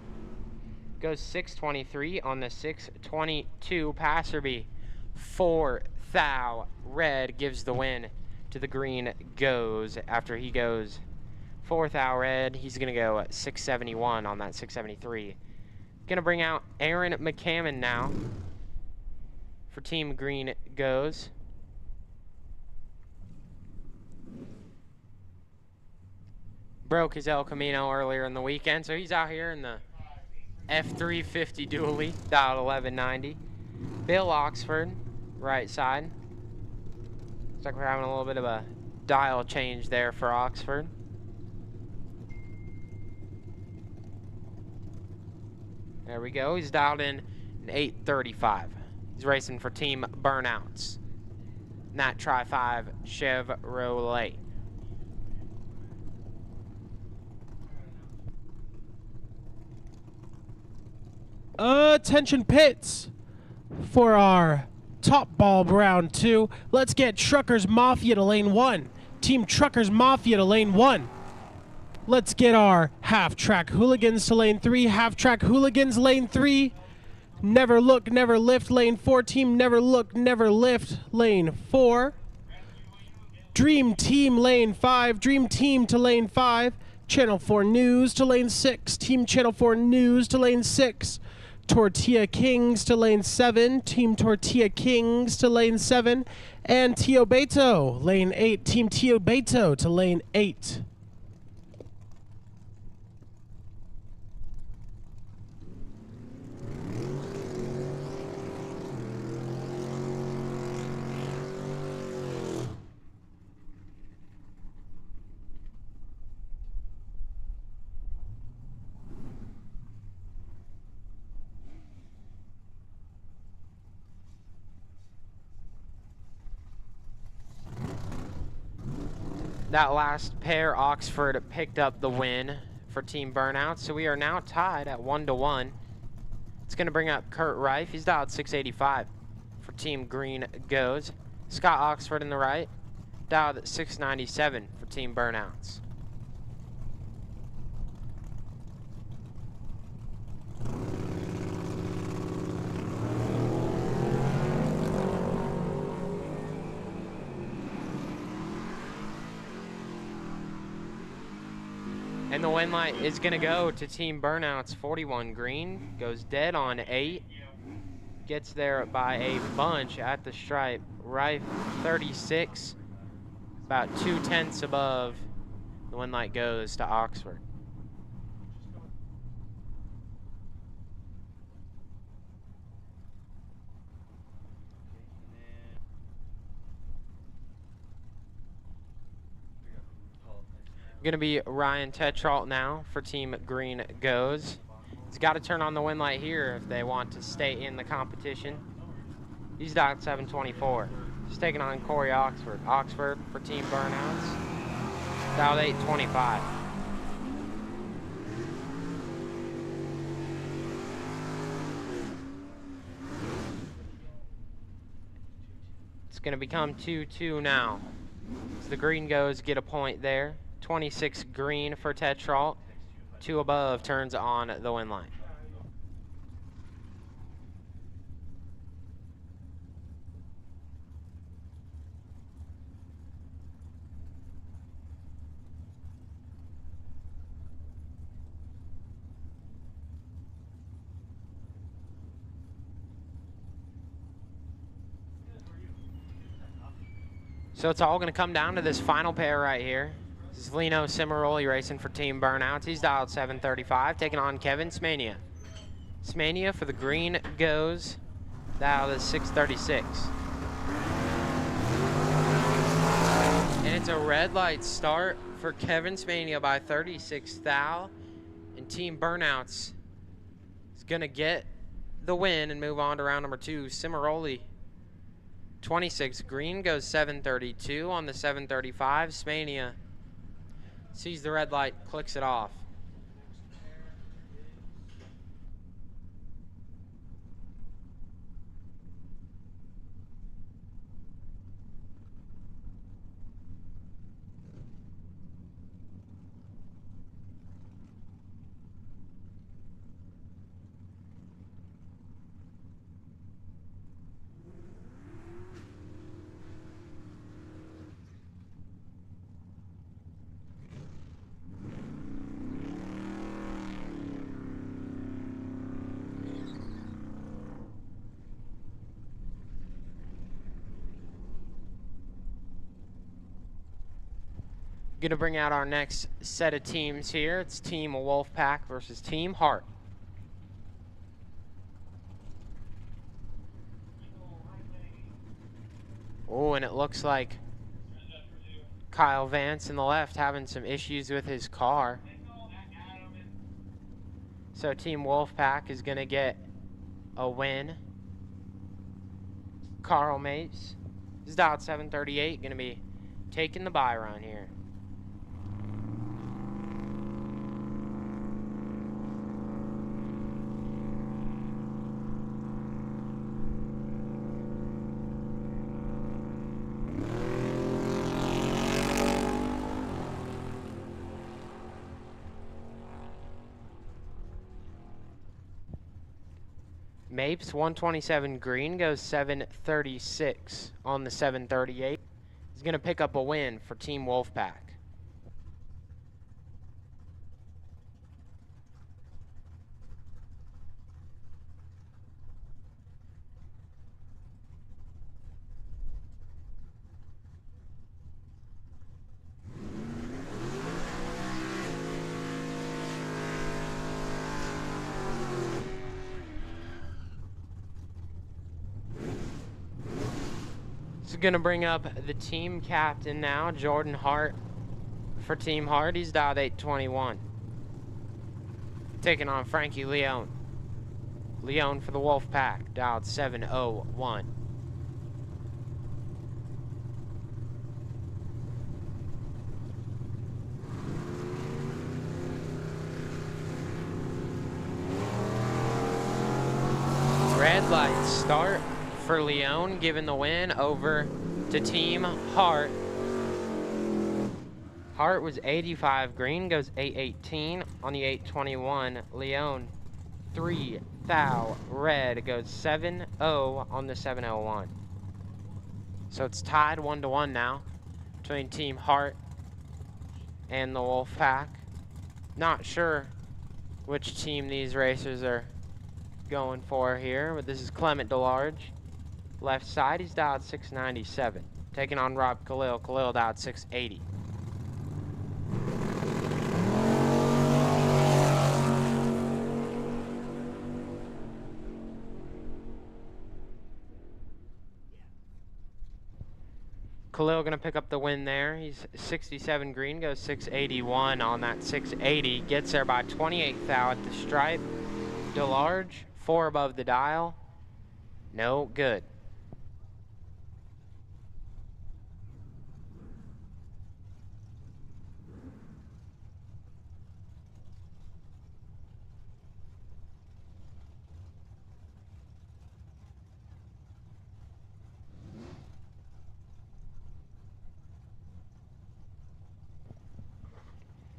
Goes 623 on the 622 Passerby. 4 thou red gives the win to the Green Goes. After he goes 4 thou red, he's going to go at 671 on that 673. Going to bring out Aaron McCammon now for Team Green Goes. Broke his El Camino earlier in the weekend, so he's out here in the F350 dually, dialed 1190. Bill Oxford, right side. Looks like we're having a little bit of a dial change there for Oxford. There we go. He's dialed in 8:35. He's racing for Team Burnouts. Nat Tri 5 Chevrolet. Attention pits for our top bulb round 2. Let's get Truckers Mafia to lane 1. Team Truckers Mafia to lane 1. Let's get our half-track hooligans to lane 3. Half-track hooligans lane 3. Never look, never lift lane 4. Team Never Look, Never Lift lane 4. Dream Team lane 5. Dream Team to lane 5. Channel 4 News to lane 6. Team Channel 4 News to lane 6. Tortilla Kings to lane 7. Team Tortilla Kings to lane 7. And Tio Beto, lane 8. Team Tio Beto to lane 8. That last pair, Oxford picked up the win for Team Burnout, so we are now tied at 1-1. It's going to bring up Kurt Reif. He's dialed 685 for Team Green Goes. Scott Oxford in the right, dialed at 697 for Team Burnouts. And the win light is going to go to Team Burnouts. 41 green, goes dead on 8. Gets there by a bunch at the stripe. Rife 36, about 2/10 above. The win light goes to Oxford. Going to be Ryan Tetrault now for Team Green Goes. He's got to turn on the win light here if they want to stay in the competition. He's dialed 724. He's taking on Corey Oxford. Oxford for Team Burnouts. Dialed 825. It's going to become 2-2 now. As the Green Goes get a point there. 26 green for Tetrault. 2 above turns on the win line. So it's all going to come down to this final pair right here. This is Lino Cimaroli racing for Team Burnouts. He's dialed 735, taking on Kevin Smania. Smania for the Green Goes, dialed is 636. And it's a red light start for Kevin Smania by 36 thou. And Team Burnouts is going to get the win and move on to round number 2. Cimaroli 26 green goes 732 on the 735. Smania sees the red light, clicks it off. Going to bring out our next set of teams here. It's Team Wolfpack versus Team Hart. Oh, and it looks like Kyle Vance in the left having some issues with his car. So Team Wolfpack is going to get a win. Carl Mapes is dialed 738, going to be taking the bye run here. Mapes 127 green goes 736 on the 738. He's going to pick up a win for Team Wolfpack. This is going to bring up the team captain now, Jordan Hart. For Team Hart, he's dialed 821. Taking on Frankie Leone. Leone for the Wolfpack, dialed 701. Red lights start for Leone, giving the win over to Team Hart. Hart was 85 green, goes 818 on the 821. Leone 3 thou red goes 7-0 on the 701. So it's tied 1-1 now between Team Hart and the Wolfpack. Not sure which team these racers are going for here, but this is Clement DeLarge. Left side, he's dialed 697. Taking on Rob Khalil. Khalil dialed 680. Khalil going to pick up the win there. He's 67 green, goes 681 on that 680. Gets there by 28 thou at the stripe. DeLarge, 4 above the dial. No good.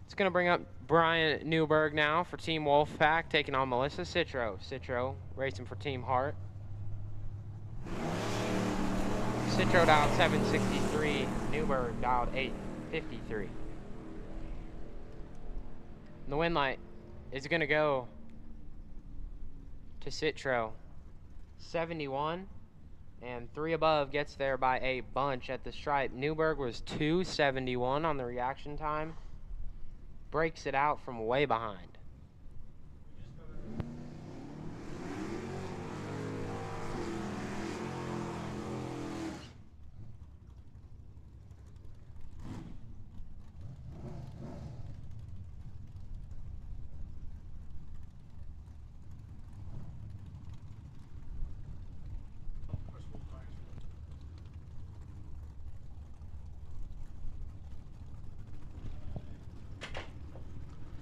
It's going to bring up Brian Newberg now for Team Wolfpack, taking on Melissa Citro. Citro racing for Team Hart. Citro dialed 763, Newberg dialed 853. And the win light is going to go to Citro. 71, and 3 above gets there by a bunch at the stripe. Newberg was 271 on the reaction time. Breaks it out from way behind.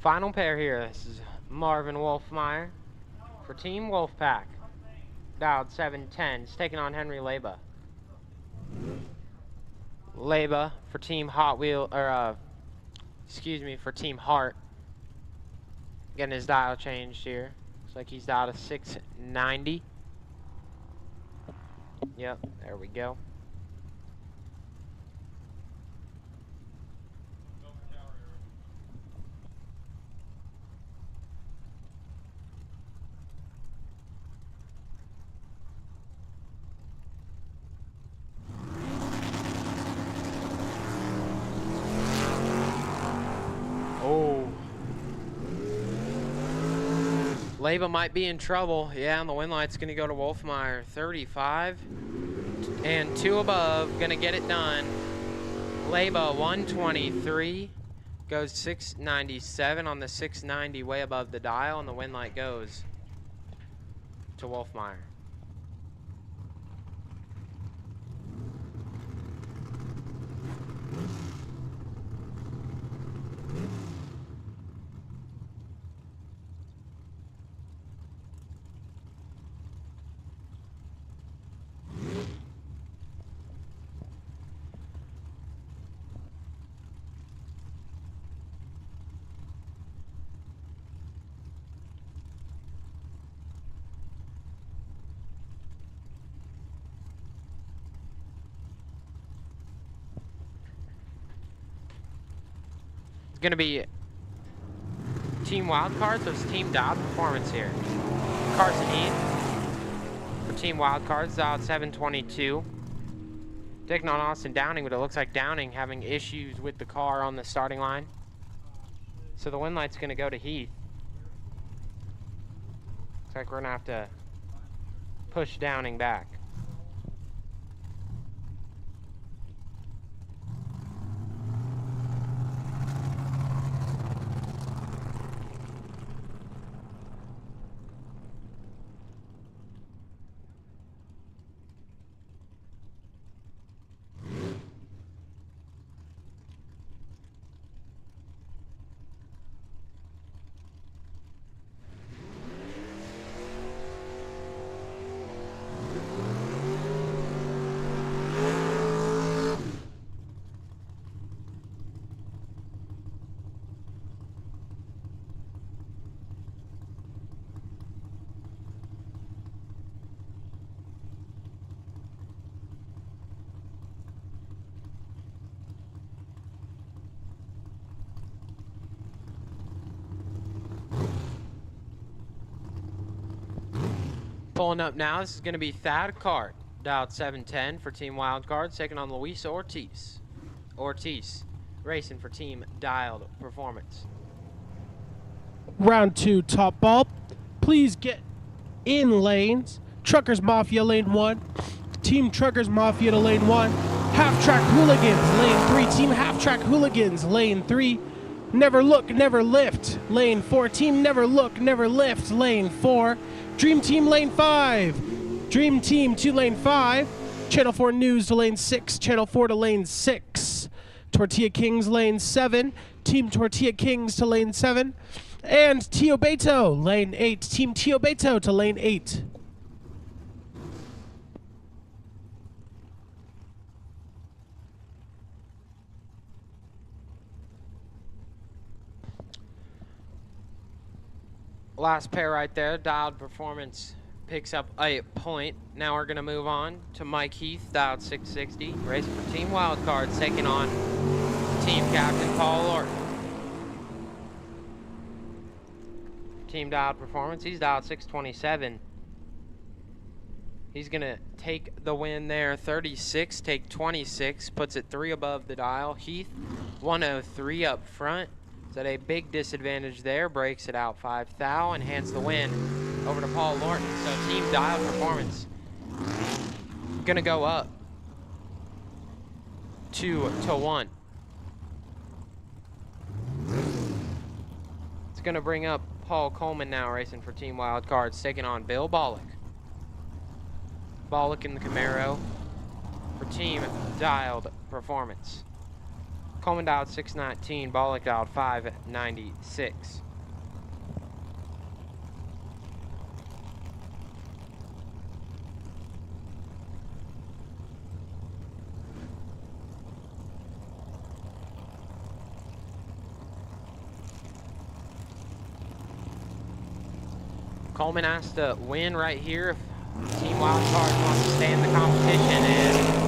Final pair here. This is Marvin Wolfmeyer for Team Wolfpack. Dialed 710. He's taking on Henry Leba. Leba for Team Hot Wheel, or excuse me, for Team Hart. Getting his dial changed here. Looks like he's dialed a 690. Yep, there we go. Leba might be in trouble. Yeah, and the win light's going to go to Wolfmeyer. 35 and 2 above. Going to get it done. Leba 123 Goes 697 on the 690, way above the dial, and the wind light goes to Wolfmeyer. Going to be team wildcard, so it's team dialed performance here. Carson Heath for team wildcards, dialed 722. Taking on Austin Downing, but it looks like Downing having issues with the car on the starting line. So the wind light's going to go to Heath. Looks like we're going to have to push Downing back. Pulling up now, this is going to be Thad Cart, dialed 710 for Team Wildcards, taking on Luis Ortiz. Ortiz racing for Team Dialed Performance. Round 2, top ball. Please get in lanes. Truckers Mafia, lane 1. Team Truckers Mafia to lane 1. Half-track Hooligans, lane 3. Team Half-track Hooligans, lane 3. Never Look, Never Lift, lane 4. Team Never Look, Never Lift, lane 4. Dream Team, lane 5. Dream Team to lane 5. Channel 4 News to lane 6. Channel 4 to lane 6. Tortilla Kings, lane 7. Team Tortilla Kings to lane 7. And Tio Beto, lane 8. Team Tio Beto to lane 8. Last pair right there, Dialed Performance picks up a point. Now we're going to move on to Mike Heath, dialed 660, racing for Team Wildcards, taking on Team Captain Paul Lorton. Team Dialed Performance, he's dialed 627. He's going to take the win there, 36, take 26, puts it 3 above the dial. Heath, 103 up front. Is at a big disadvantage there, breaks it out 5 thou, and hands the win over to Paul Lorton. So Team Dialed Performance gonna go up 2-1. It's gonna bring up Paul Coleman now, racing for Team Wildcards, taking on Bill Bollock. Bollock in the Camaro for Team Dialed Performance. Coleman dialed 619, Bollock dialed 596. Coleman has to win right here if Team Wildcards wants to stay in the competition, and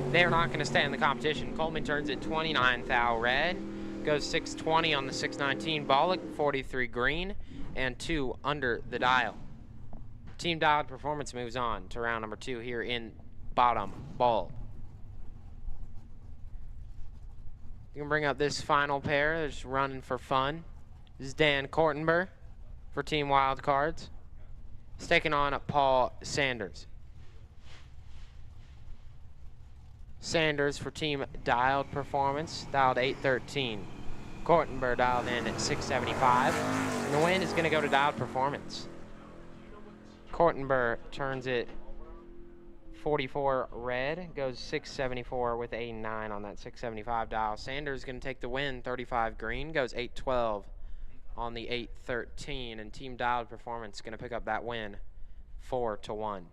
they're not going to stay in the competition. Coleman turns it 29 thou red, goes 620 on the 619 Bollock, 43 green, and 2 under the dial. Team Dialed Performance moves on to round number 2 here in bottom ball. You can bring up this final pair. They're just running for fun. This is Dan Kortenberg for Team Wildcards. He's taking on Paul Sanders. Sanders for Team Dialed Performance, dialed 813. Cortenberg dialed in at 675. And the win is going to go to Dialed Performance. Cortenberg turns it 44 red, goes 674 with a 9 on that 675 dial. Sanders going to take the win, 35 green, goes 812 on the 813. And Team Dialed Performance going to pick up that win, 4-1.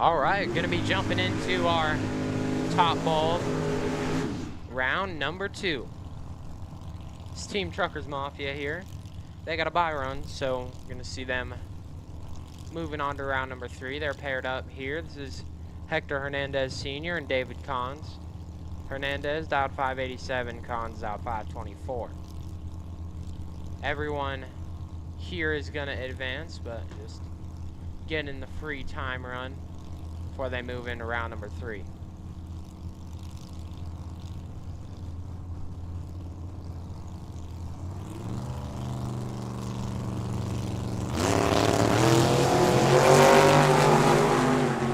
All right, going to be jumping into our top ball round number 2. It's Team Truckers Mafia here. They got a bye run, so we're going to see them moving on to round number 3. They're paired up here. This is Hector Hernandez Sr. and David Cons. Hernandez dialed 587, Cons dialed 524. Everyone here is going to advance, but just getting the free time run before they move into round number 3.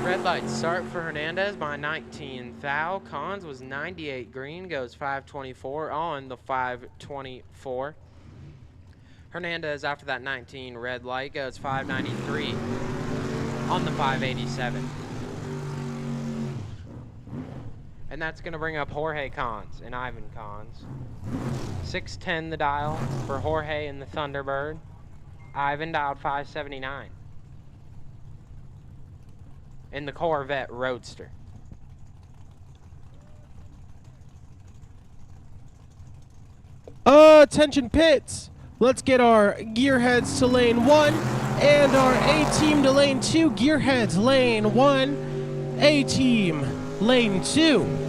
Red light start for Hernandez by 19 thou. Cons was 98 green, goes 524 on the 524. Hernandez after that 19 red light goes 593 on the 587. And that's going to bring up Jorge Cons and Ivan Cons. 610 the dial for Jorge and the Thunderbird. Ivan dialed 579. In the Corvette Roadster. Attention pits! Let's get our gearheads to lane 1 and our A-team to lane 2. Gearheads lane 1, A-team lane 2.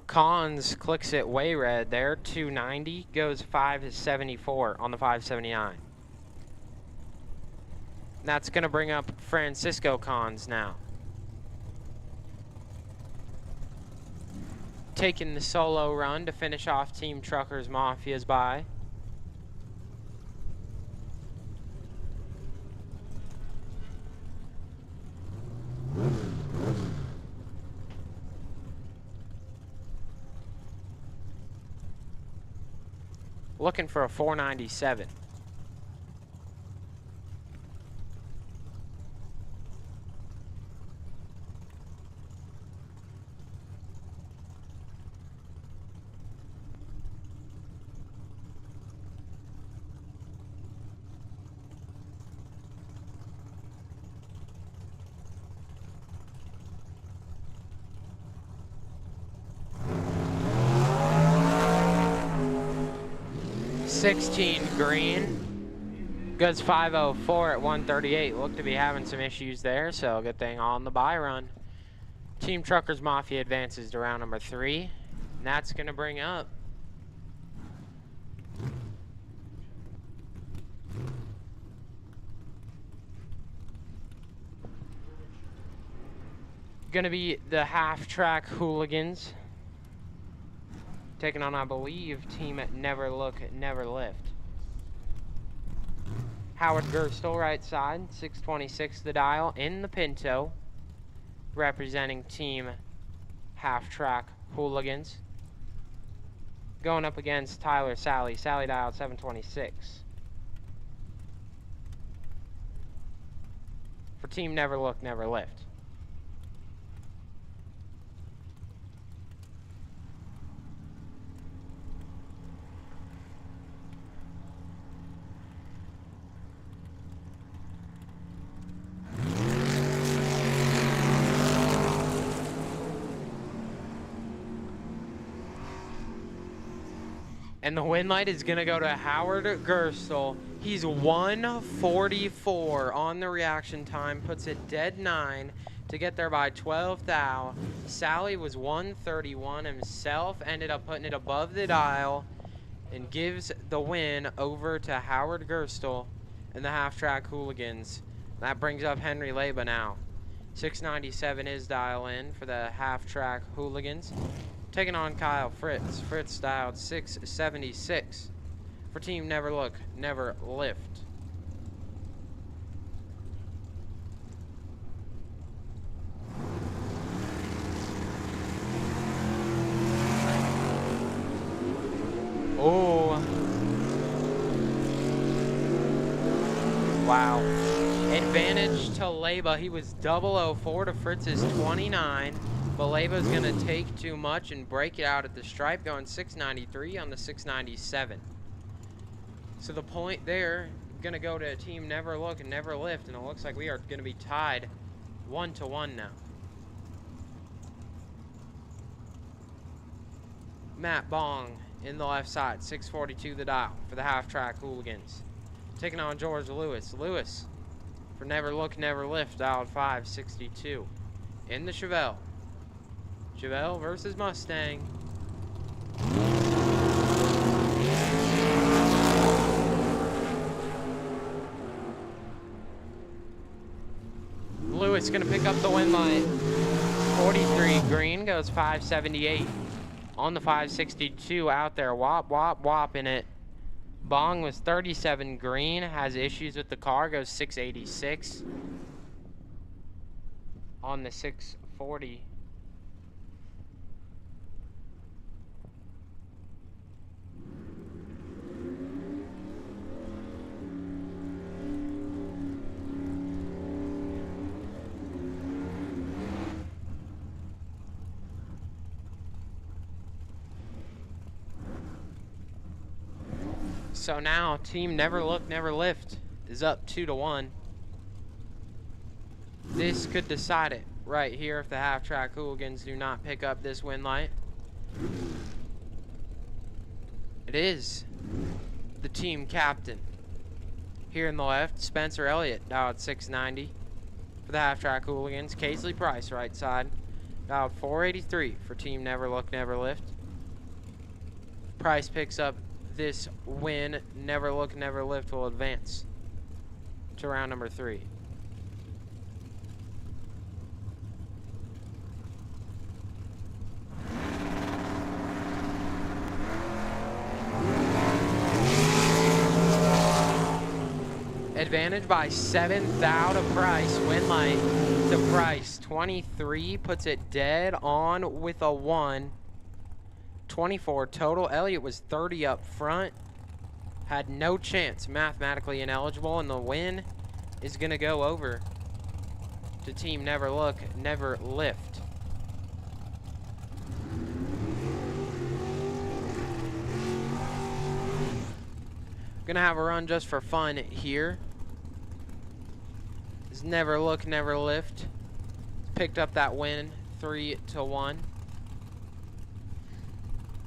Cons clicks it way red there. 290 goes 574 on the 579. That's going to bring up Francisco Cons now. Taking the solo run to finish off Team Truckers Mafia's bye. Looking for a 497. Green goes 504 at 138. Look to be having some issues there, so good thing on the bye run. Team Truckers Mafia advances to round number 3, and that's going to bring up going to be the half-track Hooligans. Taking on, I believe, team at Never Look, Never Lift. Howard Gerstel, right side, 626 the dial in the Pinto, representing team half-track Hooligans. Going up against Tyler Sally. Sally dialed 726. For team Never Look, Never Lift. And the win light is going to go to Howard Gerstel. He's 144 on the reaction time. Puts it dead 9 to get there by 12 thou. Sally was 131 himself. Ended up putting it above the dial. And gives the win over to Howard Gerstel and the half-track Hooligans. That brings up Henry Leba now. 697 is dial in for the half-track Hooligans. Taking on Kyle Fritz. Fritz dialed 676 for team Never Look, Never Lift. Oh. Wow. Advantage to Leba. He was 004 to Fritz's 29. But Leba's going to take too much and break it out at the stripe, going 693 on the 697. So the point there going to go to Team Never Look and Never Lift, and it looks like we are going to be tied 1-1 now. Matt Bong in the left side, 642 the dial for the half-track hooligans. Taking on George Lewis. Lewis for Never Look, Never Lift, dialed 562. In the Chevelle. Chevelle versus Mustang. Lewis going to pick up the win line. 43 green, goes 578. On the 562 out there, whop, whop, whop in it. Bong was 37 green, has issues with the car, goes 686. On the 640. So now, Team Never Look, Never Lift is up 2-1. This could decide it right here if the half-track hooligans do not pick up this win light. It is the team captain. Here in the left, Spencer Elliott, dialed 690 for the half-track hooligans. Casely Price, right side, dialed 483 for Team Never Look, Never Lift. Price picks up this win. Never Look, Never Lift will advance to round number 3. Advantage by 7th out of Price. Win light to Price. 23 puts it dead on with a 1. 24 total. Elliott was 30 up front. Had no chance. Mathematically ineligible. And the win is going to go over to Team Never Look, Never Lift. Going to have a run just for fun here. This Never Look, Never Lift picked up that win 3-1.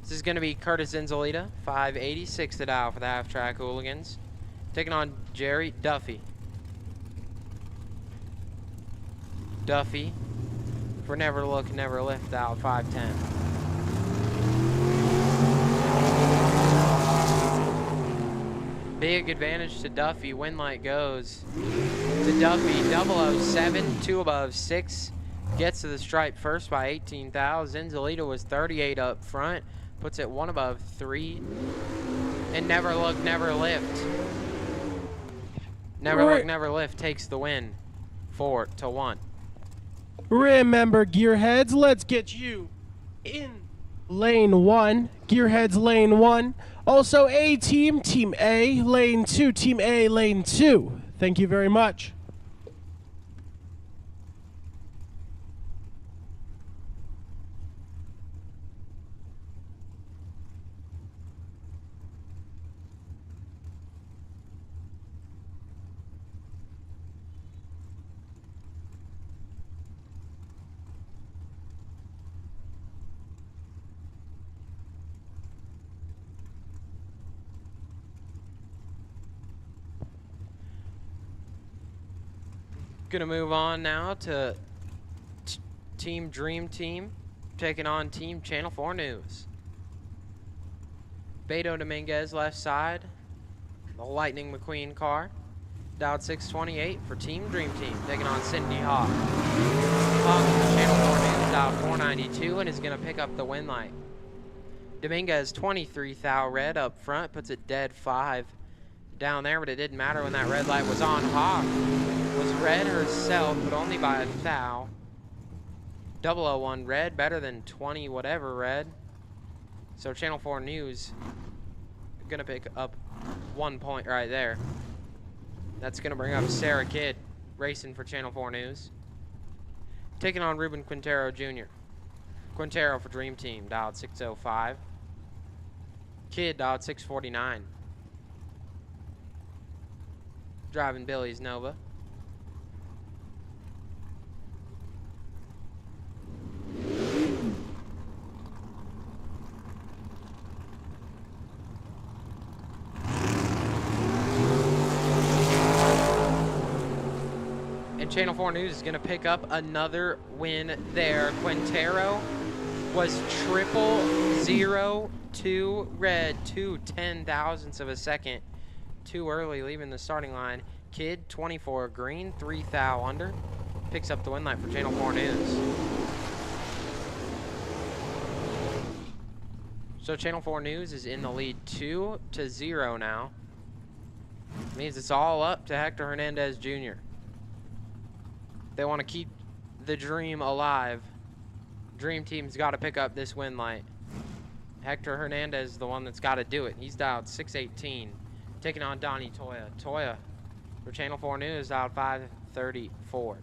This is going to be Curtis Enzalita, 586 to dial for the half-track hooligans. Taking on Jerry Duffy. Duffy for Never Look, Never Lift, dial 510. Big advantage to Duffy. Win light goes to Duffy. 007, 2 above 6. Gets to the stripe first by 18,000. Enzalita was 38 up front. Puts it 1 above 3. And Never Look, Never Lift. Never Look, Never Lift takes the win 4-1. Remember, gearheads, let's get you in lane 1. Gearheads, lane 1. Also, A team, Team A, lane 2, Team A, lane 2. Thank you very much. Gonna move on now to Team Dream Team taking on Team Channel 4 News. Beto Dominguez left side, the Lightning McQueen car, dialed 628 for Team Dream Team taking on Cindy Hawk. Hawk from Channel 4 News dialed 492 and is gonna pick up the win light. Dominguez 23 thou red up front, puts it dead 5 down there, but it didn't matter when that red light was on. Hawk was red herself, but only by a thou. 001 red, better than 20 whatever red. So Channel 4 News gonna pick up 1 point right there. That's gonna bring up Sarah Kidd racing for Channel 4 News. Taking on Ruben Quintero Jr. Quintero for Dream Team, dialed 605. Kidd dialed 649. driving Billy's Nova. And Channel 4 News is going to pick up another win there. Quintero was 0.002 red, 2/10,000ths of a second too early leaving the starting line. Kid 24 green, 3 thou under, picks up the win light for Channel 4 News. So Channel 4 News is in the lead 2-0 now. Means it's all up to Hector Hernandez Jr. They want to keep the dream alive. Dream Team's got to pick up this win light. Hector Hernandez is the one that's got to do it. He's dialed 618, taking on Donnie Toya. Toya for Channel 4 News dialed 534.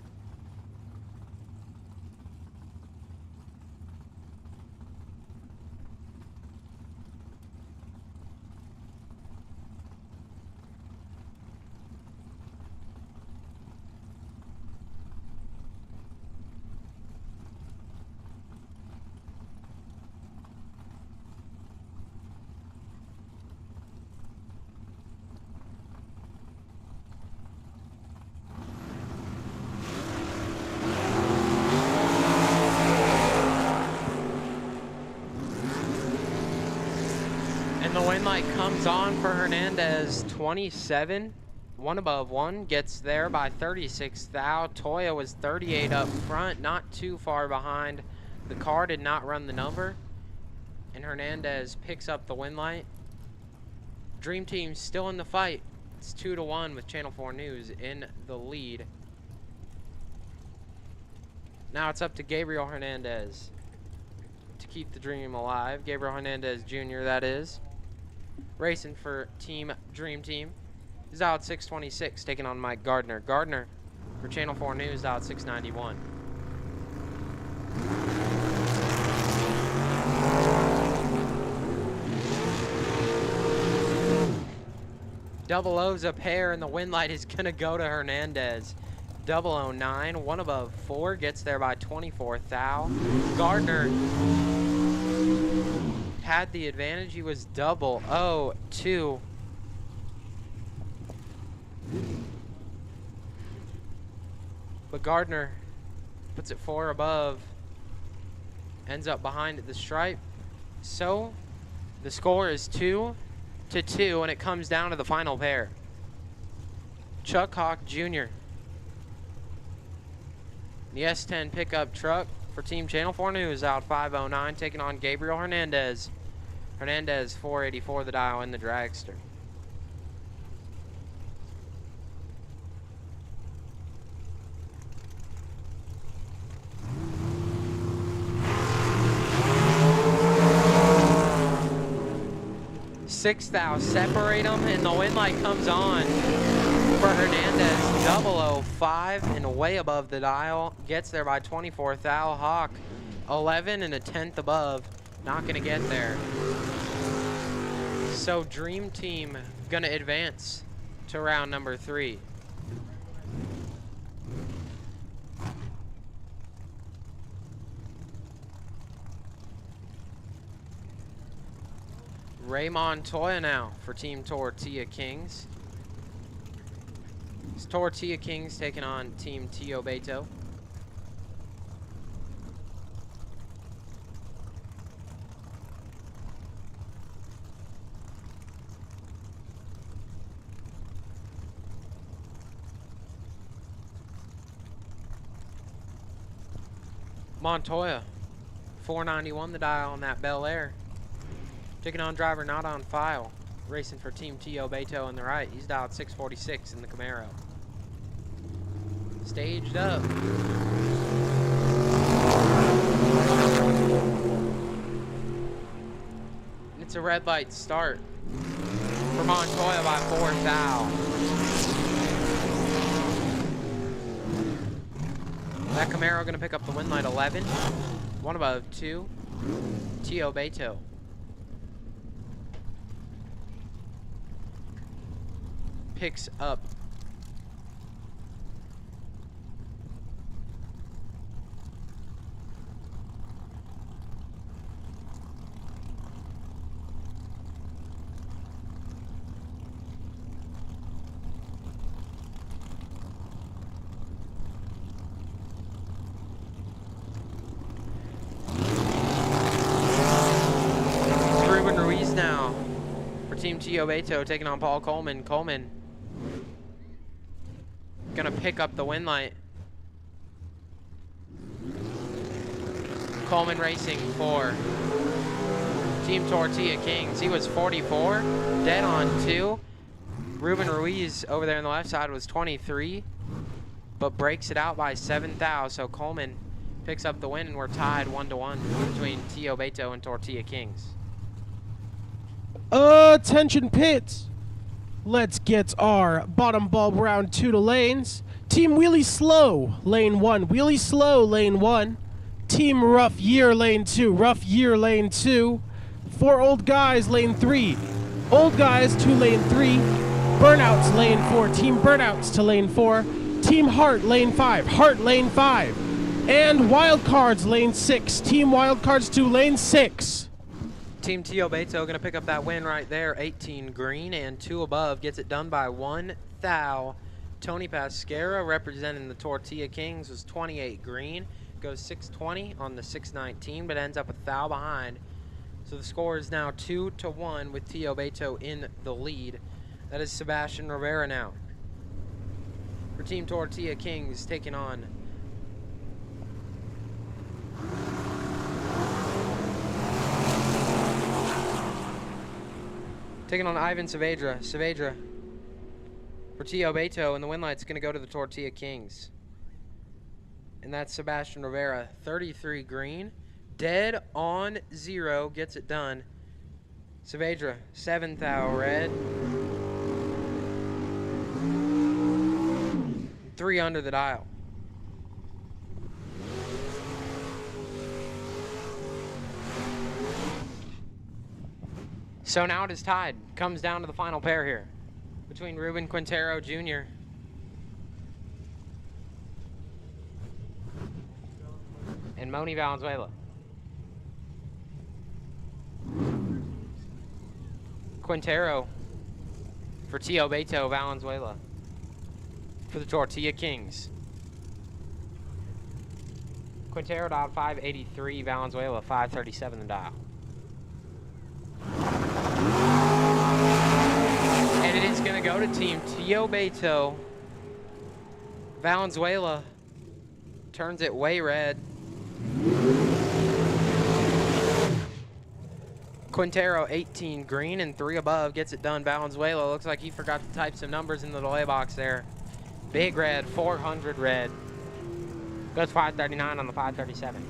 The win light comes on for Hernandez, 27, one above one, gets there by 36 thou. Toya was 38 up front, not too far behind. The car did not run the number, and Hernandez picks up the win light. Dream Team's still in the fight. It's 2-1 with Channel 4 News in the lead. Now it's up to Gabriel Hernandez to keep the dream alive. Gabriel Hernandez Jr., that is. Racing for Dream Team. He's out 626, taking on Mike Gardner. Gardner for Channel 4 News out 691. Double O's a pair, and the win light is going to go to Hernandez. 009, one above four, gets there by 24 thou. Gardner had the advantage. He was 002. But Gardner puts it 4 above, ends up behind at the stripe. So the score is 2-2, and it comes down to the final pair. Chuck Hawk Jr. The S10 pickup truck for Team Channel 4 News out 509, taking on Gabriel Hernandez. Hernandez 484 the dial in the dragster. Six thou separate them, and the win light comes on for Hernandez. 005 and way above the dial, gets there by 24 thou. Hawk 11 and a tenth above, not gonna get there. So Dream Team gonna advance to round number 3. Ray Montoya now for Team Tortilla Kings. It's Tortilla Kings taking on Team Tio Beto. Montoya, 491 the dial on that Bel Air. Taking on driver not on file. Racing for Team Tio Beto on the right. He's dialed 646 in the Camaro. Staged up. And it's a red light start for Montoya by 4 thou. That Camaro going to pick up the win light 11. One above 2. Tio Beto. Picks up Teobeto taking on Paul Coleman. Coleman gonna pick up the win light. Coleman racing for Team Tortilla Kings. He was 44, dead on 2. Ruben Ruiz over there on the left side was 23, but breaks it out by 7 thou. So Coleman picks up the win, and we're tied 1-1 between Teobeto and Tortilla Kings. Attention pits. Let's get our bottom bulb round 2 to lanes. Team Wheelie Slow, lane 1. Wheelie Slow, lane 1. Team Rough Year, lane 2. Rough Year, lane 2. 4 Old Guys, lane 3. Old Guys to lane 3. Burnouts, lane 4. Team Burnouts to lane 4. Team Heart, lane 5. Heart, lane 5. And Wildcards, lane 6. Team Wildcards to lane 6. Team Teobeto going to pick up that win right there. 18 green and 2 above. Gets it done by 1 thou. Tony Pasquera representing the Tortilla Kings was 28 green. Goes 620 on the 619, but ends up a thou behind. So the score is now 2-1 with Teobeto in the lead. That is Sebastian Rivera now. For Team Tortilla Kings taking on Ivan Saavedra. Saavedra for Teobeto, and the win light's going to go to the Tortilla Kings. And that's Sebastian Rivera, 33 green, dead on 0, gets it done. Saavedra, 7 thou red, 3 under the dial. So now it is tied. Comes down to the final pair here between Ruben Quintero Jr. and Moni Valenzuela. Quintero for Teobeto, Valenzuela for the Tortilla Kings. Quintero dialed 583, Valenzuela 537 the dial. And it is going to go to Team Teobeto. Valenzuela turns it way red. Quintero 18 green and 3 above gets it done. Valenzuela looks like he forgot to type some numbers in the delay box there. Big red, 400 red. Goes 539 on the 537.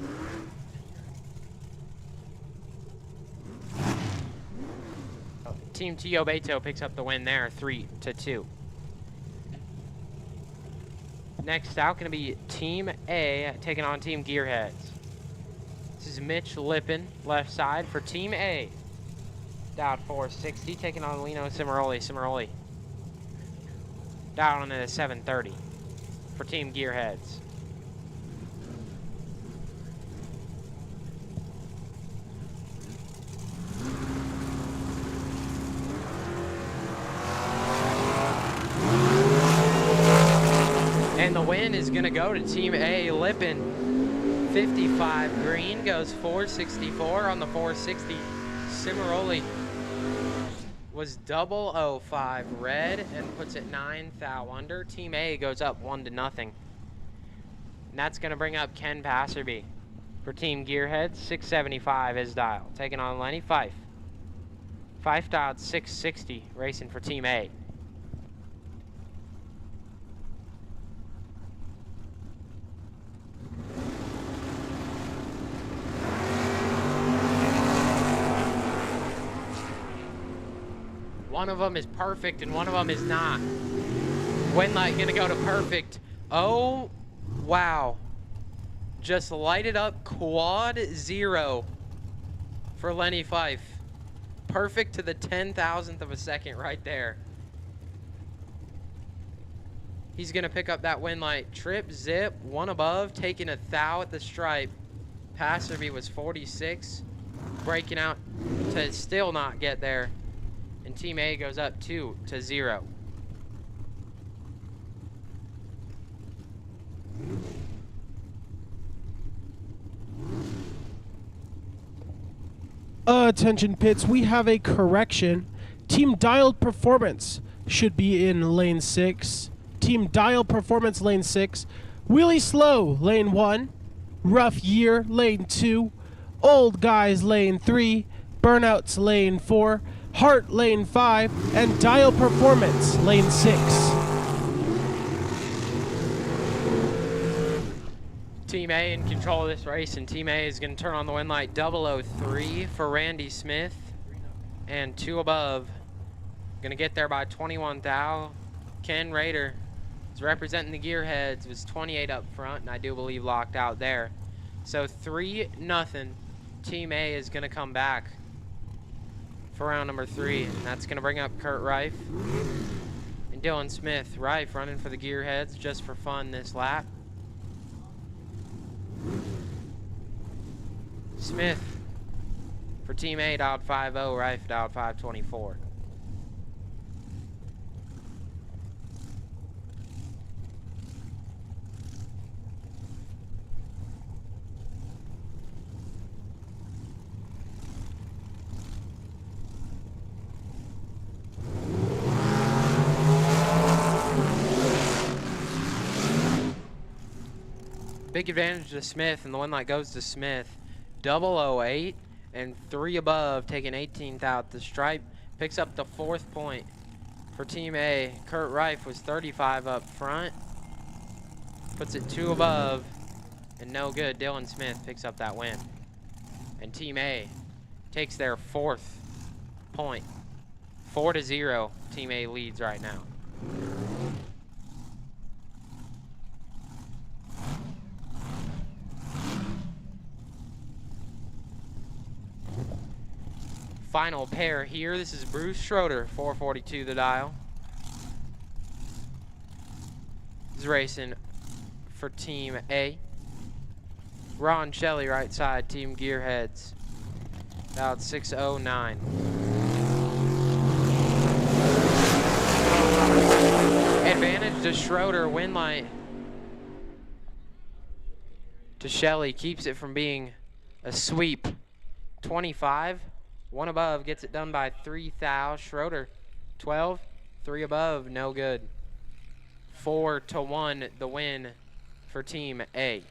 Team Teobeto picks up the win there, 3-2. Next out going to be Team A taking on Team Gearheads. This is Mitch Lippin, left side for Team A. Dialed 460, taking on Lino Cimaroli. Cimaroli dialed on at a 730 for Team Gearheads. And the win is going to go to Team A. Lippin, 55 green, goes 464 on the 460. Cimaroli was 005 red and puts it 9 thou under. Team A goes up 1-0. And that's going to bring up Ken Passerby for Team Gearhead. 675 is dial, taking on Lenny Fife. Fife dialed 660, racing for Team A. One of them is perfect and one of them is not. Win light gonna go to perfect. Oh, wow. Just lighted up quad 0 for Lenny Fife. Perfect to the 10,000th of a second right there. He's gonna pick up that win light. Trip, zip, 1 above, taking a thou at the stripe. Passerby was 46, breaking out to still not get there. And Team A goes up 2-0. Attention pits, we have a correction. Team Dialed Performance should be in lane 6. Team Dialed Performance, lane 6. Wheelie Slow, lane 1. Rough Year, lane 2. Old Guys, lane 3. Burnouts, lane 4. Heart, lane 5. And Dial Performance, lane 6. Team A in control of this race, and Team A is going to turn on the win light 003 for Randy Smith. And 2 above. Going to get there by 21 thou. Ken Rader is representing the Gearheads, was 28 up front, and I do believe locked out there. So 3-0. Team A is going to come back for round number 3, and that's going to bring up Kurt Reif and Dylan Smith. Reif running for the Gearheads just for fun this lap. Smith for Team A, dialed 50, Reif dialed 524. Big advantage to Smith, and the win light goes to Smith. 008 and 3 above, taking 18th out. The stripe picks up the 4th point for Team A. Kurt Reif was 35 up front, puts it 2 above, and no good. Dylan Smith picks up that win. And Team A takes their 4th point. 4-0, Team A leads right now. Final pair here. This is Bruce Schroeder, 442 the dial. He's racing for Team A. Ron Shelley, right side, Team Gearheads. Dialed 609. Advantage to Schroeder, win light to Shelley, keeps it from being a sweep. 25. 1 above, gets it done by 3 thou. Schroeder, 12, 3 above, no good. 4-1, the win for Team A.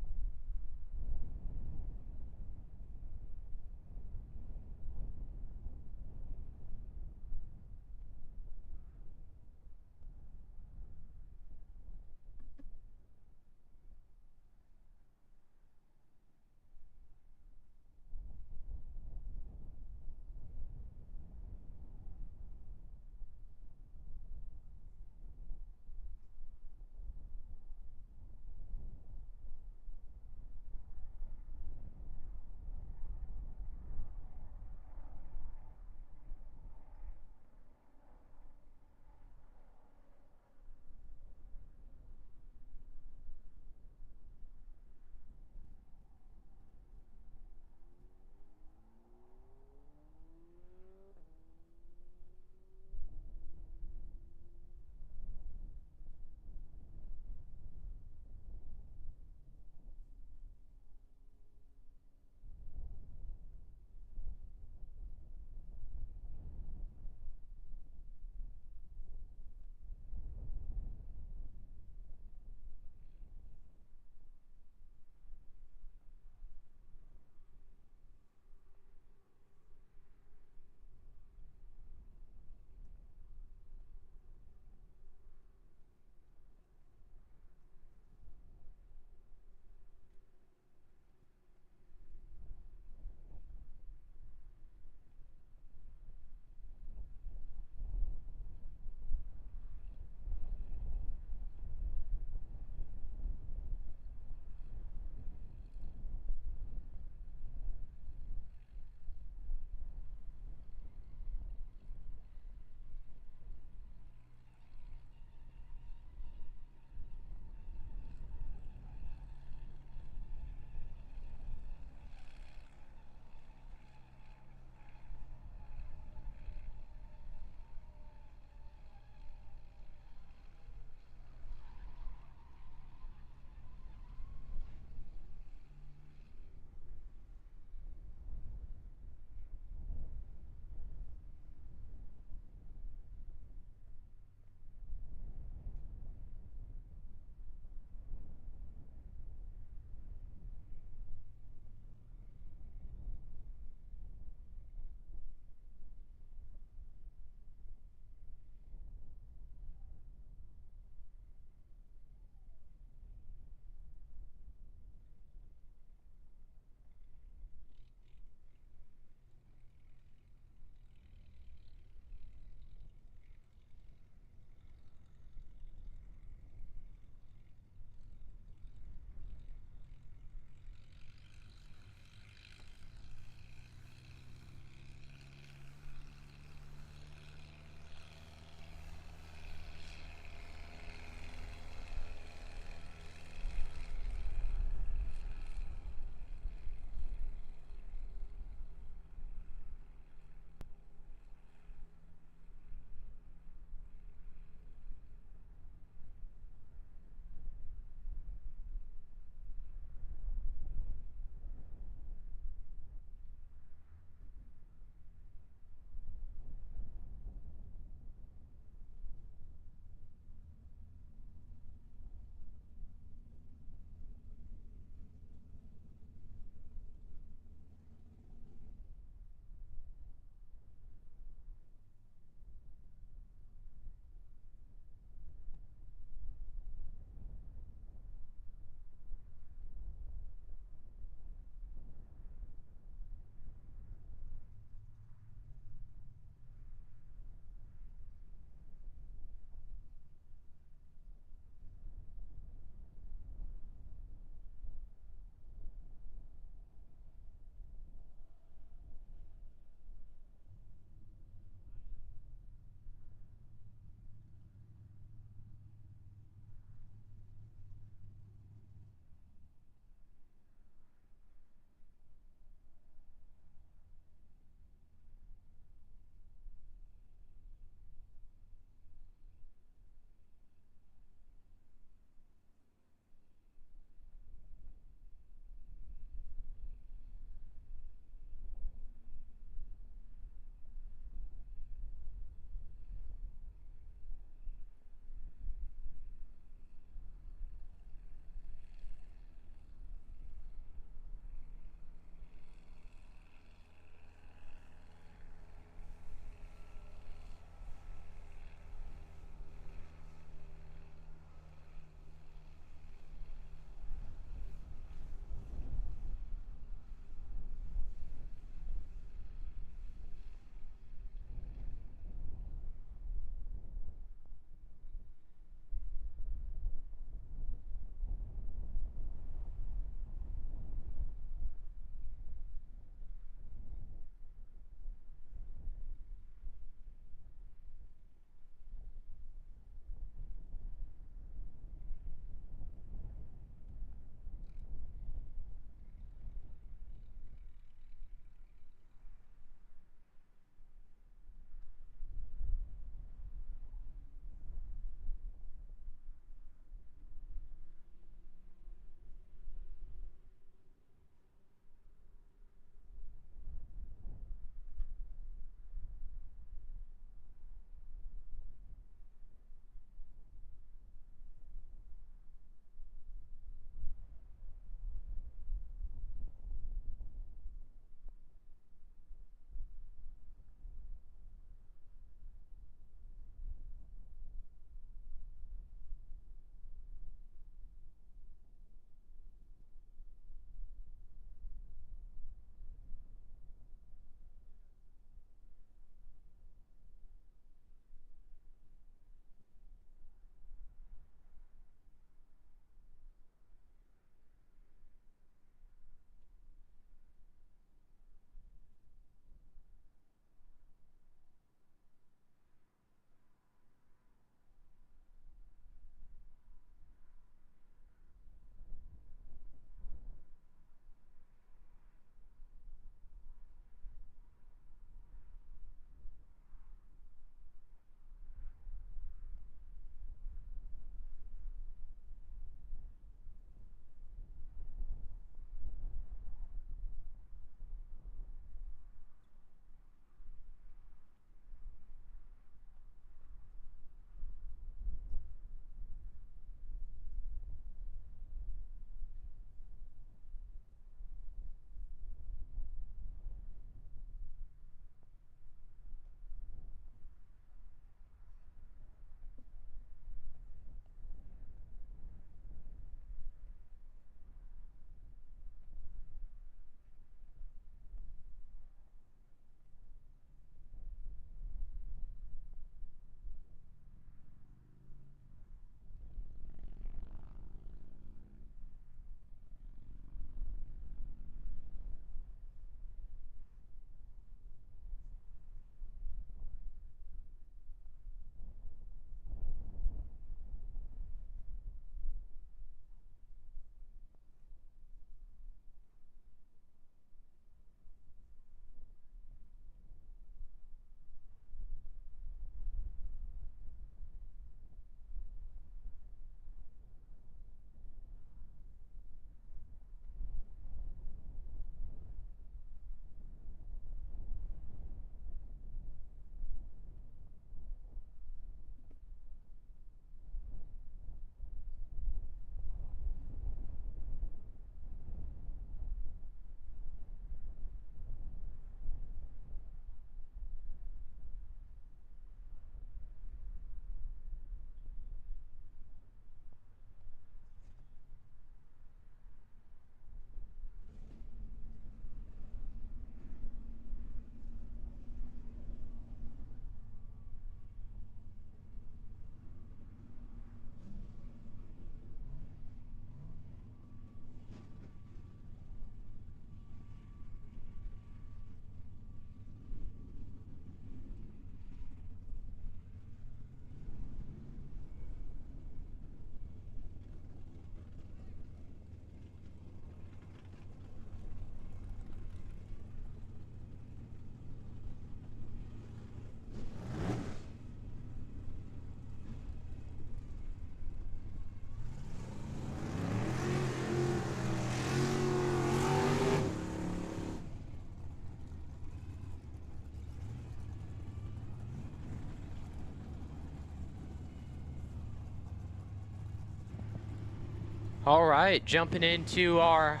All right, jumping into our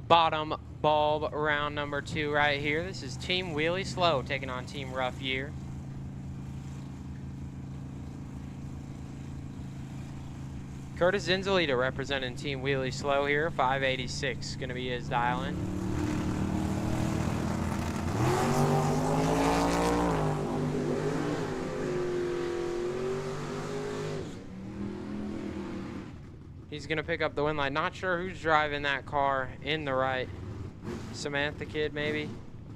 bottom bulb round number 2 right here. This is Team Wheelie Slow taking on Team Rough Year. Curtis Zinzalita representing Team Wheelie Slow here, 586 going to be his dial-in. He's going to pick up the win line. Not sure who's driving that car in the right. Samantha Kid, maybe.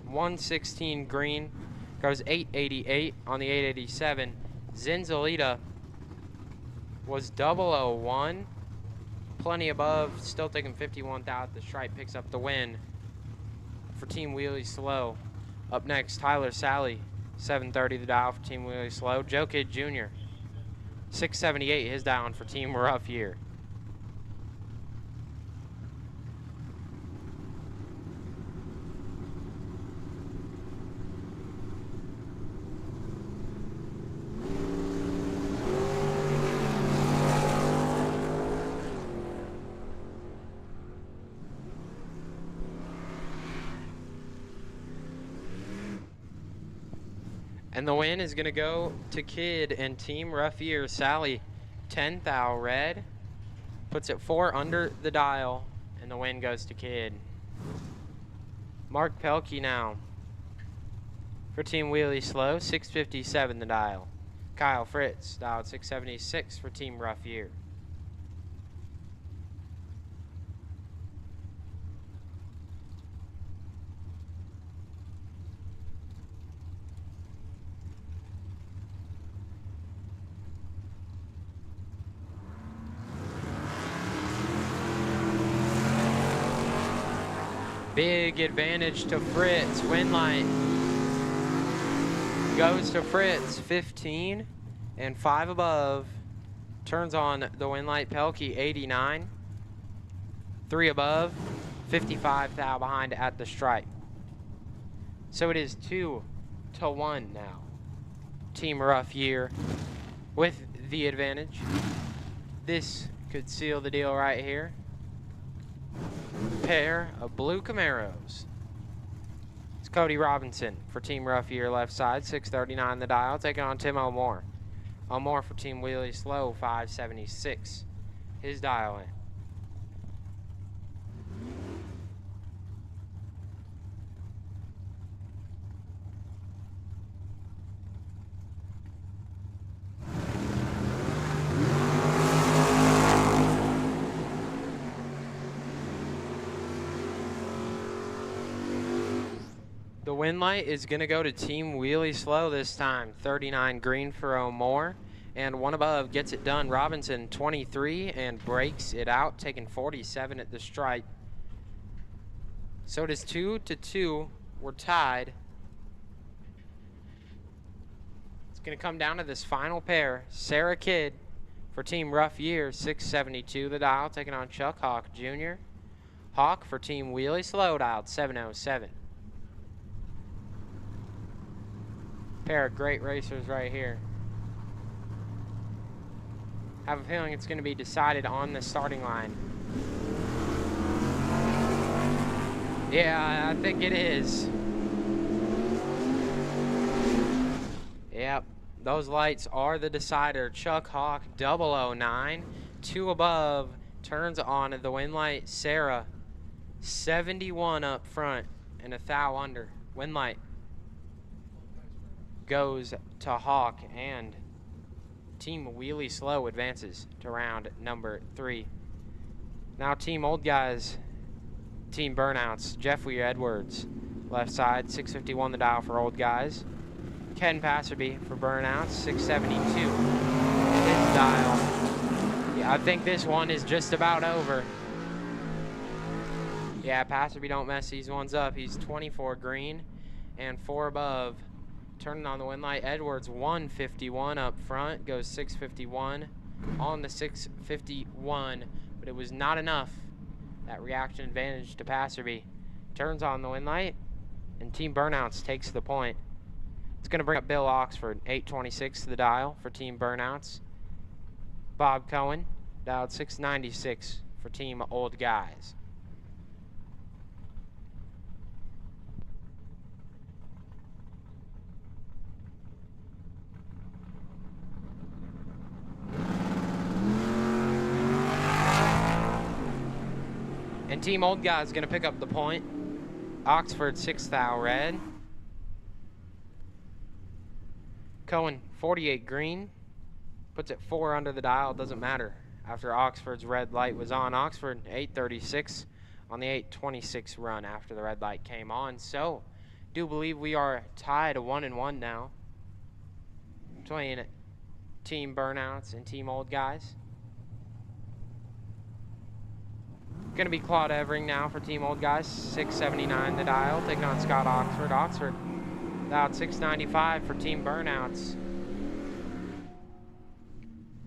116 green. Goes 888 on the 887. Zinzalita was 001. Plenty above. Still taking 51th out. The stripe picks up the win for Team Wheelie Slow. Up next, Tyler Sally. 730 the dial for Team Wheelie Slow. Joe Kidd Jr. 678 his dial for Team Rough Year. And the win is going to go to Kid and Team Rough Year. Sally, 10th out red. Puts it 4 under the dial, and the win goes to Kid. Mark Pelkey now for Team Wheelie Slow, 657 the dial. Kyle Fritz, dialed 676 for Team Rough Year. Big advantage to Fritz. Win line goes to Fritz. 15 and 5 above. Turns on the win light. Pelkey 89. 3 above. 55 thou behind at the stripe. So it is 2-1 now. Team Rough Year with the advantage. This could seal the deal right here. Pair of blue Camaros. It's Cody Robinson for Team Rough Year left side, 639 the dial, taking on Tim O'More. O'More for Team Wheelie Slow, 576 his dial in. The win light is going to go to Team Wheelie Slow this time. 39 green for O'More. And 1 above gets it done. Robinson 23 and breaks it out, taking 47 at the stripe. So it is 2-2. We're tied. It's going to come down to this final pair. Sarah Kidd for Team Rough Year, 672 the dial, taking on Chuck Hawk Jr. Hawk for Team Wheelie Slow, dialed 707. Pair of great racers right here. Have a feeling it's going to be decided on the starting line. Yeah, I think it is. Yep, those lights are the decider. Chuck Hawk 009, 2 above, turns on the win light. Sarah 71 up front and a thou under. Win light goes to Hawk, and Team Wheelie Slow advances to round number 3. Now Team Old Guys, Team Burnouts, Jeffrey Edwards, left side, 651 the dial for Old Guys. Ken Passerby for Burnouts, 672 his dial. Yeah, I think this one is just about over. Yeah, Passerby don't mess these ones up. He's 24 green and 4 above. Turning on the win light. Edwards 151 up front, goes 651 on the 651, but it was not enough. That reaction advantage to Passerby. Turns on the win light, and Team Burnouts takes the point. It's going to bring up Bill Oxford, 826 to the dial for Team Burnouts. Bob Cohen, dialed 696 for Team Old Guys. And Team Old Guys is going to pick up the point. Oxford 6 thou red. Cohen 48 green. Puts it 4 under the dial. Doesn't matter. After Oxford's red light was on, Oxford 836 on the 826 run after the red light came on. So, do believe we are tied 1-1 now between Team Burnouts and Team Old Guys. Going to be Claude Evering now for Team Old Guys. 679 the dial, taking on Scott Oxford. Oxford out 695 for Team Burnouts.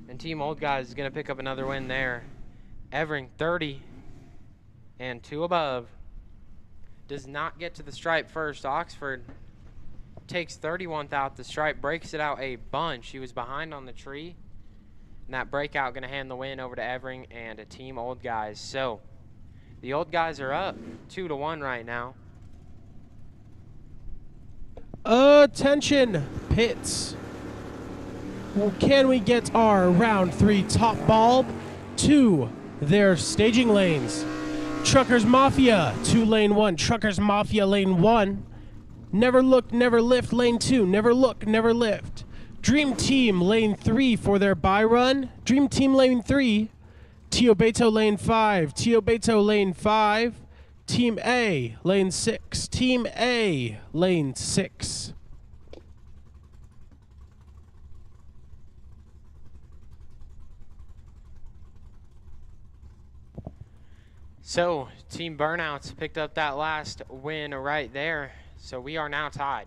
And Team Old Guys is going to pick up another win there. Evering 30 and 2 above. Does not get to the stripe first. Oxford takes 31th out the stripe, breaks it out a bunch. He was behind on the tree. And that breakout going to hand the win over to Evering and Team Old Guys. So, the Old Guys are up 2-1 right now. Attention, pits. Can we get our round 3 top bulb to their staging lanes? Truckers Mafia to lane 1. Truckers Mafia lane 1. Never look, never lift lane 2. Never look, never lift. Dream Team lane 3 for their bye run. Dream Team lane 3. Tio Beto lane 5. Tio Beto lane 5. Team A lane 6. Team A lane 6. So, Team Burnouts picked up that last win right there. So, we are now tied.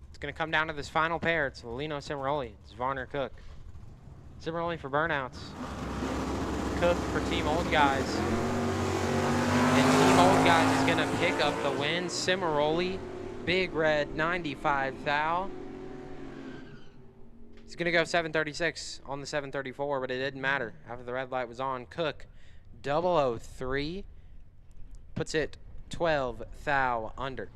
It's going to come down to this final pair. It's Lino Cimaroli. It's Varner Cook. Cimaroli for Burnouts. Cook for Team Old Guys. And Team Old Guys is going to pick up the win. Cimaroli, Big Red 95 thou. It's going to go 736 on the 734, but it didn't matter after the red light was on. Cook 003 puts it 12 thou under.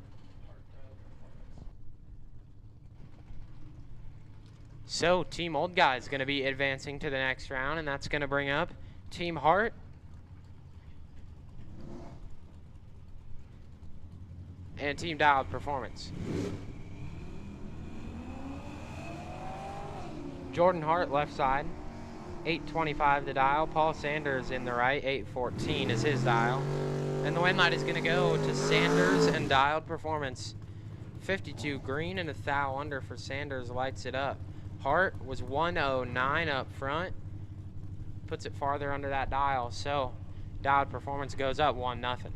So, Team Old Guys is going to be advancing to the next round, and that's going to bring up Team Hart. And Team Dialed Performance. Jordan Hart left side, 825 the dial. Paul Sanders in the right, 814 is his dial. And the win light is going to go to Sanders and Dialed Performance. 52 green and a thou under for Sanders lights it up. Hart was 109 up front. Puts it farther under that dial. So, Dialed Performance goes up 1-0.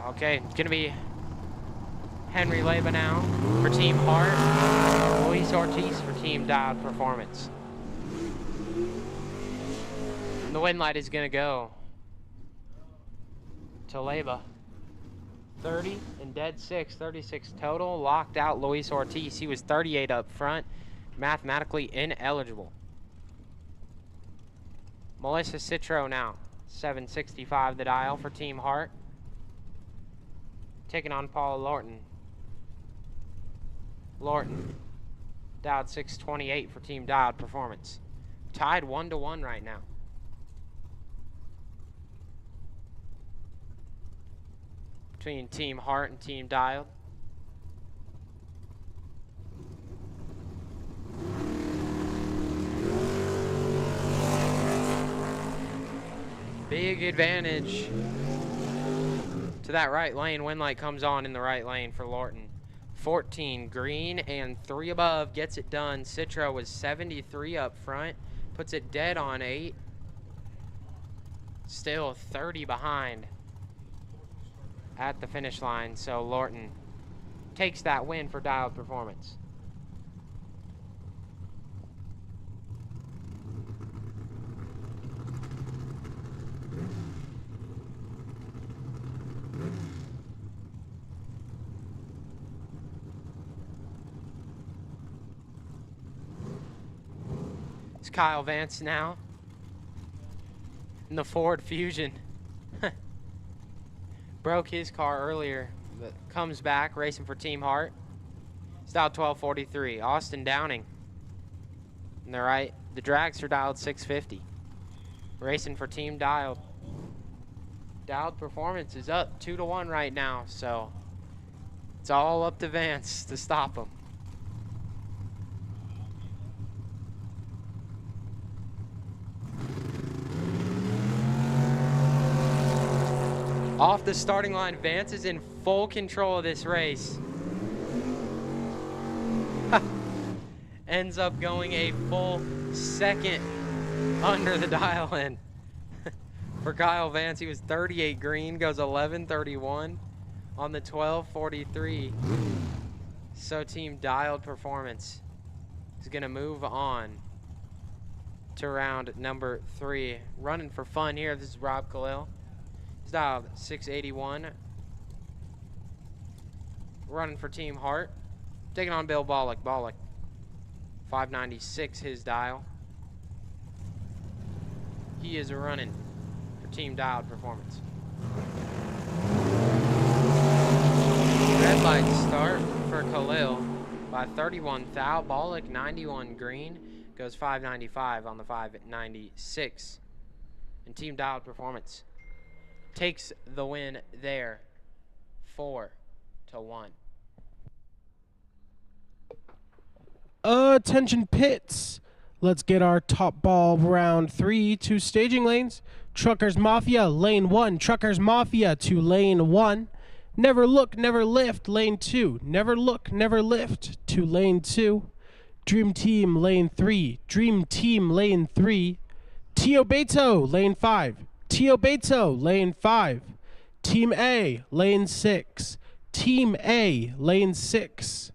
Okay, it's going to be Henry Leba now for Team Hart. Luis Ortiz for Team Dialed Performance. And the win light is going to go to Leba. 30 and dead 6, 36 total. Locked out Luis Ortiz. He was 38 up front. Mathematically ineligible. Melissa Citro now. 765 the dial for Team Hart. Taking on Paula Lorton. Lorton Dialed 628 for Team Dialed Performance. Tied 1-1 right now. Between Team Hart and Team Dialed. Big advantage to that right lane. Wind light comes on in the right lane for Lorton. 14 green and 3 above gets it done. Citro was 73 up front, puts it dead on 8. Still 30 behind at the finish line, so Lorton takes that win for Dialed Performance. It's Kyle Vance now in the Ford Fusion. Broke his car earlier, but comes back racing for Team Hart. Style 1243. Austin Downing. And they're right. The dragster dialed 650. Racing for Team Dialed. Dialed Performance is up 2-1 right now, so it's all up to Vance to stop him. Off the starting line, Vance is in full control of this race. Ends up going a full second under the dial in. For Kyle Vance, he was 38 green, goes 11:31 on the 12:43. So Team Dialed Performance is going to move on to round number 3. Running for fun here, this is Rob Khalil. He's dialed 681. Running for Team Hart. Taking on Bill Bollock. Bollock, 596 his dial. He is running for Team Dialed Performance. Red light start for Khalil by 31 thou. Bollock 91 green. Goes 595 on the 596. And Team Dialed Performance takes the win there, 4-1. Attention pits. Let's get our top ball round 3 to staging lanes. Truckers Mafia, lane 1. Truckers Mafia to lane 1. Never look, never lift, lane 2. Never look, never lift to lane 2. Dream Team, lane 3. Dream Team, lane 3. Tio Beto, lane 5. Tio Beto, lane 5. Team A, lane 6. Team A, lane 6.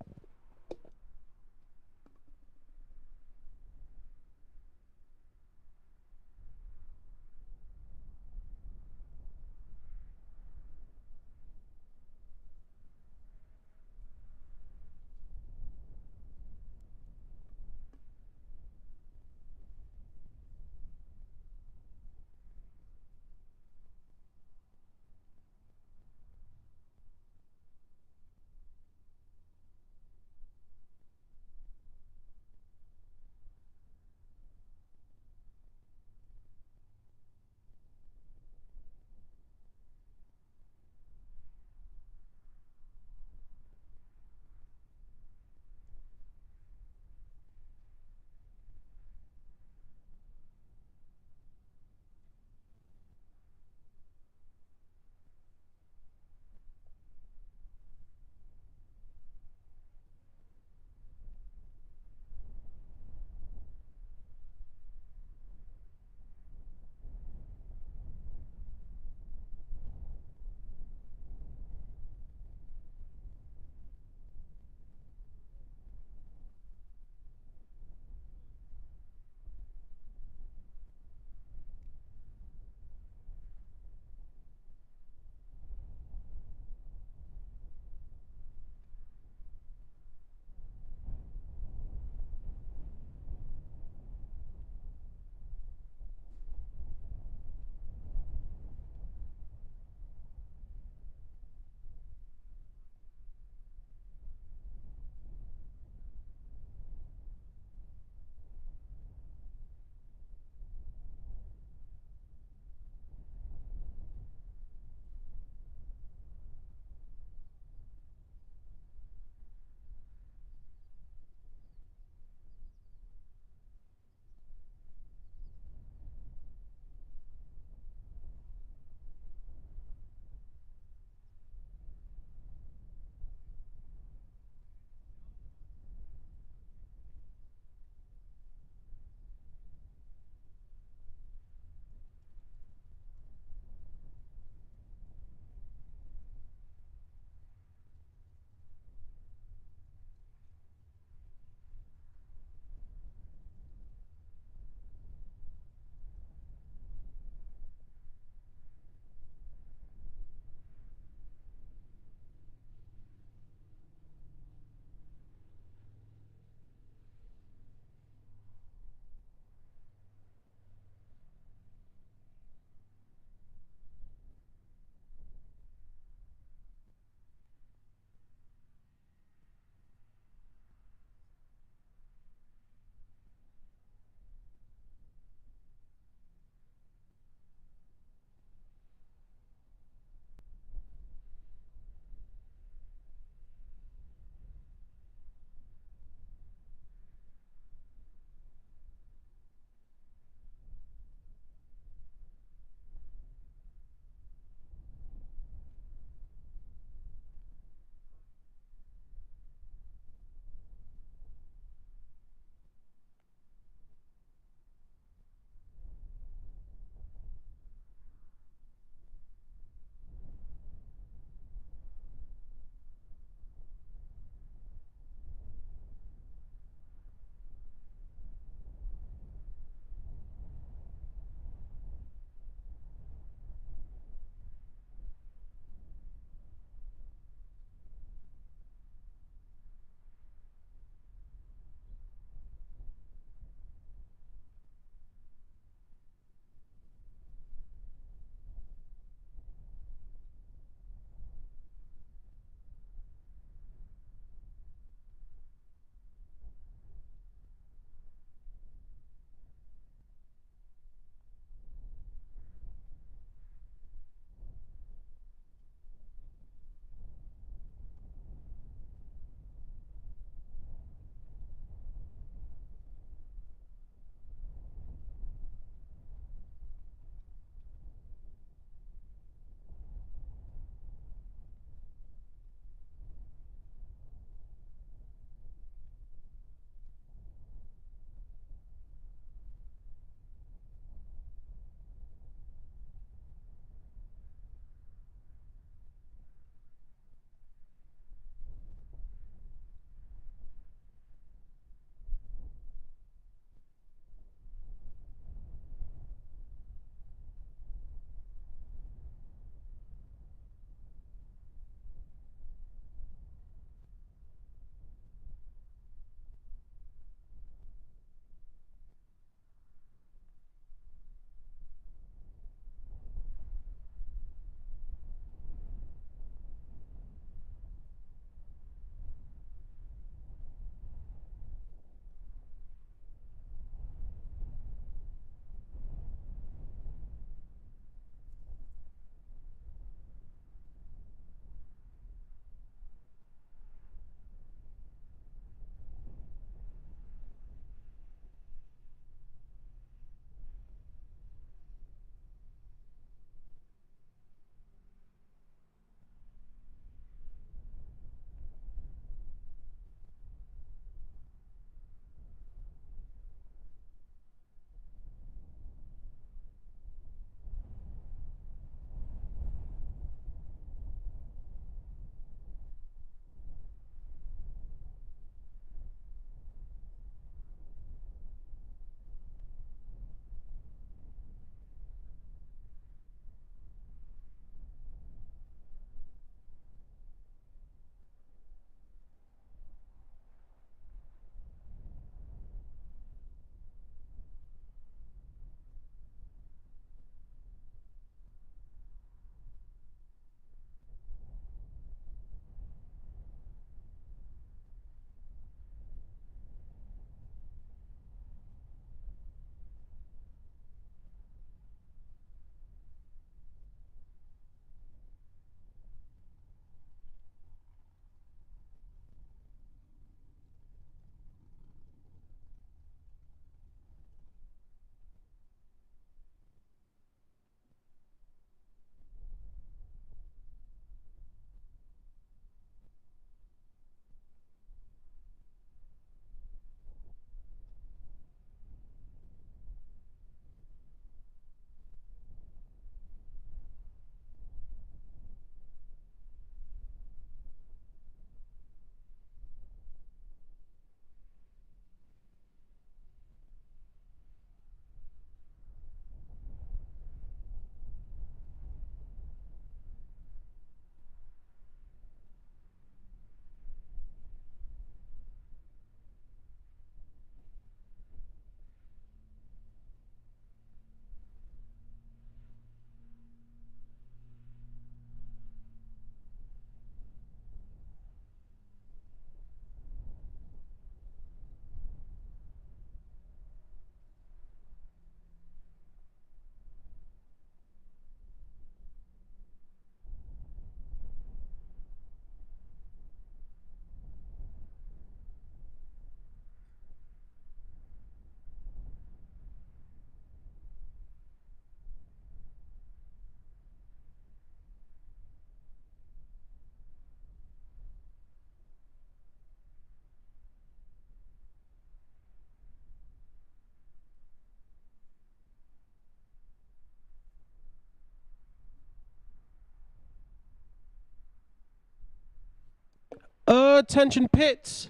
Attention pits.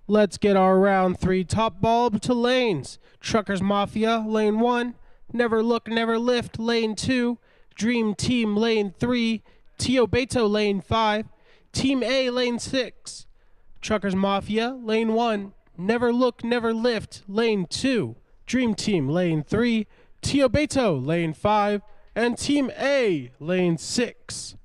Let's get our round 3 top bulb to lanes. Truckers Mafia, lane 1. Never Look, Never Lift, lane 2. Dream Team, lane 3. Tio Beto, lane 5. Team A, lane 6. Truckers Mafia, lane 1. Never Look, Never Lift, lane 2. Dream Team, lane 3. Tio Beto, lane 5. And Team A, lane 6.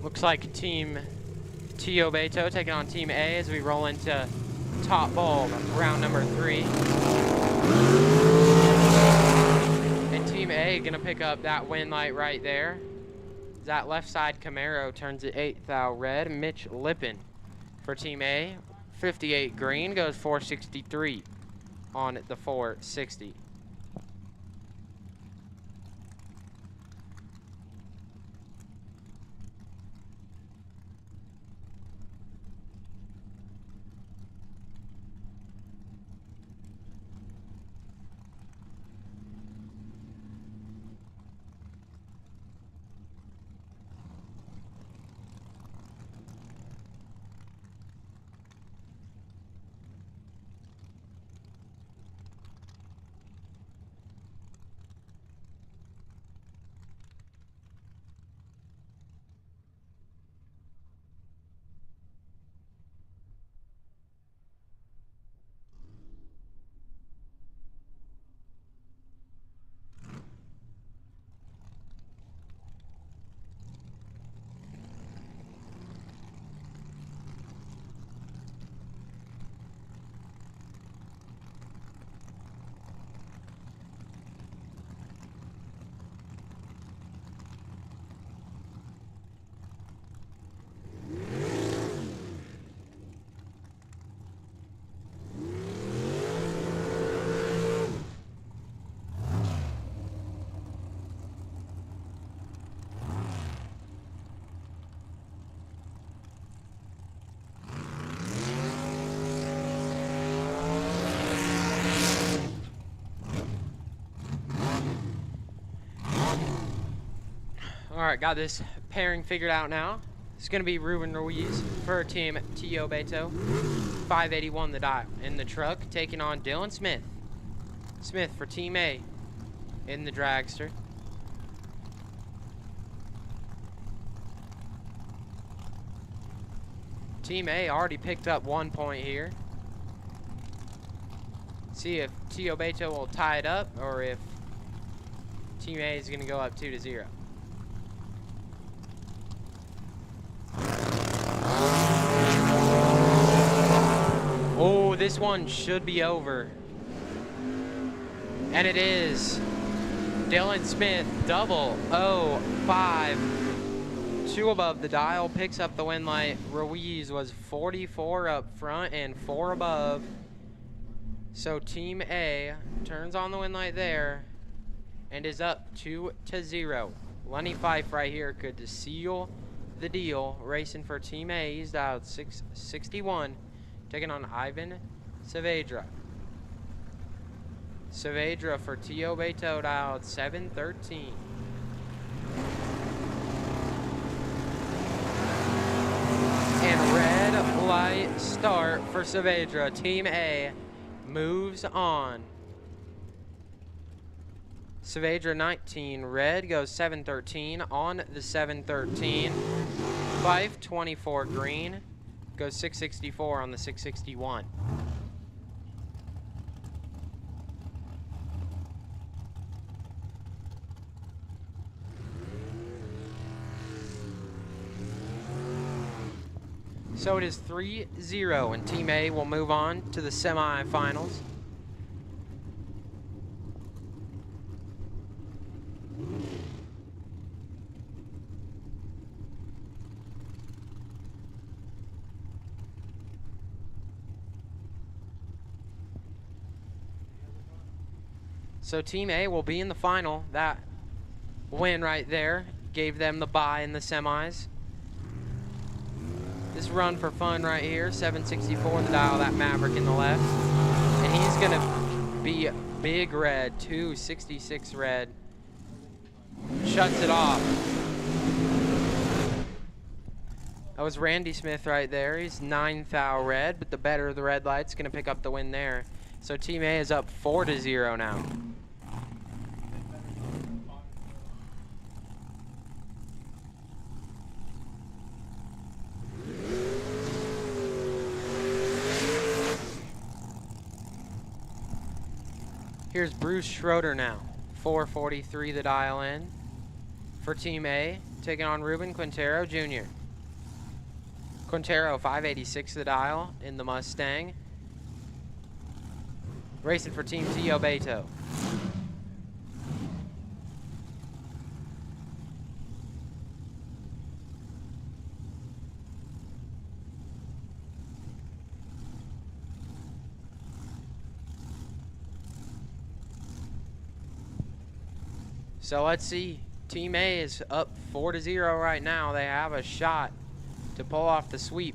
Looks like Team Tio Beto taking on Team A as we roll into top bulb, round number 3. And Team A gonna pick up that win light right there. That left side Camaro turns it 8th thou red. Mitch Lippin for Team A. 58 green goes 463 on the 460. All right, got this pairing figured out now. It's going to be Ruben Ruiz for Team T.O. Beto. 581 the dial. In the truck, taking on Dylan Smith. Smith for Team A in the dragster. Team A already picked up 1 point here. See if T.O. Beto will tie it up or if Team A is going to go up 2-0. Oh, this one should be over. And it is. Dylan Smith, double 0-5. 2 above the dial, picks up the win light. Ruiz was 44 up front and 4 above. So Team A turns on the win light there and is up 2-0. Lenny Fife right here could seal the deal. Racing for Team A, he's dialed 661. Taking on Ivan Saavedra. Saavedra for T.O. Beto dialed 713. And red light start for Saavedra. Team A moves on. Saavedra 19, red goes 713 on the 713. Fife 24 green goes 664 on the 661. So it is 3-0, and Team A will move on to the semifinals. So Team A will be in the final. That win right there gave them the bye in the semis. This run for fun right here, 764 the dial, that Maverick in the left. And he's gonna be big red, 266 red. Shuts it off. That was Randy Smith right there. He's 9 thou red, but the better of the red light's gonna pick up the win there. So Team A is up 4-0 now. Here's Bruce Schroeder now. 443 the dial in for Team A, taking on Ruben Quintero Jr. Quintero 586 the dial in the Mustang. Racing for Team T.O. Beto. So let's see. Team A is up 4-0 right now. They have a shot to pull off the sweep.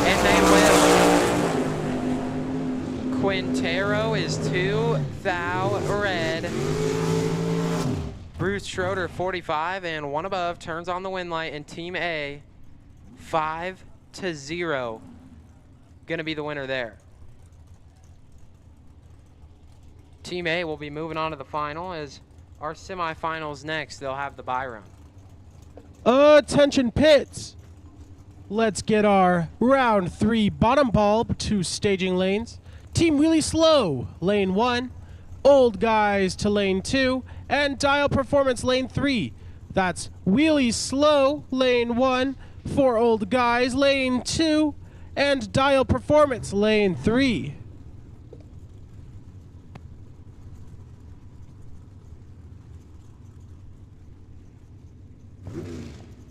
And they will. Quintero is 2 thou red. Bruce Schroeder 45 and 1 above turns on the win light, and Team A 5-0. Gonna be the winner there. Team A will be moving on to the final as our semifinals next. They'll have the bye round. Attention pits. Let's get our round 3 bottom bulb to staging lanes. Team Wheelie Slow, lane 1. Old Guys to lane 2. And Dial Performance, lane 3. That's Wheelie Slow, lane 1. For Old Guys, lane 2. And Dial Performance, lane 3.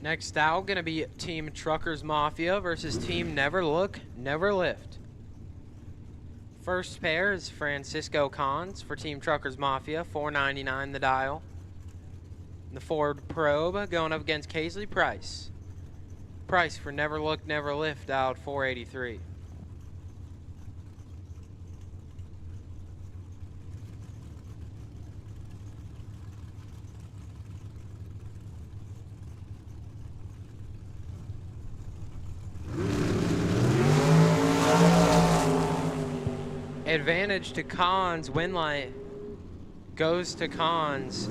Next out, going to be Team Truckers Mafia versus Team Never Look, Never Lift. First pair is Francisco Cons for Team Truckers Mafia, 499 the dial. The Ford Probe going up against Casey Price. Price for Never Look, Never Lift, dialed 483. Advantage to Cons. Win light goes to Cons.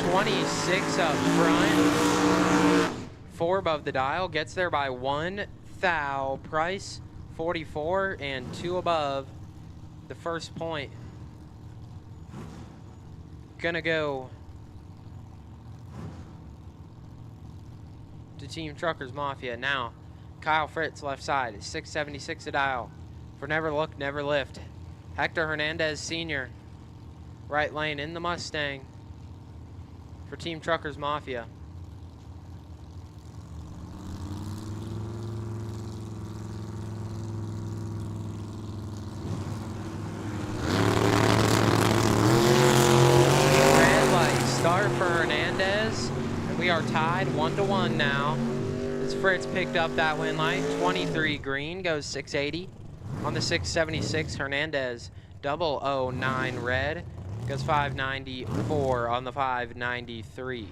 26 up front. 4 above the dial. Gets there by 1 thou. Price 44 and 2 above the first point. Gonna go to Team Truckers Mafia. Now, Kyle Fritz, left side, is 676 a dial. For Never Look, Never Lift. Hector Hernandez Sr., right lane in the Mustang for Team Truckers Mafia. Red light start for Hernandez, and we are tied 1-1 now. As Fritz picked up that win light, 23 green, goes 680. On the 676, Hernandez, 009 red, goes 594 on the 593.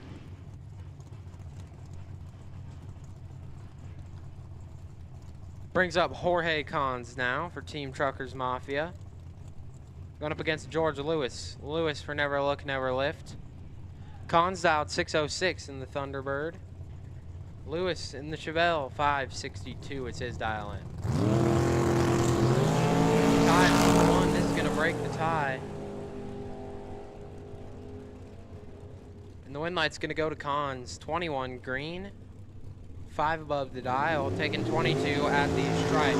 Brings up Jorge Cons now for Team Truckers Mafia. Going up against George Lewis. Lewis for Never Look, Never Lift. Cons dialed 606 in the Thunderbird. Lewis in the Chevelle, 562 is his dial in. Tie 1, this is going to break the tie. And the win light's going to go to Cons. 21 green, 5 above the dial, taking 22 at the stripe.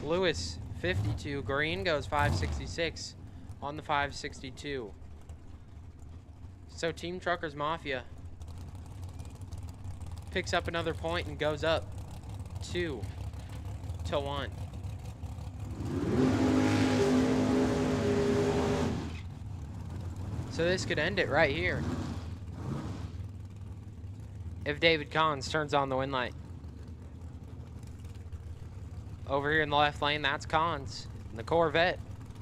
Lewis, 52 green, goes 566 on the 562. So Team Truckers Mafia picks up another point and goes up 2-1. So this could end it right here if David Cons turns on the win light. Over here in the left lane, that's Cons. And the Corvette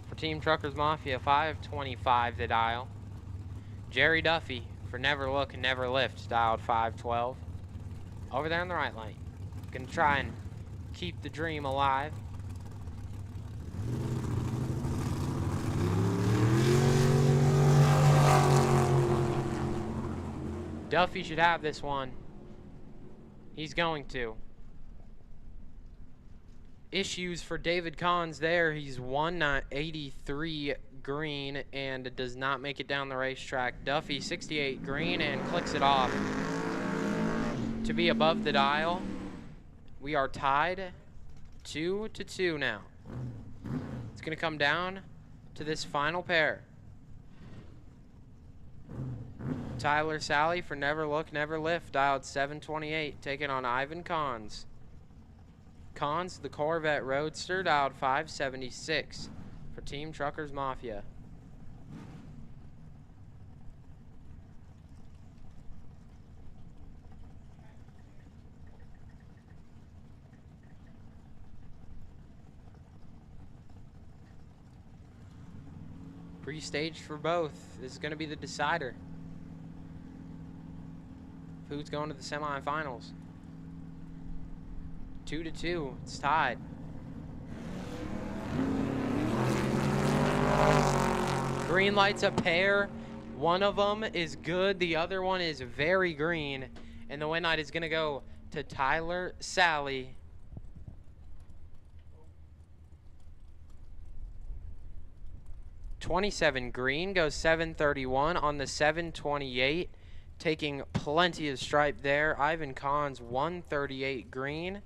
for Team Truckers Mafia, 525 the dial. Jerry Duffy for Never Look and Never Lift, dialed 512. Over there in the right lane. Gonna try and keep the dream alive. Duffy should have this one. He's going to. Issues for David Cons there. He's 183 green and does not make it down the racetrack. Duffy 68 green and clicks it off to be above the dial. We are tied 2-2 now. It's going to come down to this final pair. Tyler Sally for Never Look, Never Lift, dialed 728, taking on Ivan Cons. Cons, the Corvette Roadster, dialed 576 for Team Truckers Mafia. Pre-staged for both. This is going to be the decider. Who's going to the semifinals? 2-2. It's tied. Green light's a pair. One of them is good. The other one is very green. And the win light is going to go to Tyler Sally. $27 green goes 731 on the 728. Taking plenty of stripe there. Ivan Cons 138 green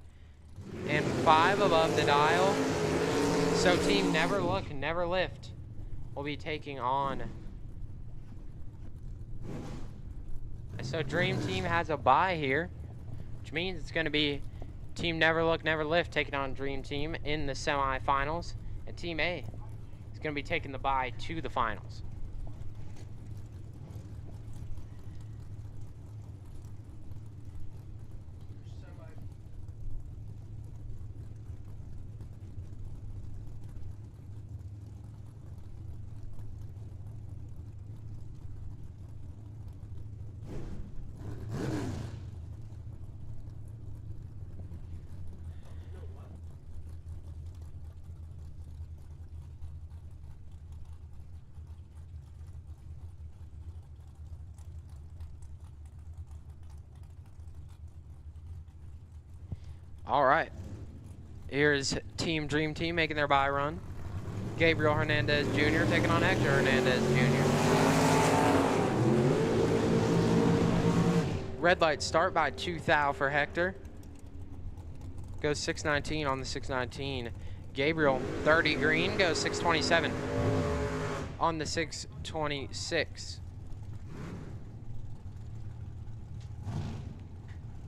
and 5 above the dial. So Team Never Look, Never Lift will be taking on. So Dream Team has a bye here, which means it's going to be Team Never Look, Never Lift taking on Dream Team in the semifinals, and Team A is going to be taking the bye to the finals. All right. Here's Team Dream Team making their bye run. Gabriel Hernandez Jr. taking on Hector Hernandez Jr. Red light start by 2,000 for Hector. Goes 619 on the 619. Gabriel 30 green goes 627 on the 626.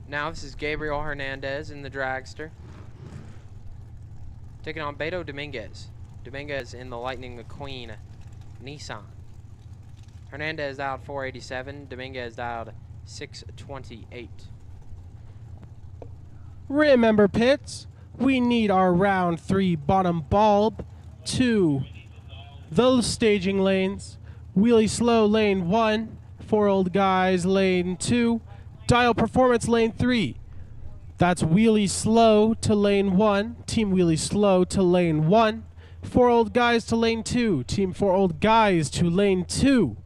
Now this is Gabriel Hernandez in the dragster. Taking on Beto Dominguez. Dominguez in the Lightning McQueen Nissan. Hernandez dialed 487. Dominguez dialed 628. Remember, pits, we need our round 3 bottom bulb to those staging lanes. Wheelie slow lane 1, 4 old guys lane 2, dial performance lane 3. That's wheelie slow to lane 1, team wheelie slow to lane 1, 4 old guys to lane 2, team 4 old guys to lane 2,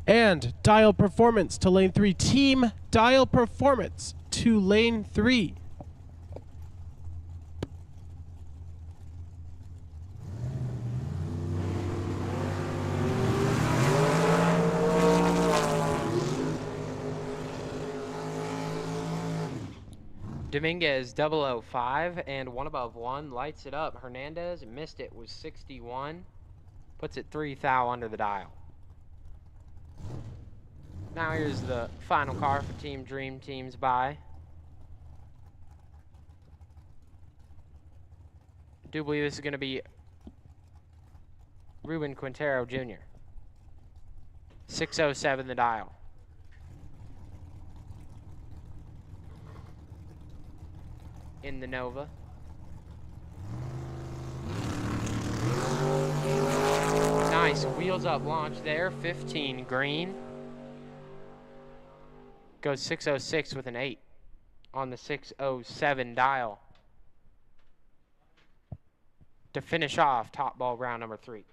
and dial performance to lane 3, team dial performance to lane 3. Dominguez 005 and 1 above 1 lights it up. Hernandez missed it, was 61. Puts it 3,000 under the dial. Now here's the final car for Team Dream Team's bye. I do believe this is going to be Ruben Quintero Jr. 607 the dial. In the Nova. Nice wheels up launch there, 15 green. Goes 606 with an 8 on the 607 dial to finish off top ball round number 3.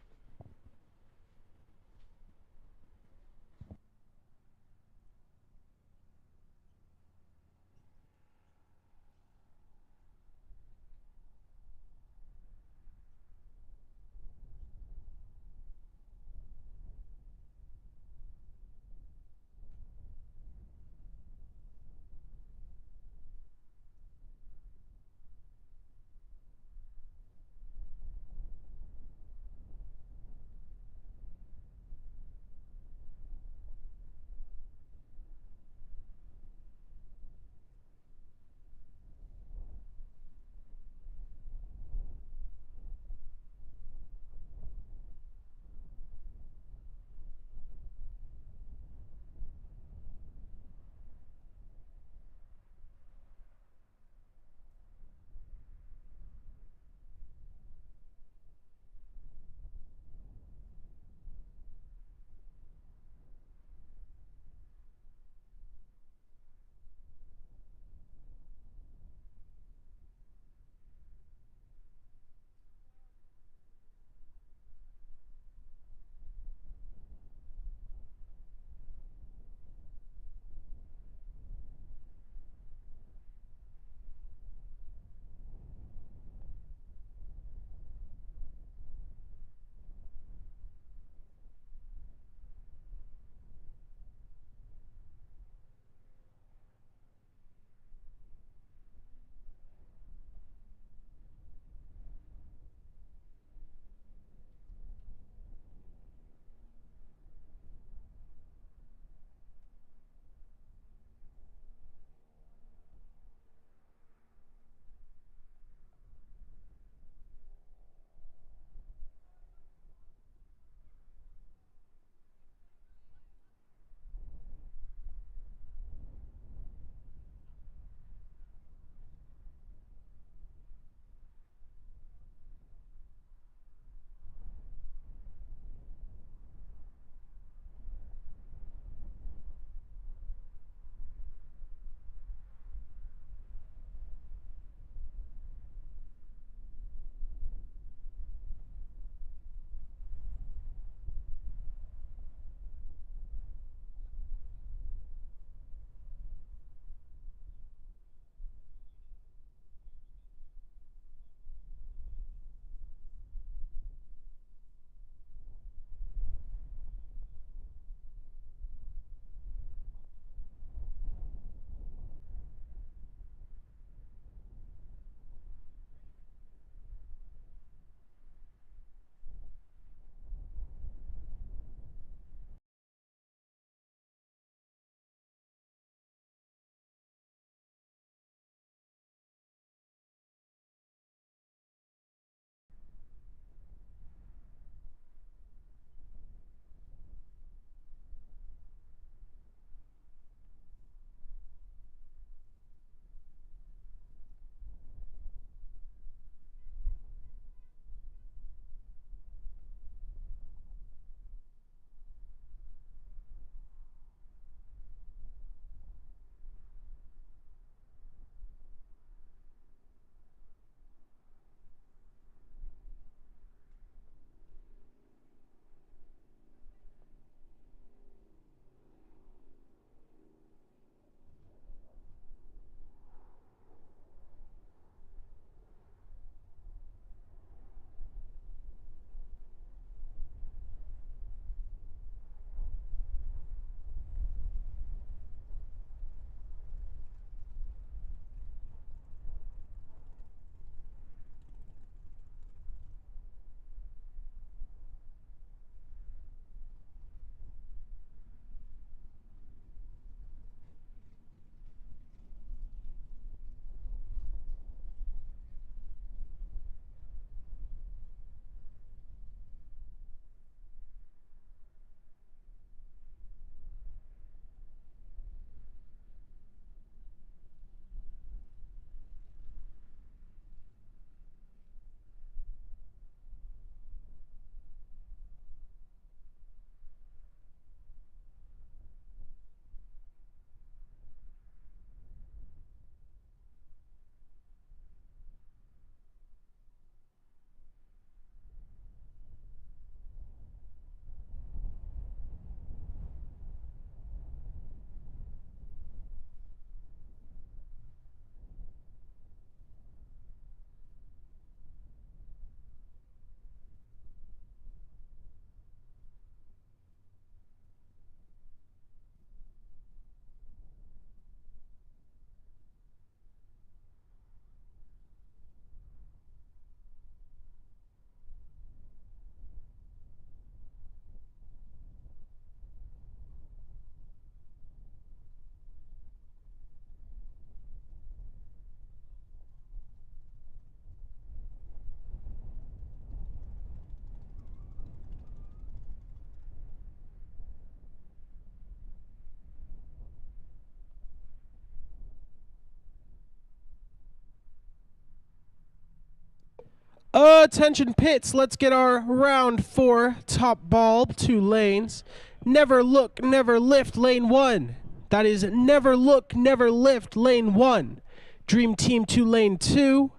Attention pits, let's get our round 4 top bulb, 2 lanes. Never look, never lift, lane 1. That is never look, never lift, lane 1. Dream Team to lane 2.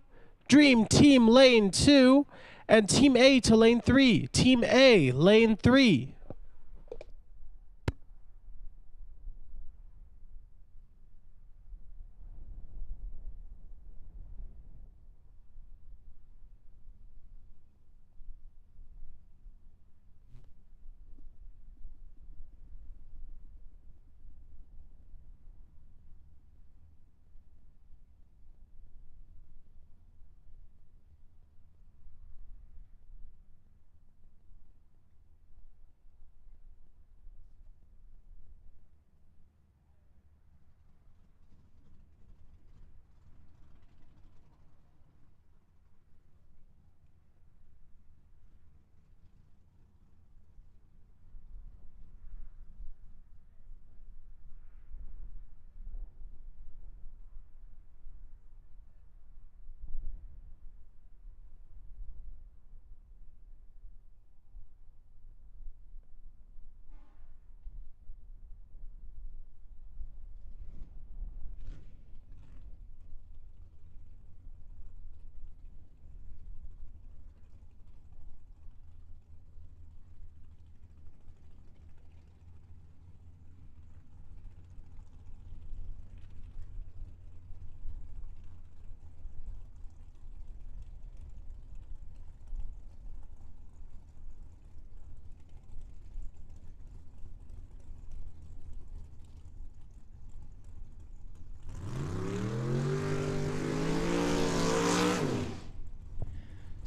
Dream Team lane 2. And Team A to lane 3. Team A, lane 3.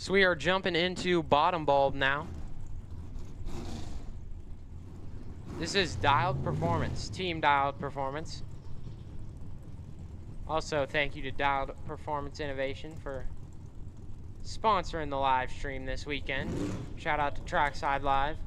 So we are jumping into bottom bulb now. This is Dialed Performance, Team Dialed Performance. Also, thank you to Dialed Performance Innovation for sponsoring the live stream this weekend. Shout out to Trackside Live.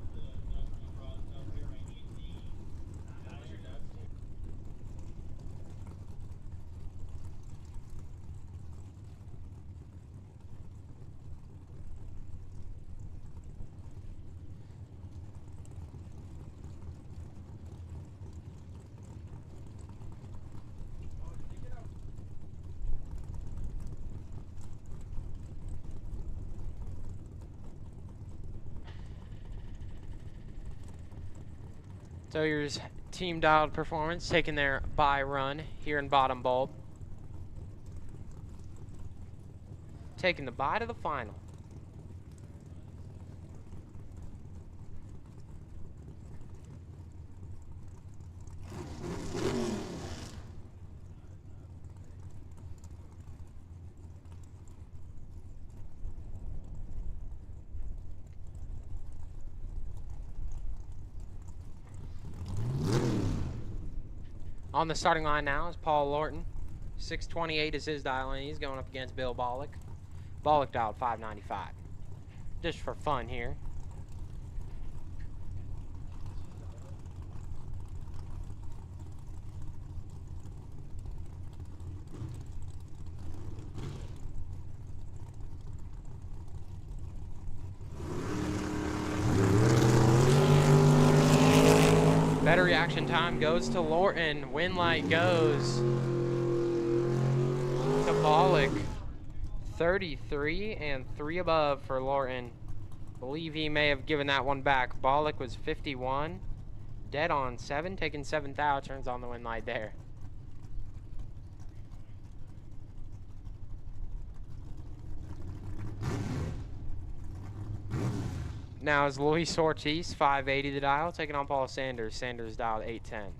So here's Team Dialed Performance taking their bye run here in bottom bulb. Taking the bye to the final. On the starting line now is Paul Lorton. 628 is his dial, and he's going up against Bill Bollock. Bollock dialed 595. Just for fun here. Better reaction time goes to Lorton. Win light goes to Bollock. 33 and 3 above for Lorton. Believe he may have given that one back. Bollock was 51. Dead on 7, taking 7th out. Turns on the win light there. Now is Luis Ortiz, 580 the dial, taking on Paul Sanders. Sanders dialed 810.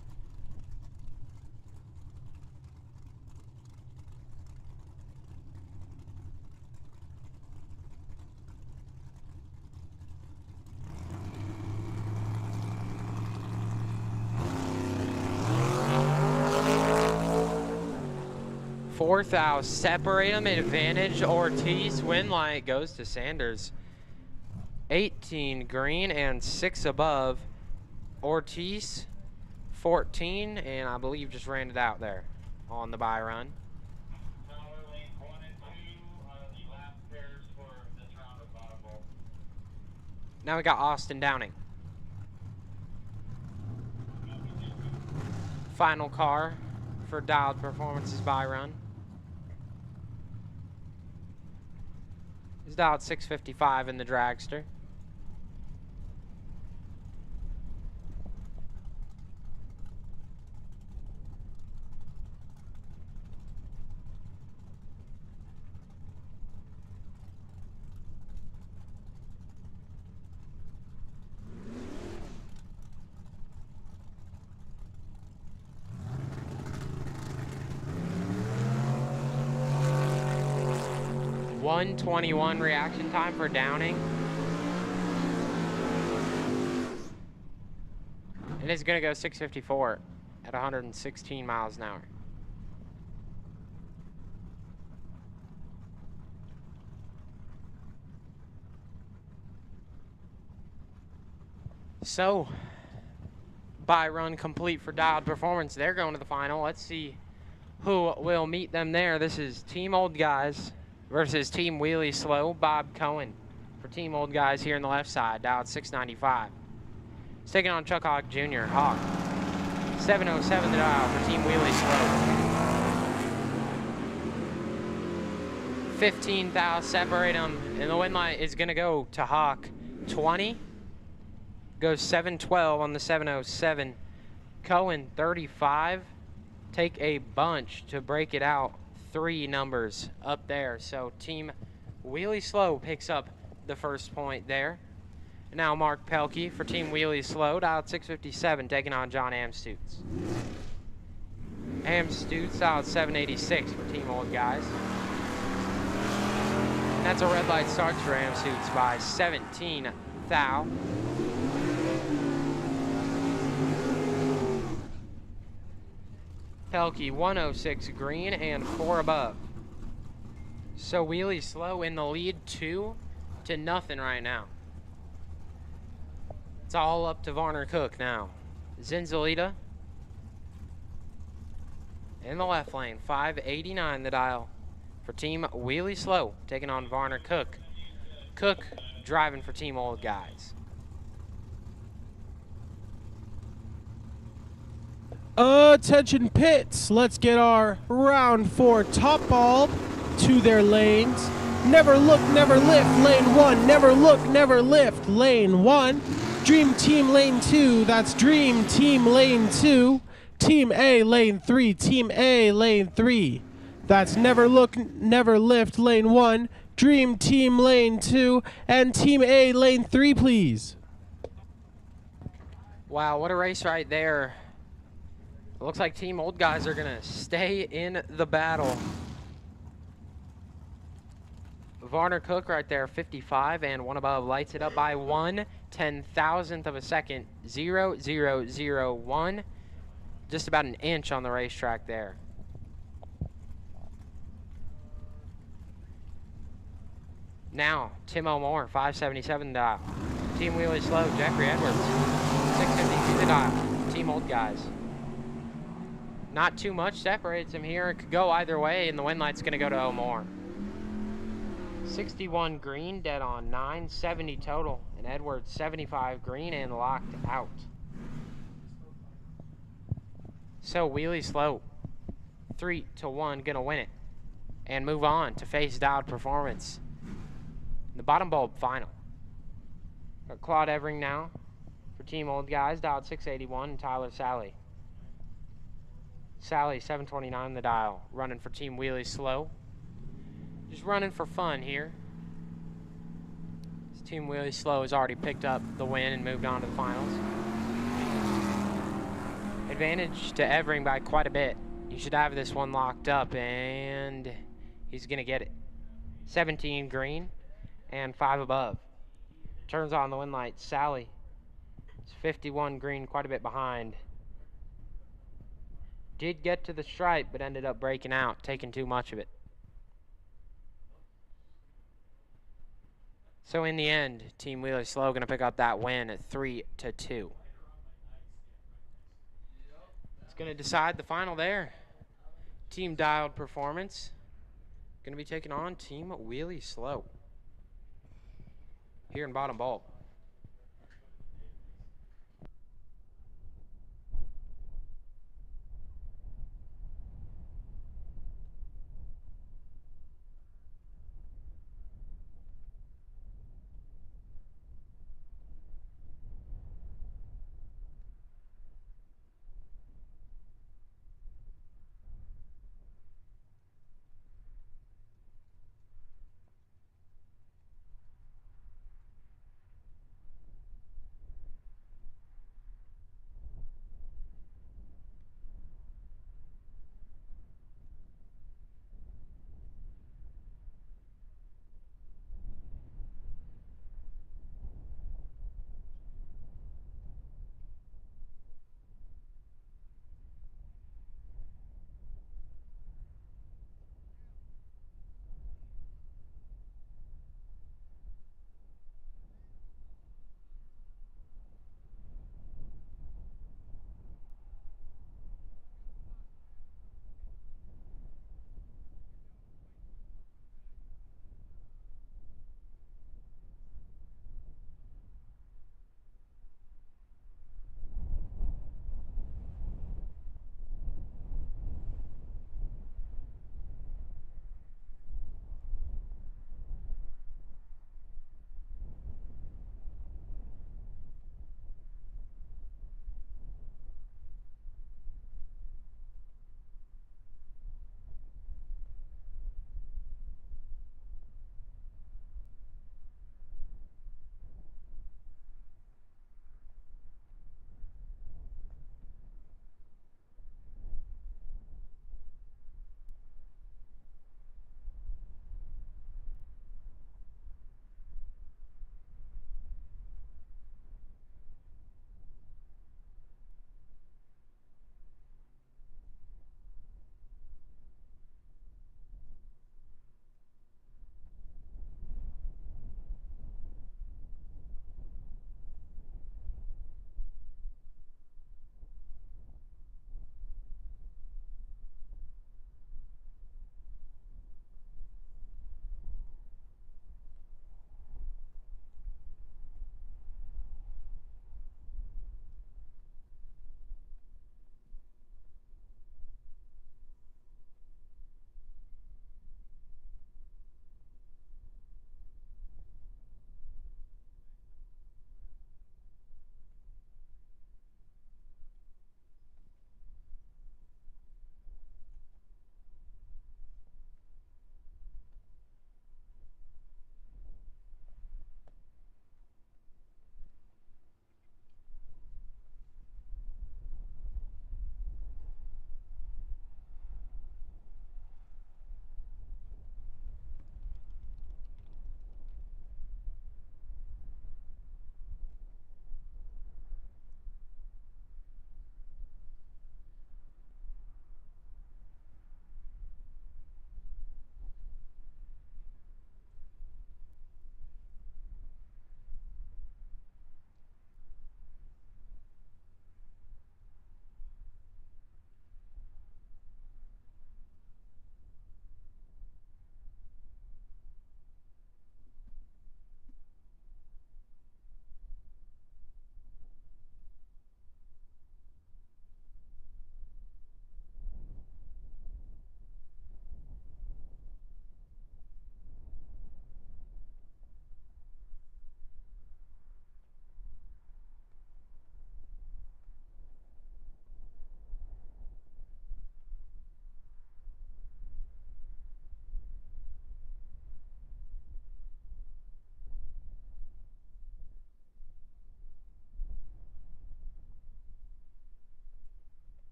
Fourth out, separate them, advantage Ortiz. Win light goes to Sanders. 18 green and 6 above. Ortiz 14, and I believe just ran it out there on the bye run. Now we got Austin Downing. Final car for Dialed Performances by run. He's dialed 655 in the dragster. .121 reaction time for Downing. And it's going to go 654 at 116 miles an hour. So, by run complete for Dialed Performance. They're going to the final. Let's see who will meet them there. This is Team Old Guys versus Team Wheelie Slow. Bob Cohen for Team Old Guys here on the left side, dialed 695. He's taking on Chuck Hawk Jr. Hawk, 707 the dial for Team Wheelie Slow. 15 thou separate them, and the win light is going to go to Hawk. 20 goes 712 on the 707. Cohen 35. Take a bunch to break it out. 3 numbers up there. So Team Wheelie Slow picks up the first point there. And now Mark Pelkey for Team Wheelie Slow, dialed 657, taking on John Amstutz. Amstutz dialed 786 for Team Old Guys. And that's a red light start for Amstutz by 17 thou. Pelkey 106 green and 4 above. So Wheelie Slow in the lead 2-0 right now. It's all up to Varner Cook now. Zinzalita in the left lane, 589 the dial for Team Wheelie Slow, taking on Varner Cook. Cook driving for Team Old Guys. Attention pits, let's get our round 4 top ball to their lanes. Never look, never lift, lane 1. Never look, never lift, lane 1. Dream Team lane 2, that's Dream Team lane 2. Team A lane 3, Team A lane 3. That's Never Look, Never Lift, lane 1. Dream Team lane 2, and Team A lane 3, please. Wow, what a race right there. It looks like Team Old Guys are going to stay in the battle. Varner Cook right there, 55 and 1 above, lights it up by 1/10,000th of a second, 0.001, just about an inch on the racetrack there. Now, Tim O'More, 577 dial. Team Wheelie Slow, Jeffrey Edwards, 652 the dial. Team Old Guys. Not too much separates them here. It could go either way, and the win light's going to go to O'More. 61 green, dead on 9, 70 total, and Edwards 75 green and locked out. So Wheelie Slow, 3-1, gonna win it and move on to face Dialed Performance. The bottom bulb final. Got Claude Evering now for Team Old Guys, dialed 681, and Tyler Sally. Sally 729 the dial, running for Team Wheelie Slow. Just running for fun here. This Team Wheelie Slow has already picked up the win and moved on to the finals. Advantage to Evering by quite a bit. You should have this one locked up, and he's going to get it. 17 green and 5 above. Turns on the win light. Sally. It's 51 green, quite a bit behind. Did get to the stripe, but ended up breaking out, taking too much of it. So in the end, Team Wheelie Slow going to pick up that win at 3-2. It's going to decide the final there. Team Dialed Performance going to be taking on Team Wheelie Slow here in bottom bulb.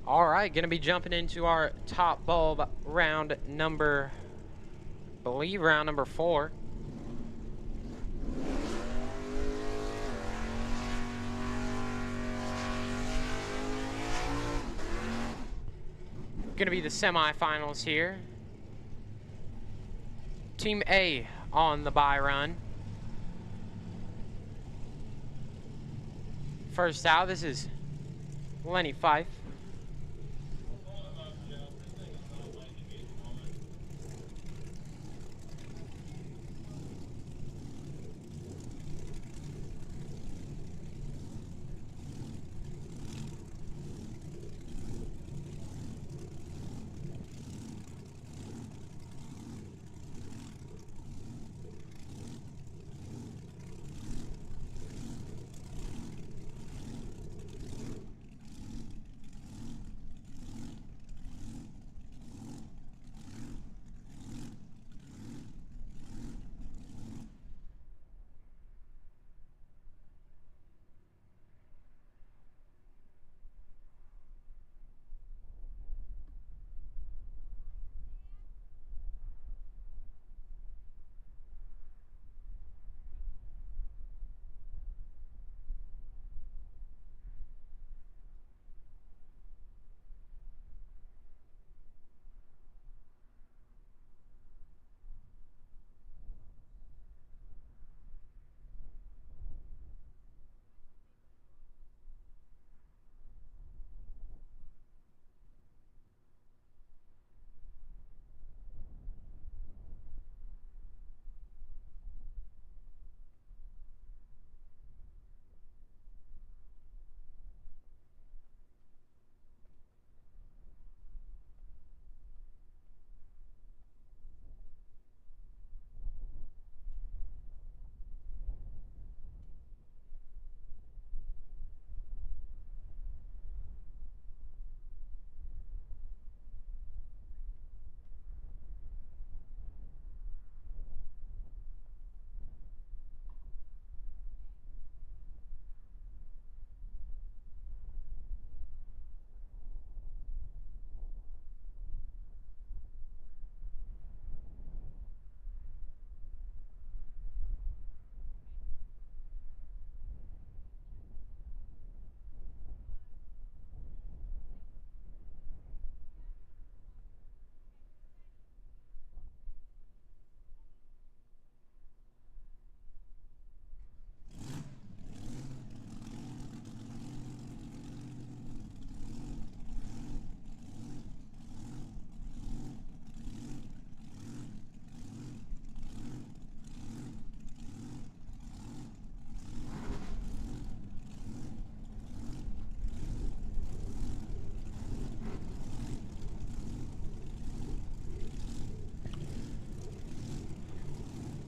All right, going to be jumping into our top bulb round number, I believe round number 4. Going to be the semifinals here. Team A on the bye run. First out, this is Lenny Fife.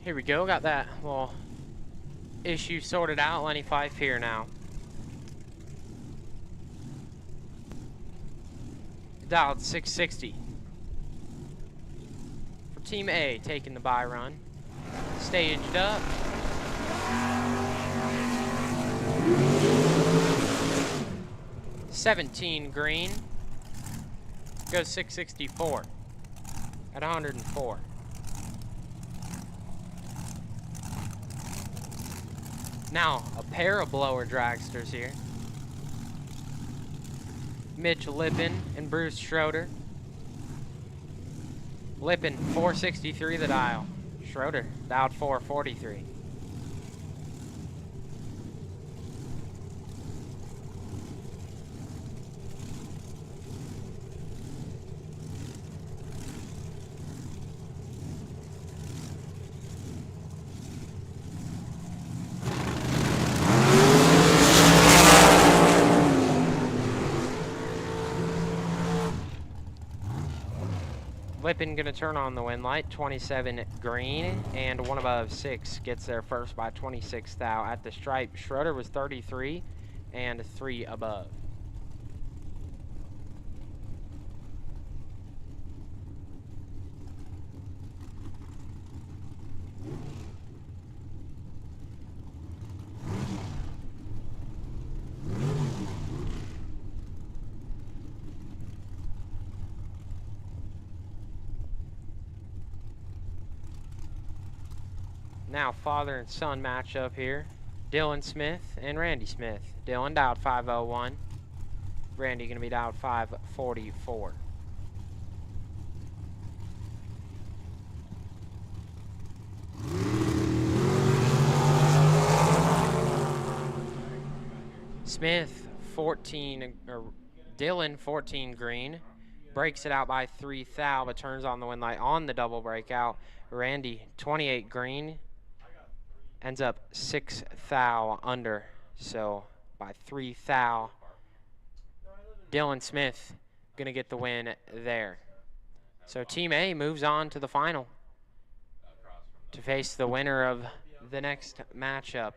Here we go, got that little issue sorted out. Lenny Fife here now. Dialed 660. For Team A, taking the bye run. Staged up. $17 green. Goes 664 at 104. Now, a pair of blower dragsters here. Mitch Lippin and Bruce Schroeder. Lippin, 463 the dial. Schroeder, dialed 443. Lippin gonna turn on the wind light, 27 green, and one above 6 gets there first by 26 thou at the stripe. Schroeder was 33 and 3 above. Now father and son matchup here. Dylan Smith and Randy Smith. Dylan dialed 501. Randy going to be dialed 544. Smith 14, or Dylan 14 green. Breaks it out by 3 thou, but turns on the wind light on the double breakout. Randy 28 green. Ends up 6 thou under. So by 3 thou, Dylan Smith going to get the win there. So Team A moves on to the final to face the winner of the next matchup.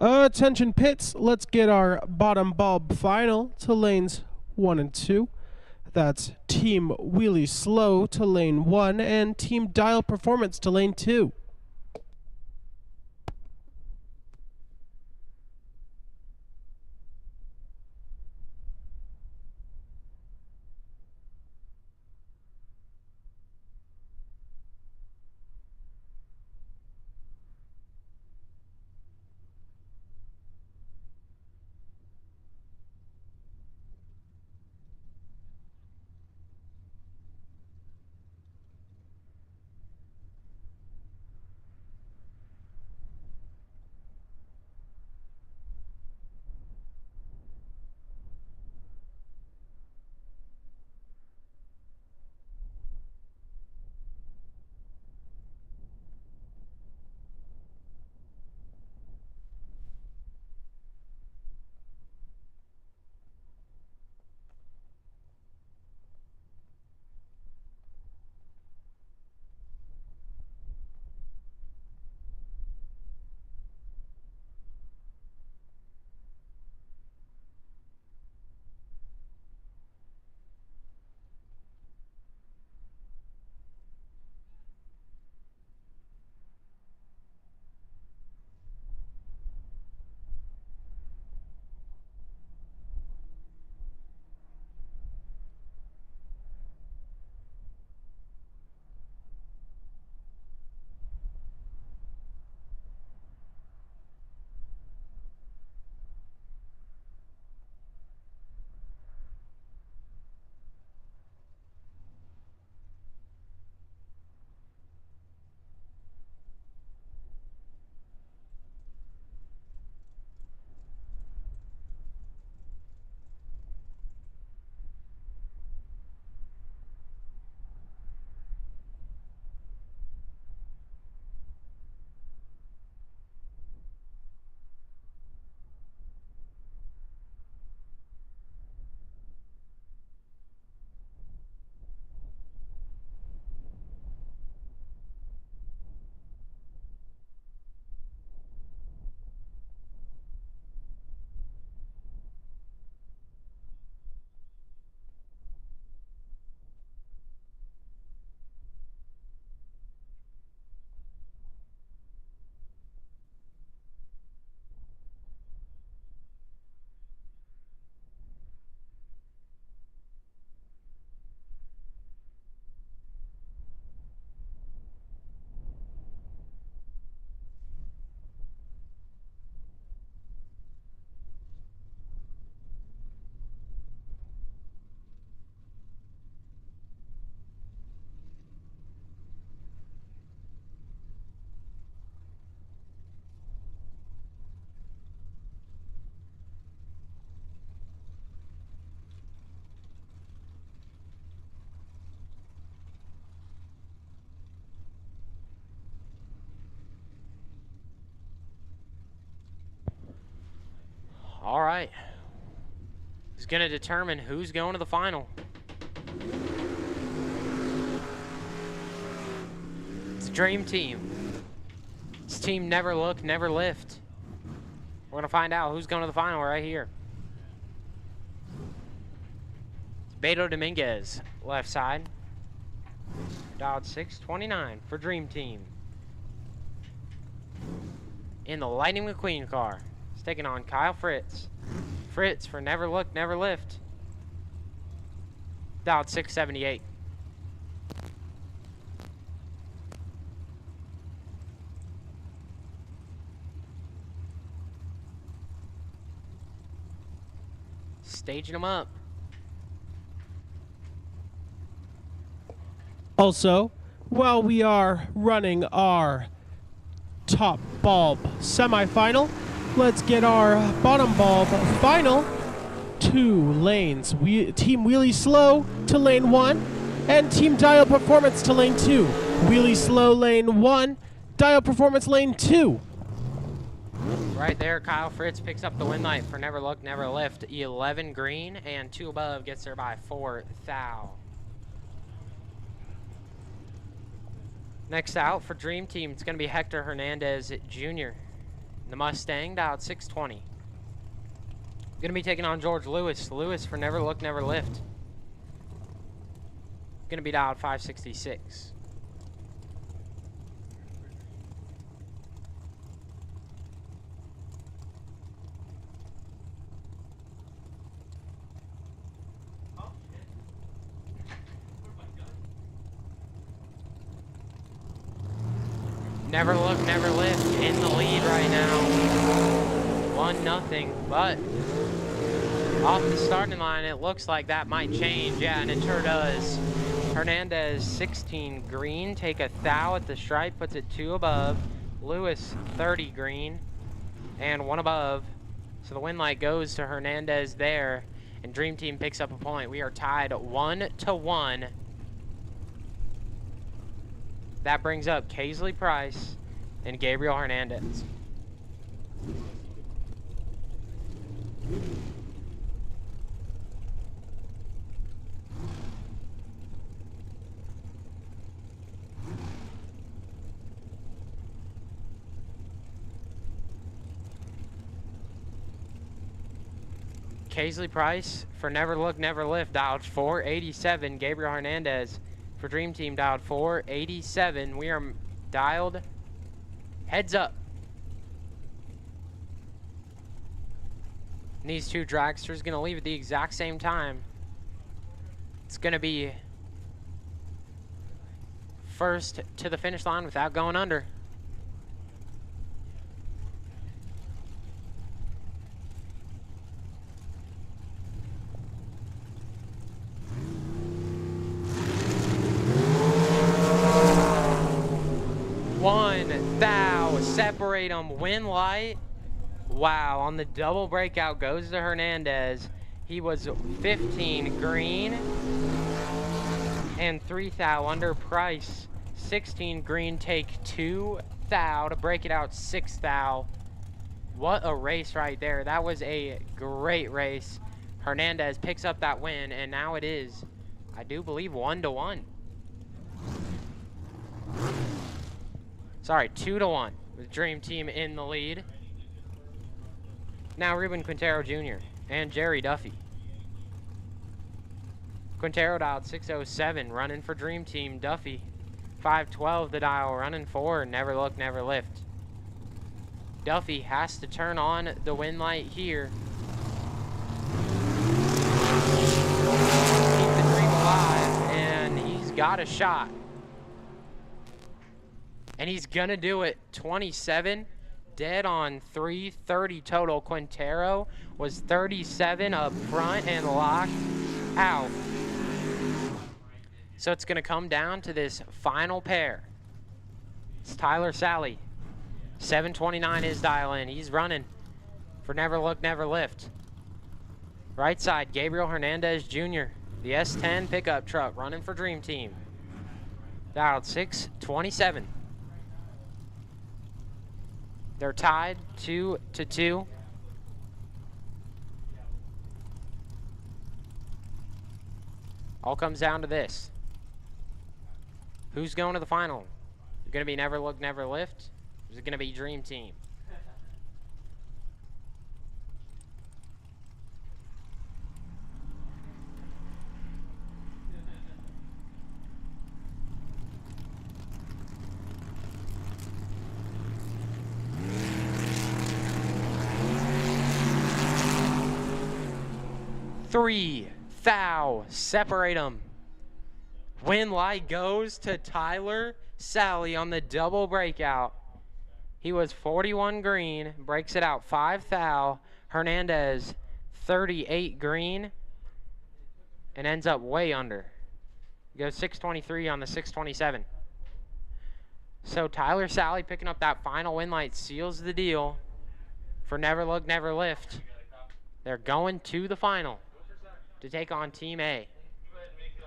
Attention pits, let's get our bottom bulb final to lanes 1 and 2. That's Team Wheelie Slow to lane 1 and Team Dial Performance to lane 2. All right. Who's going to determine who's going to the final? It's Dream Team. It's Team Never Look, Never Lift. We're going to find out who's going to the final right here. It's Beto Dominguez, left side. Dialed 629 for Dream Team. In the Lightning McQueen car, he's taking on Kyle Fritz. Fritz for Never Look, Never Lift. Dialed 678. Staging them up. Also, while we are running our top bulb semifinal, let's get our bottom bulb final. 2 lanes. Team Wheelie Slow to lane 1 and Team Dial Performance to lane 2. Wheelie Slow lane 1, Dial Performance lane 2. Right there, Kyle Fritz picks up the win light for Never Look, Never Lift. 11 green and 2 above gets there by 4 thou. Next out for Dream Team, it's going to be Hector Hernandez Jr. The Mustang, dialed 620. Going to be taking on George Lewis. Lewis for Never Look, Never Lift. Going to be dialed 566. Never Look, Never Lift in the lead right now. 1-0, but off the starting line, it looks like that might change. Yeah, and it sure does. Hernandez, 16 green, take a thou at the stripe, puts it 2 above. Lewis, 30 green, and 1 above. So the win light goes to Hernandez there, and Dream Team picks up a point. We are tied 1-1. That brings up Kaisley Price and Gabriel Hernandez. Kaisley Price for Never Look, Never Lift, dialed 487. Gabriel Hernandez for Dream Team, dialed 487. We are dialed heads up. And these 2 dragsters going to leave at the exact same time. It's going to be first to the finish line without going under. Separate them, win light. Wow, on the double breakout goes to Hernandez. He was 15 green and 3 thou under. Price, 16 green, take 2 thou to break it out 6 thou. What a race right there. That was a great race. Hernandez picks up that win, and now it is, I do believe, 1-1. Sorry, 2-1 with Dream Team in the lead. Now Ruben Quintero Jr. and Jerry Duffy. Quintero dialed 607, running for Dream Team. Duffy, 512 the dial, running for Never Look, Never Lift. Duffy has to turn on the win light here. Keep the dream alive, and he's got a shot. And he's gonna do it. 27, dead on 330 total. Quintero was 37 up front and locked out. So it's gonna come down to this final pair. It's Tyler Sally. 729 is dialing. He's running for Never Look, Never Lift. Right side, Gabriel Hernandez Jr. The S10 pickup truck running for Dream Team. Dialed 627. They're tied 2-2. All comes down to this. Who's going to the final? Is it going to be Never Look, Never Lift? Or is it going to be Dream Team? Three, thou, separate them. Win light goes to Tyler Sally on the double breakout. He was 41 green, breaks it out 5 thou. Hernandez 38 green, and ends up way under. Goes 623 on the 627. So Tyler Sally picking up that final win light seals the deal for Never Look, Never Lift. They're going to the final to take on Team A.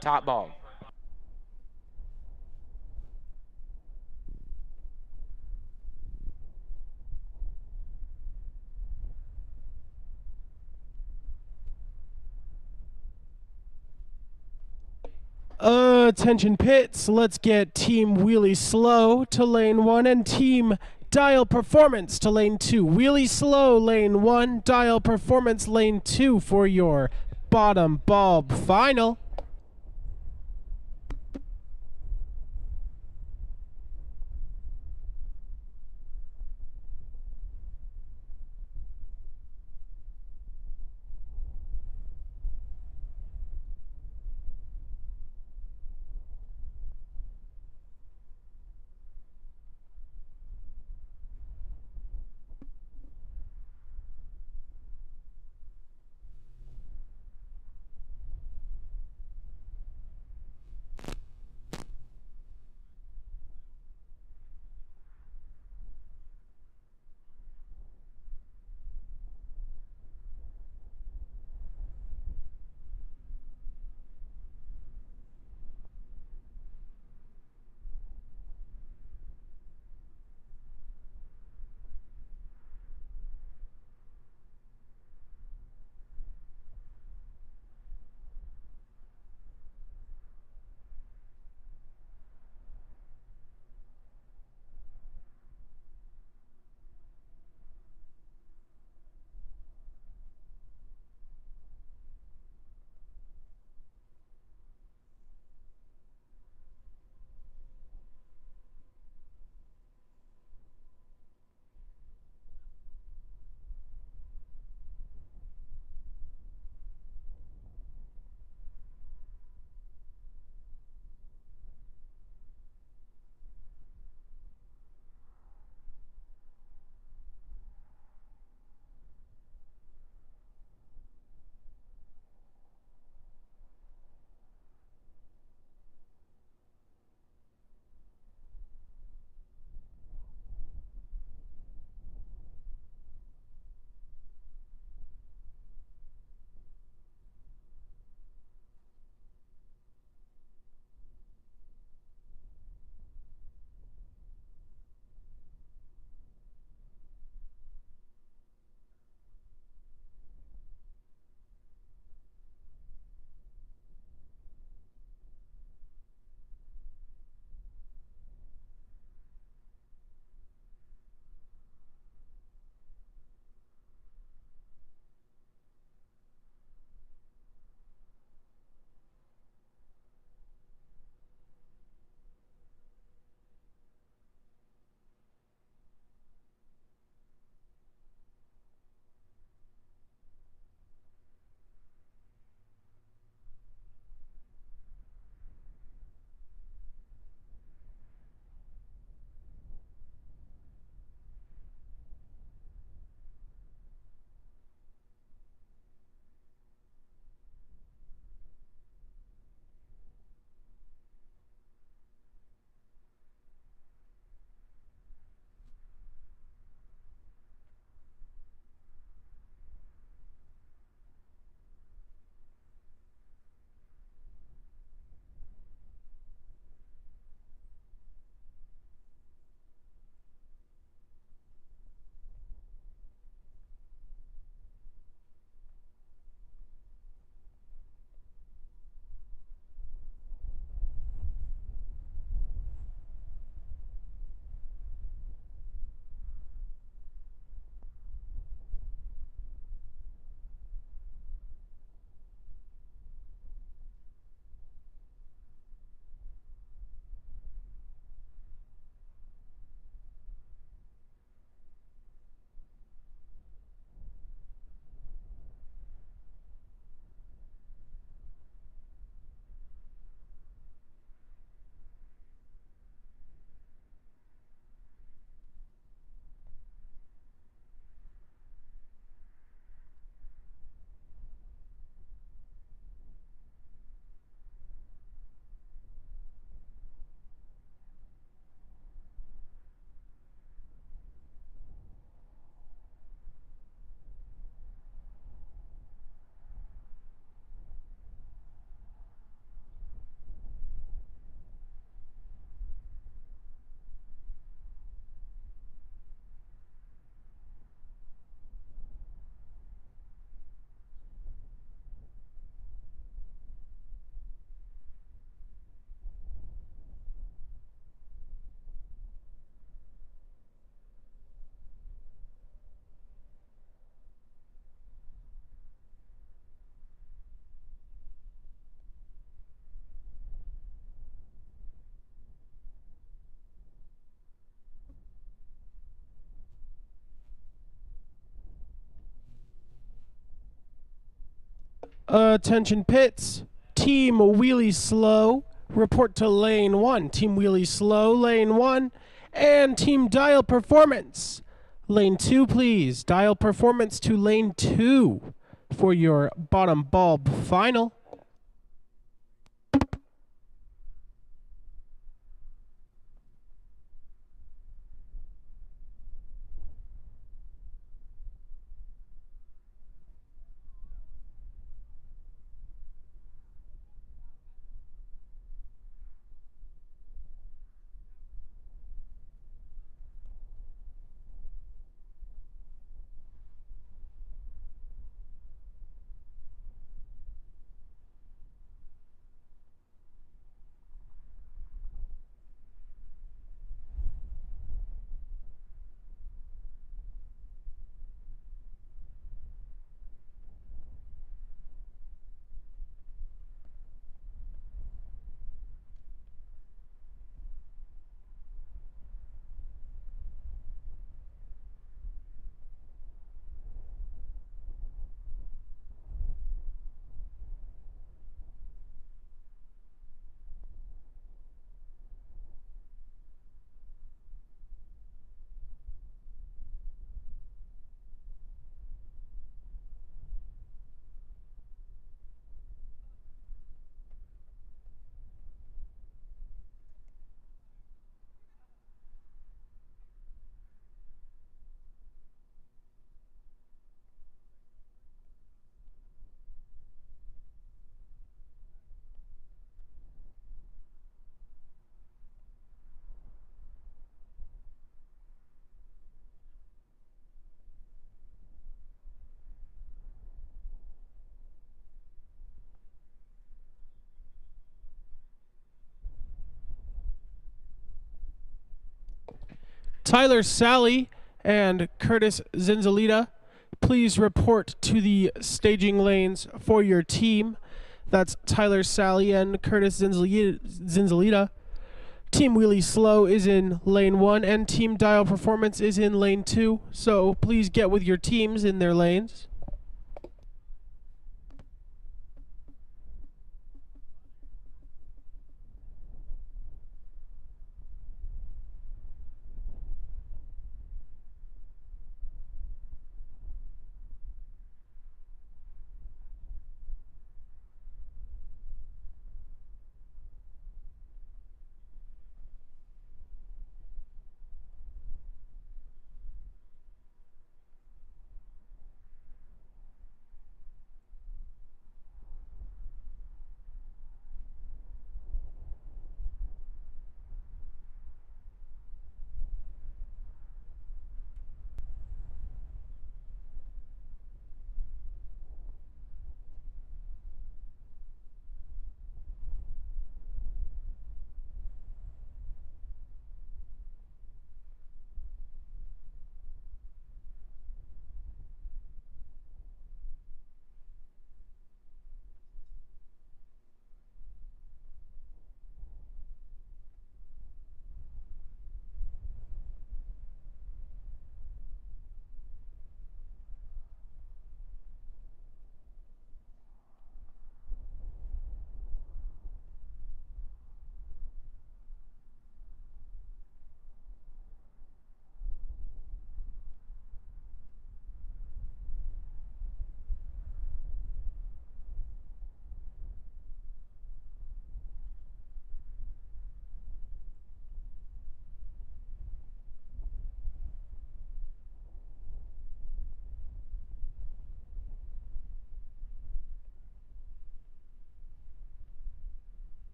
Top bulb. Attention pits, let's get Team Wheelie Slow to lane 1 and Team Dial Performance to lane 2. Wheelie Slow lane 1, Dial Performance lane 2 for your bottom bulb final. Attention pits. Team Wheelie Slow, report to lane 1. Team Wheelie Slow, lane 1. And Team Dial Performance, lane 2, please. Dial Performance to lane 2 for your bottom bulb final. Tyler Sally and Curtis Zinzalita, please report to the staging lanes for your team. That's Tyler Sally and Curtis Zinzalita. Team Wheelie Slow is in lane 1 and Team Dial Performance is in lane 2. So please get with your teams in their lanes.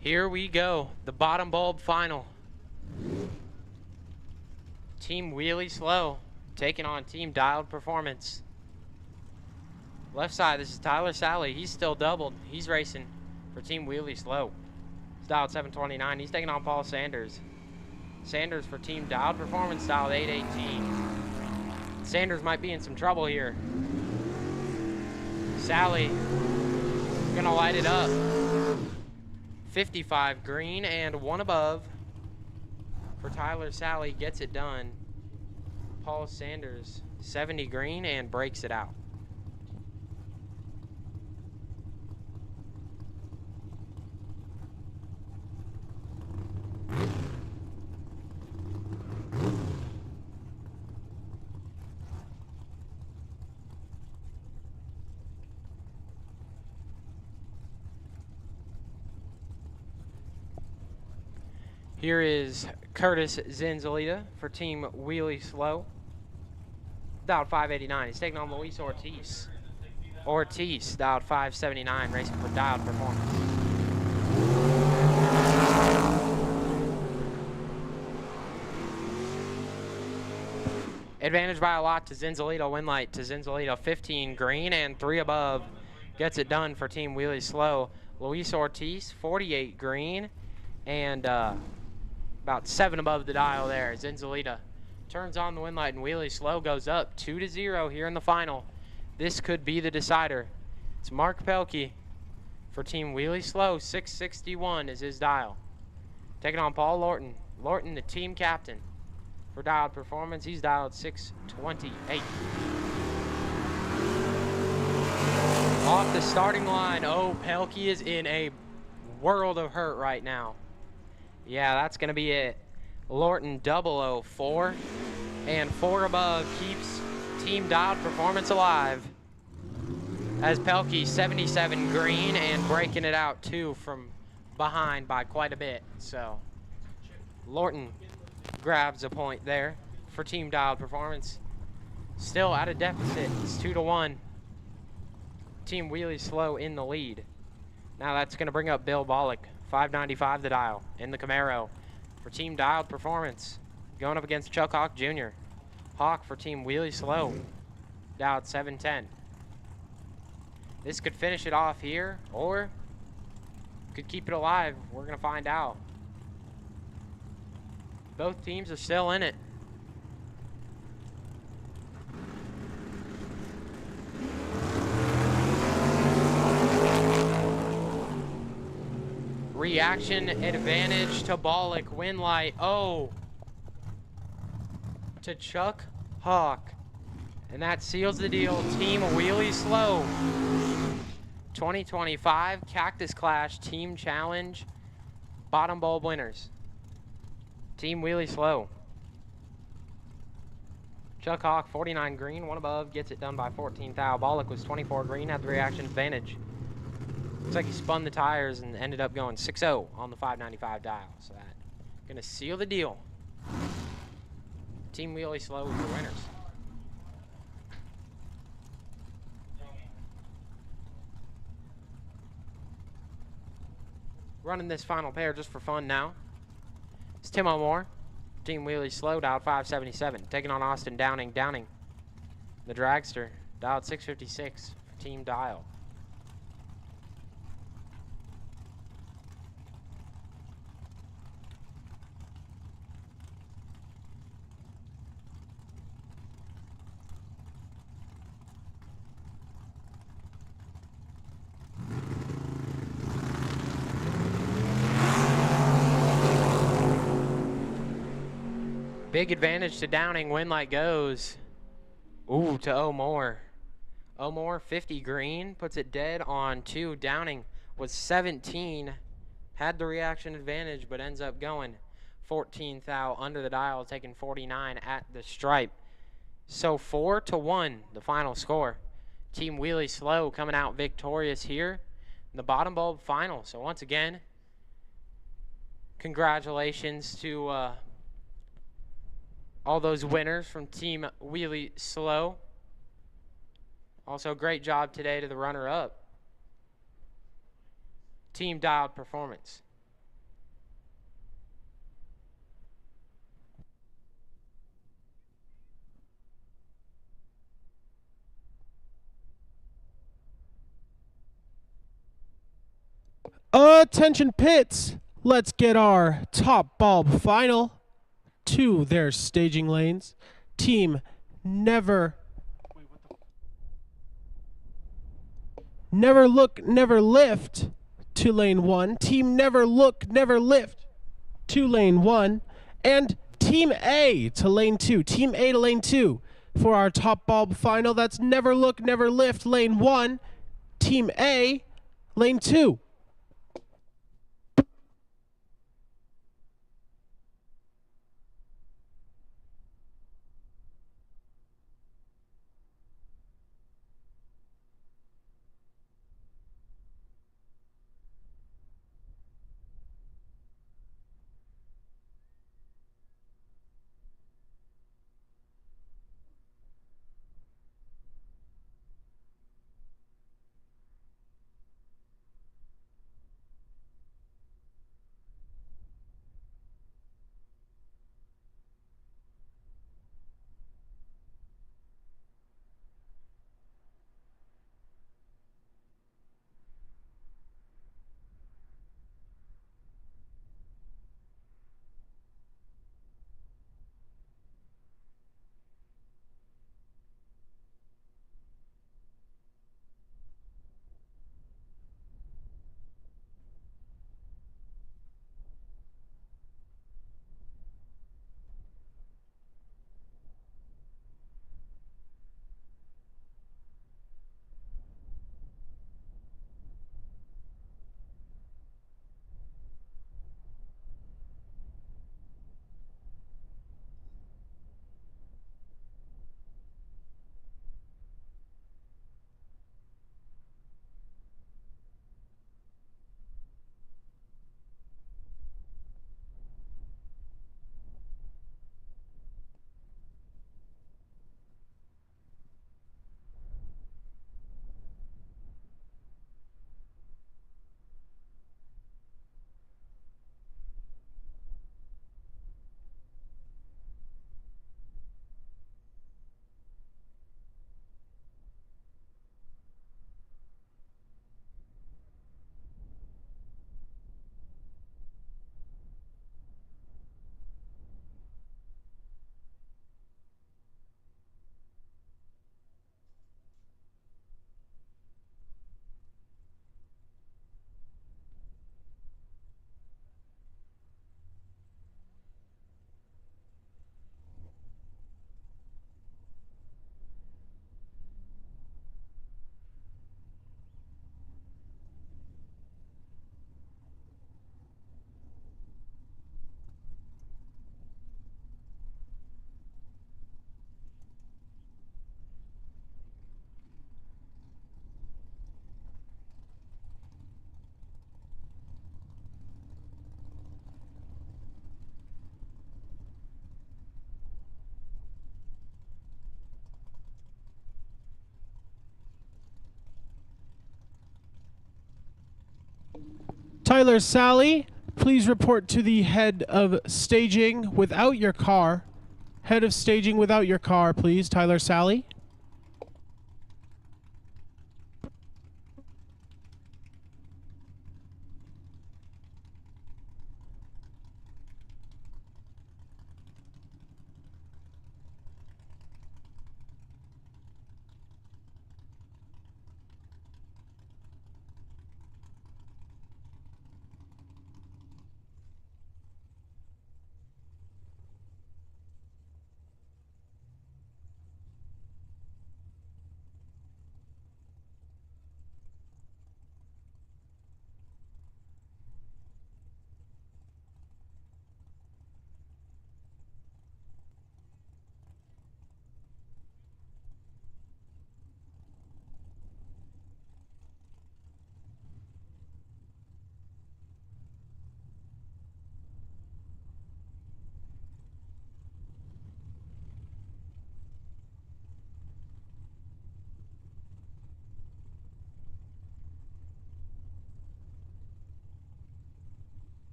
Here we go, the bottom bulb final. Team Wheelie Slow taking on Team Dialed Performance. Left side, this is Tyler Sally. He's still doubled. He's racing for Team Wheelie Slow. He's dialed 729. He's taking on Paul Sanders. Sanders for Team Dialed Performance, dialed 818. Sanders might be in some trouble here. Sally gonna light it up. 55 green and 1 above for Tyler Sally, gets it done. Paul Sanders 70 green and breaks it out. Here is Curtis Zenzalita for Team Wheelie Slow. Dialed 589. He's taking on Luis Ortiz. Ortiz, dialed 579, racing for Dialed Performance. Advantage by a lot to Zenzalita. Win light to Zenzalita. 15 green and 3 above. Gets it done for Team Wheelie Slow. Luis Ortiz, 48 green and about 7 above the dial there. Zenzalita turns on the win light and Wheelie Slow goes up 2-0 here in the final. This could be the decider. It's Mark Pelkey for Team Wheelie Slow. 661 is his dial. Taking on Paul Lorton. Lorton, the team captain for Dialed Performance. He's dialed 628. Off the starting line. Oh, Pelkey is in a world of hurt right now. Yeah, that's going to be it. Lorton 004 and 4 above keeps Team Dialed Performance alive. As Pelkey 77 green and breaking it out too from behind by quite a bit. So Lorton grabs a point there for Team Dialed Performance. Still at a deficit. It's 2-1. Team Wheelie Slow in the lead. Now that's going to bring up Bill Bollock. 595 the dial in the Camaro for Team Dialed Performance. Going up against Chuck Hawk Jr. Hawk for Team Wheelie Slow. Dialed 710. This could finish it off here or could keep it alive. We're going to find out. Both teams are still in it. Reaction advantage to Bollock. Win light. Oh. To Chuck Hawk. And that seals the deal. Team Wheelie Slow. 2025 Cactus Clash Team Challenge bottom bulb winners. Team Wheelie Slow. Chuck Hawk 49 green, 1 above, gets it done by 14 thou. Bollock was 24 green, had the reaction advantage. Looks like he spun the tires and ended up going 6-0 on the 595 dial. So that gonna seal the deal. Team Wheelie Slow is your winners. Running this final pair just for fun now. It's Tim O'More. Team Wheelie Slow, dialed 577. Taking on Austin Downing. Downing, the dragster, dialed 656 for Team Dial. Big advantage to Downing. Win light goes. Ooh, to O'More. O'More 50 green. Puts it dead on 2. Downing was 17. Had the reaction advantage, but ends up going 14 thou under the dial, taking 49 at the stripe. So 4-1, the final score. Team Wheelie Slow coming out victorious here in the bottom bulb final. So once again, congratulations to all those winners from Team Wheelie Slow. Also, great job today to the runner-up, Team Dialed Performance. Attention pits, let's get our top bulb final to their staging lanes. Team Never Look, Never Lift to lane 1. Team Never Look, Never Lift to lane 1. And Team A to lane 2. Team A to lane 2 for our top bulb final. That's Never Look, Never Lift, lane 1. Team A, lane 2. Tyler Sally, please report to the head of staging without your car. Head of staging without your car, please, Tyler Sally.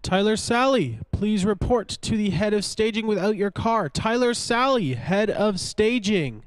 Tyler Sally, please report to the head of staging without your car. Tyler Sally, head of staging.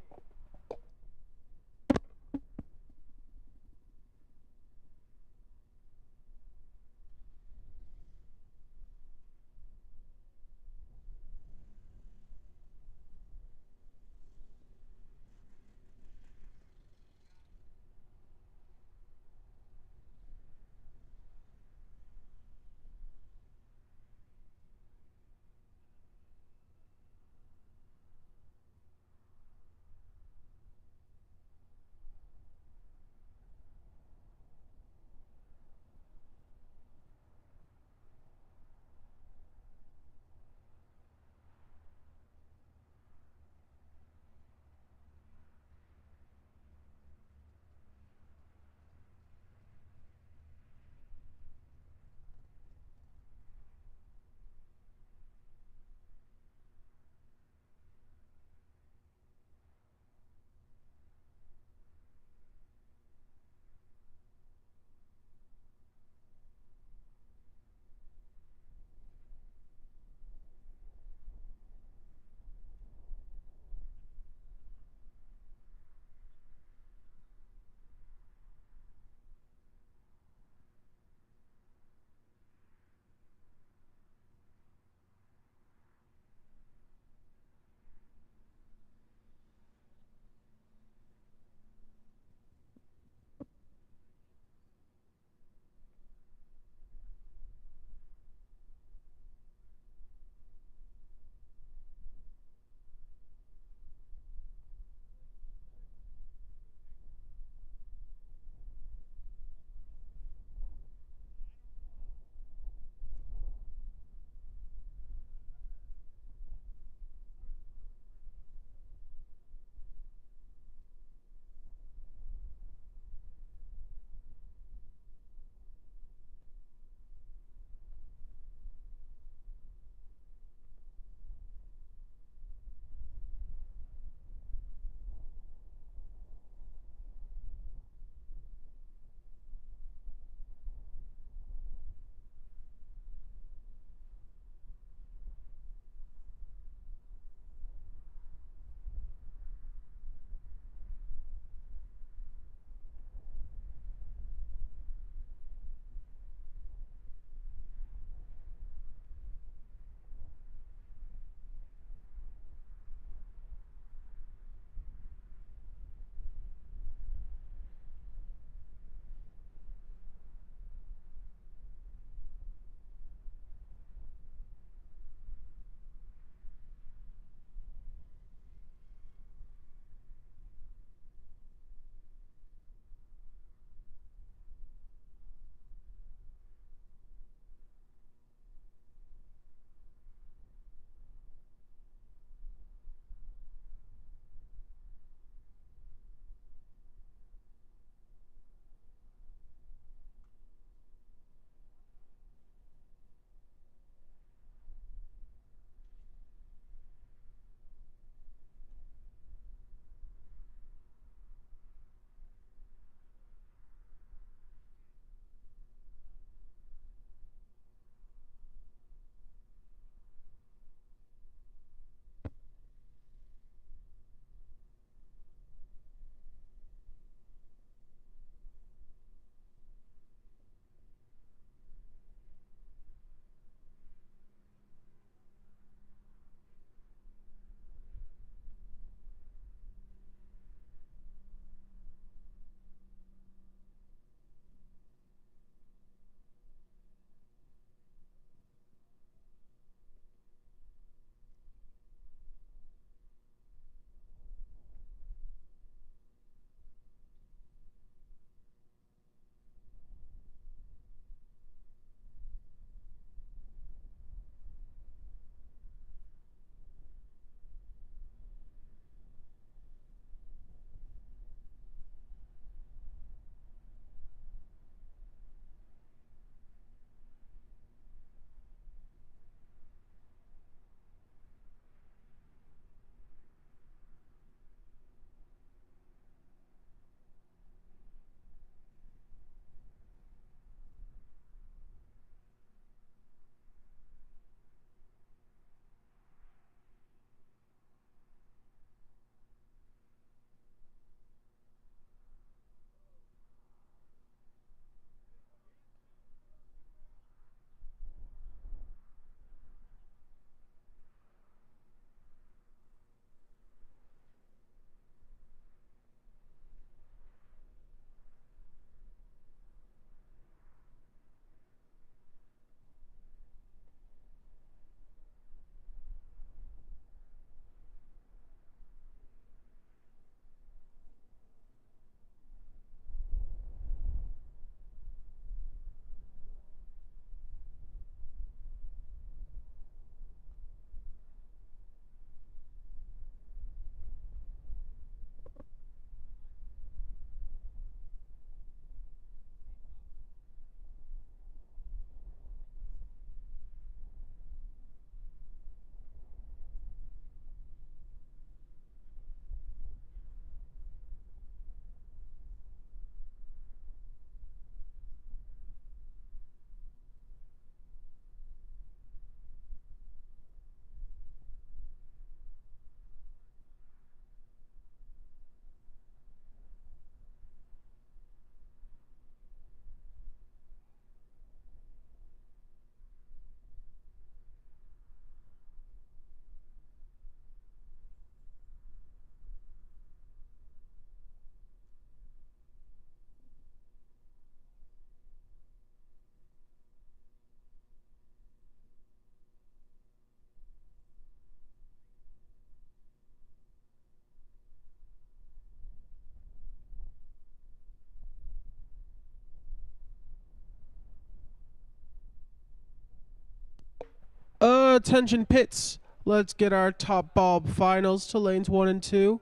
Attention pits. Let's get our top bulb finals to lanes 1 and 2.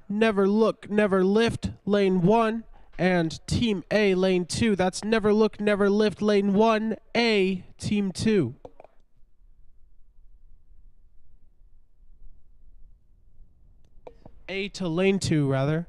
Never Look, Never Lift, lane 1. And Team A, lane 2. That's Never Look, Never Lift, lane 1. A, Team 2. A to lane 2, rather.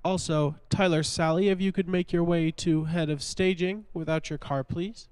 Also, Tyler, Sally, if you could make your way to head of staging without your car, please.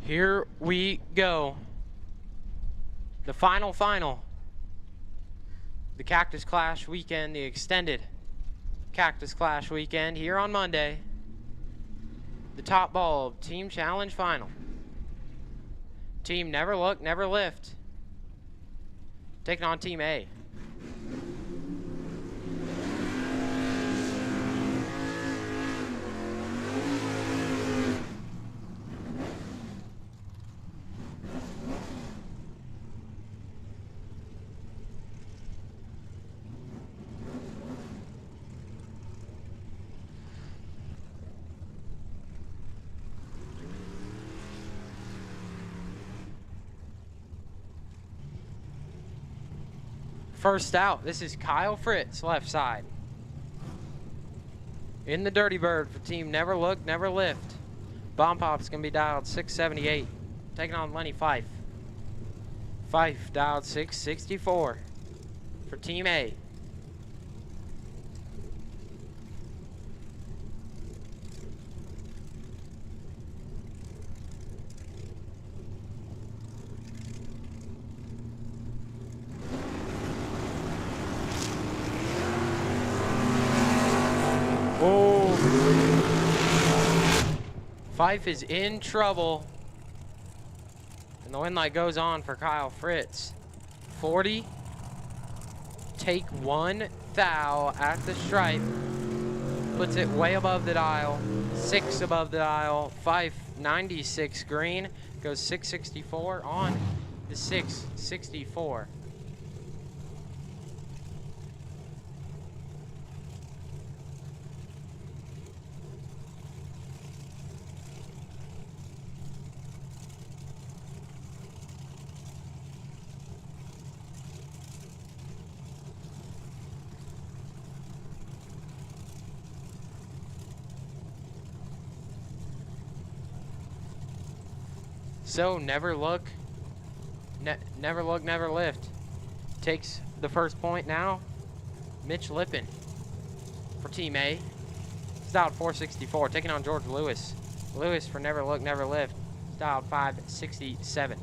Here we go. The final. The Cactus Clash weekend, the extended Cactus Clash weekend here on Monday. The top bulb team challenge final. Team Never Look, Never Lift. Taking on Team A. First out, this is Kyle Fritz, left side. In the Dirty Bird for Team Never Look, Never Lift. Bomb Pop's gonna be dialed 678. Taking on Lenny Fife. Fife dialed 664 for Team A. Fife is in trouble. And the win light goes on for Kyle Fritz. 40. Take one thou at the stripe. Puts it way above the dial. 6 above the dial. Fife 96 green. Goes 664 on the 664. So Never Look, Never Look, Never Lift takes the first point now. Mitch Lippin for Team A. He's dialed 464, taking on George Lewis. Lewis for Never Look, Never Lift. He's dialed 567.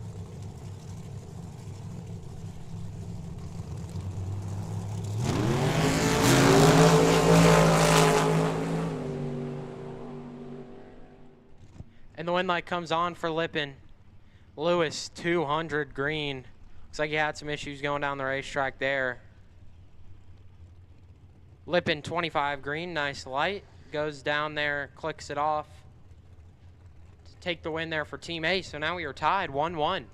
And the win light comes on for Lippin. Lewis, 200 green. Looks like he had some issues going down the racetrack there. Lippin, 25 green, nice light. Goes down there, clicks it off. To take the win there for Team A. So now we are tied 1-1.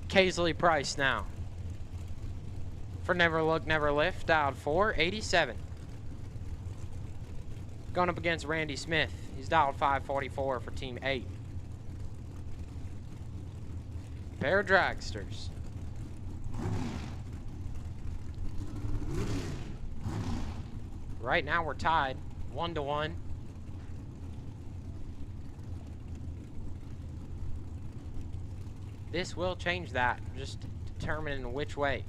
Kaisley Price now. For Never Look, Never Lift, dialed 487. Going up against Randy Smith. He's dialed 544 for Team 8. Pair of dragsters. Right now we're tied 1-1. This will change that, just determining which way.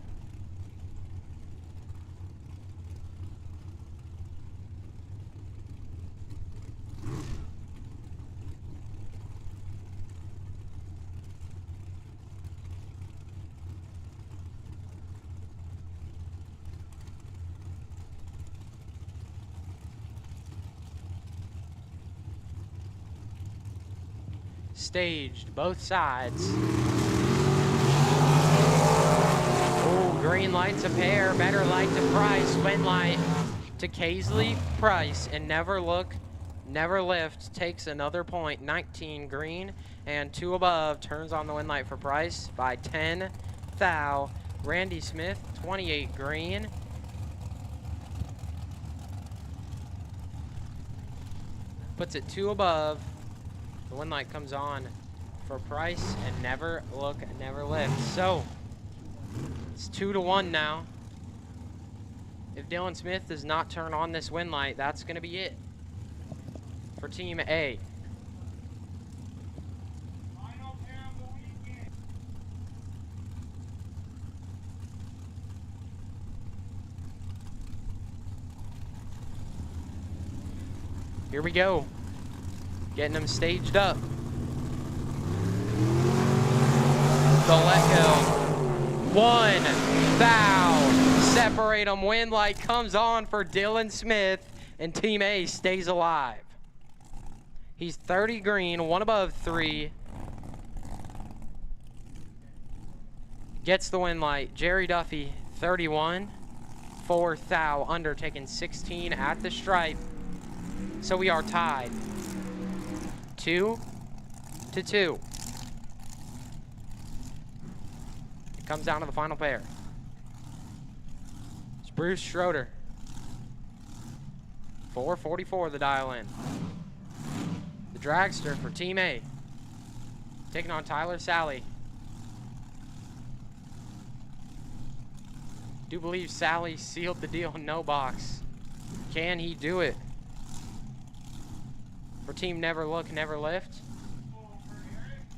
Staged, both sides. Oh, green light's a pair, better light to Price, win light to Kaisley Price, and Never Look, Never Lift takes another point, 19 green, and 2 above, turns on the win light for Price by 10 thou. Randy Smith, 28 green. Puts it 2 above. The win light comes on for Price and Never Look, Never Lift. So it's 2-1 now. If Dylan Smith does not turn on this win light, that's going to be it for Team A. Here we go. Getting them staged up. The let go. One foul. Separate them. Win light comes on for Dylan Smith, and Team A stays alive. He's 30 green, one above 3. Gets the win light. Jerry Duffy, 31. 4th thou, under, taking 16 at the stripe. So we are tied. 2-2. It comes down to the final pair. It's Bruce Schroeder. 4:44 the dial in. The dragster for Team A. Taking on Tyler Sally. Do believe Sally sealed the deal in no box. Can he do it? For Team Never Look, Never Lift?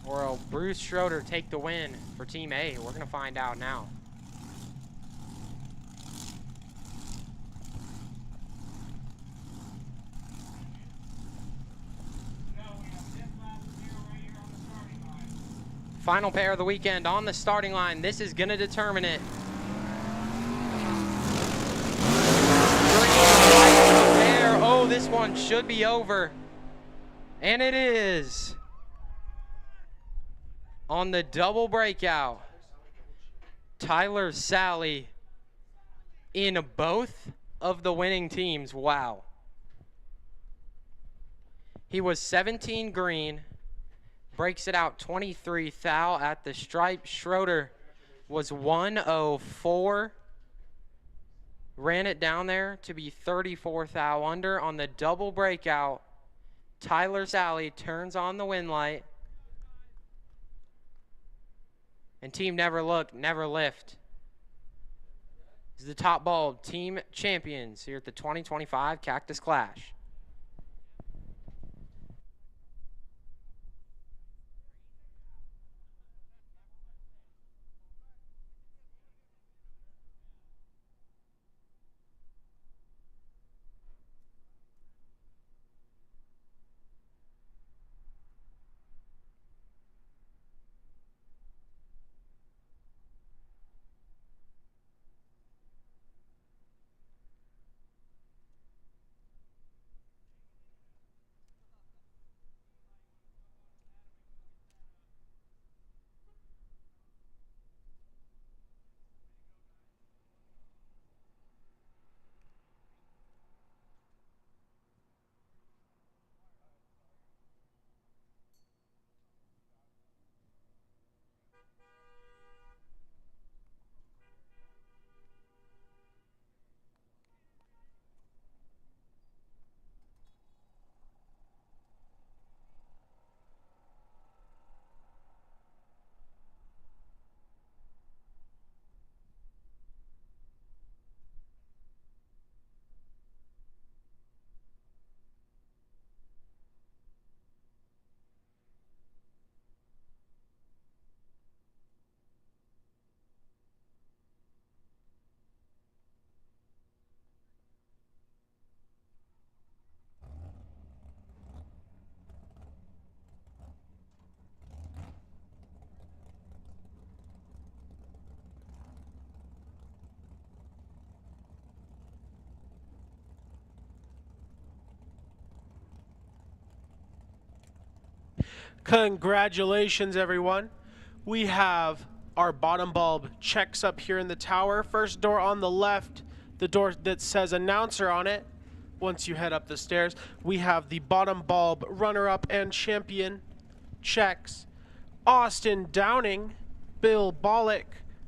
Or will Bruce Schroeder take the win for Team A? We're going to find out now. Final pair of the weekend on the starting line. This is going to determine it. Oh, this one should be over. And it is. On the double breakout, Tyler Sally in both of the winning teams. Wow. He was 17 green, breaks it out 23 thou at the stripe. Schroeder was 104. Ran it down there to be 34 thou under. On the double breakout, Tyler Sally turns on the win light. And Team Never Look, Never Lift is the top bulb team champions here at the 2025 Cactus Clash. Congratulations, everyone. We have our bottom bulb checks up here in the tower. First door on the left, the door that says announcer on it. Once you head up the stairs, we have the bottom bulb runner-up and champion checks. Austin Downing, Bill Bollick,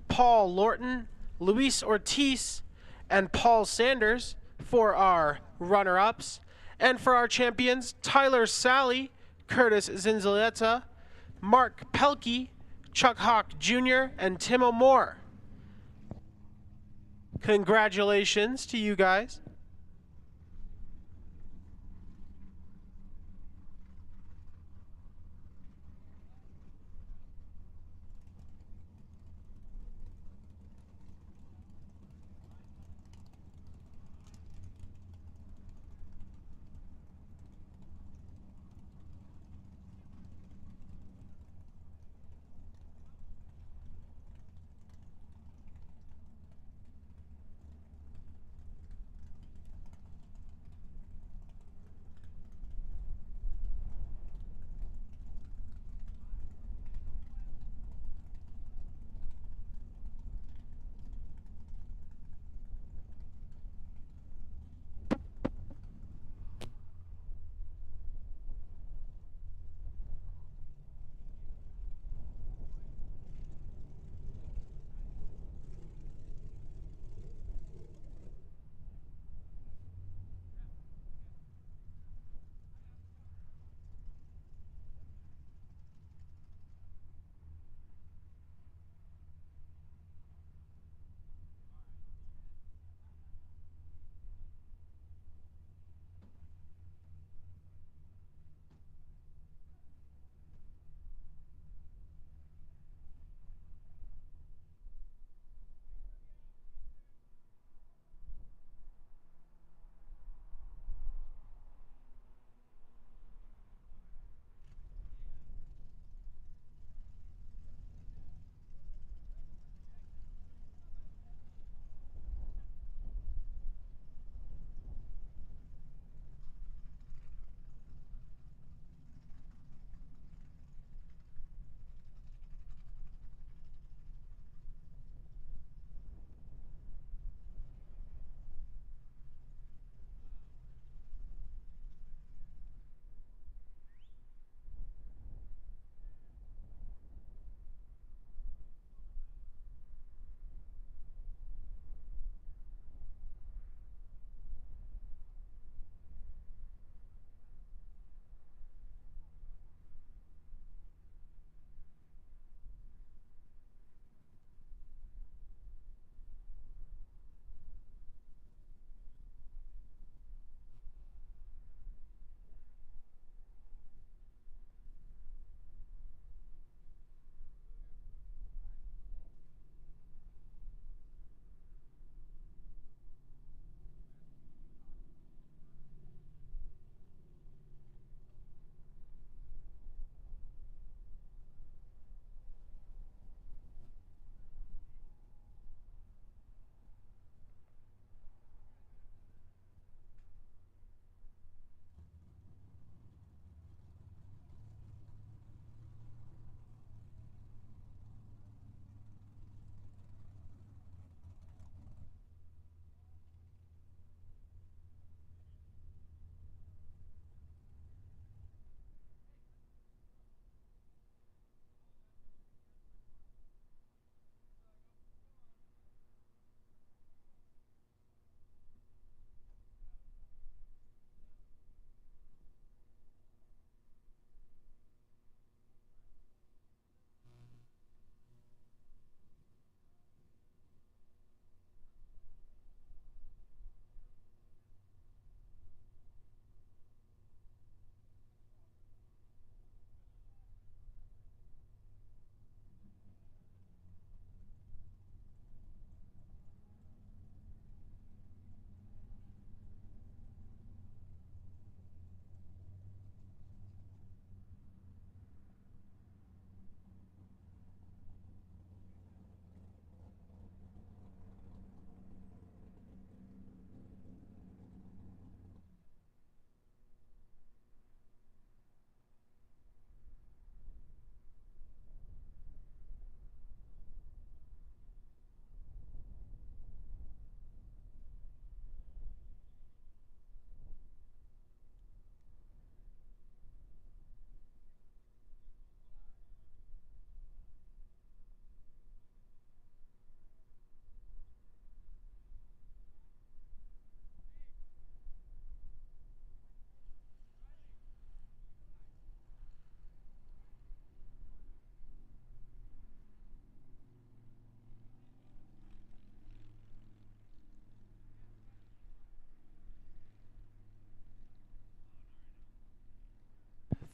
Paul Lorton, Luis Ortiz, and Paul Sanders for our runner-ups. And for our champions, Tyler Sally, Curtis Zinzaleta, Mark Pelkey, Chuck Hawk Jr., and Tim O'More. Congratulations to you guys.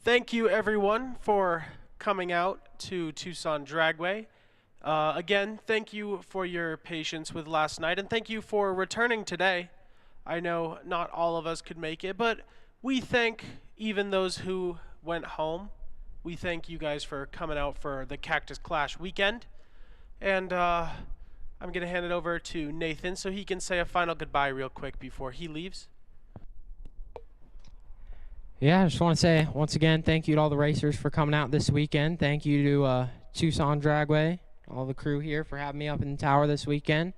thank you everyone for coming out to Tucson Dragway. Again, thank you for your patience with last night, and thank you for returning today. I know not all of us could make it, but we thank even those who went home. We thank you guys for coming out for the Cactus Clash weekend. And I'm going to hand it over to Nathan so he can say a final goodbye real quick before he leaves. Yeah, I just want to say, once again, thank you to all the racers for coming out this weekend. Thank you to Tucson Dragway, all the crew here for having me up in the tower this weekend.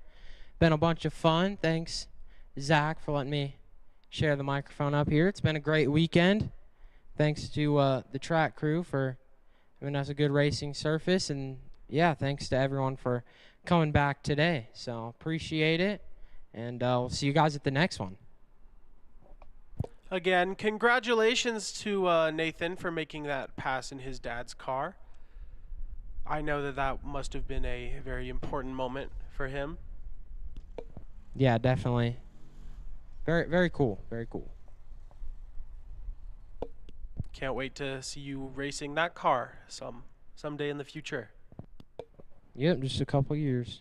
Been a bunch of fun. Thanks, Zach, for letting me share the microphone up here. It's been a great weekend. Thanks to the track crew for giving us a good racing surface. And, yeah, thanks to everyone for coming back today. So, appreciate it. And we'll see you guys at the next one. Again, congratulations to Nathan for making that pass in his dad's car. I know that that must have been a very important moment for him. Yeah, definitely. Very, very cool. Very cool. Can't wait to see you racing that car someday in the future. Yep, just a couple years.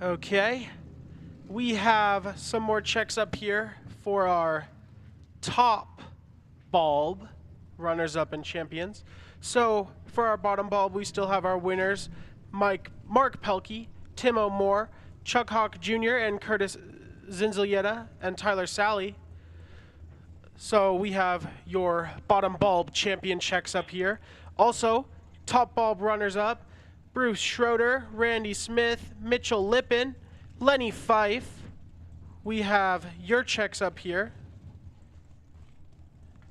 Okay. We have some more checks up here for our top bulb, runners-up and champions. So for our bottom bulb, we still have our winners, Mark Pelkey, Tim O'More, Chuck Hawk Jr., and Curtis Zinzilieta, and Tyler Sally. So we have your bottom bulb champion checks up here. Also, top bulb runners-up, Bruce Schroeder, Randy Smith, Mitchell Lippin, Lenny Fife. We have your checks up here.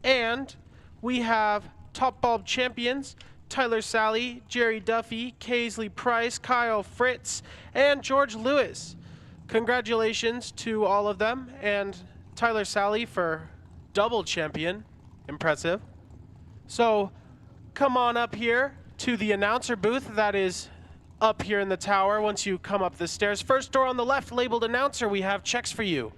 And we have top bulb champions, Tyler Sally, Jerry Duffy, Kaisley Price, Kyle Fritz, and George Lewis. Congratulations to all of them, and Tyler Sally for double champion. Impressive. So come on up here to the announcer booth that is up here in the tower once you come up the stairs. First door on the left labeled announcer, we have checks for you.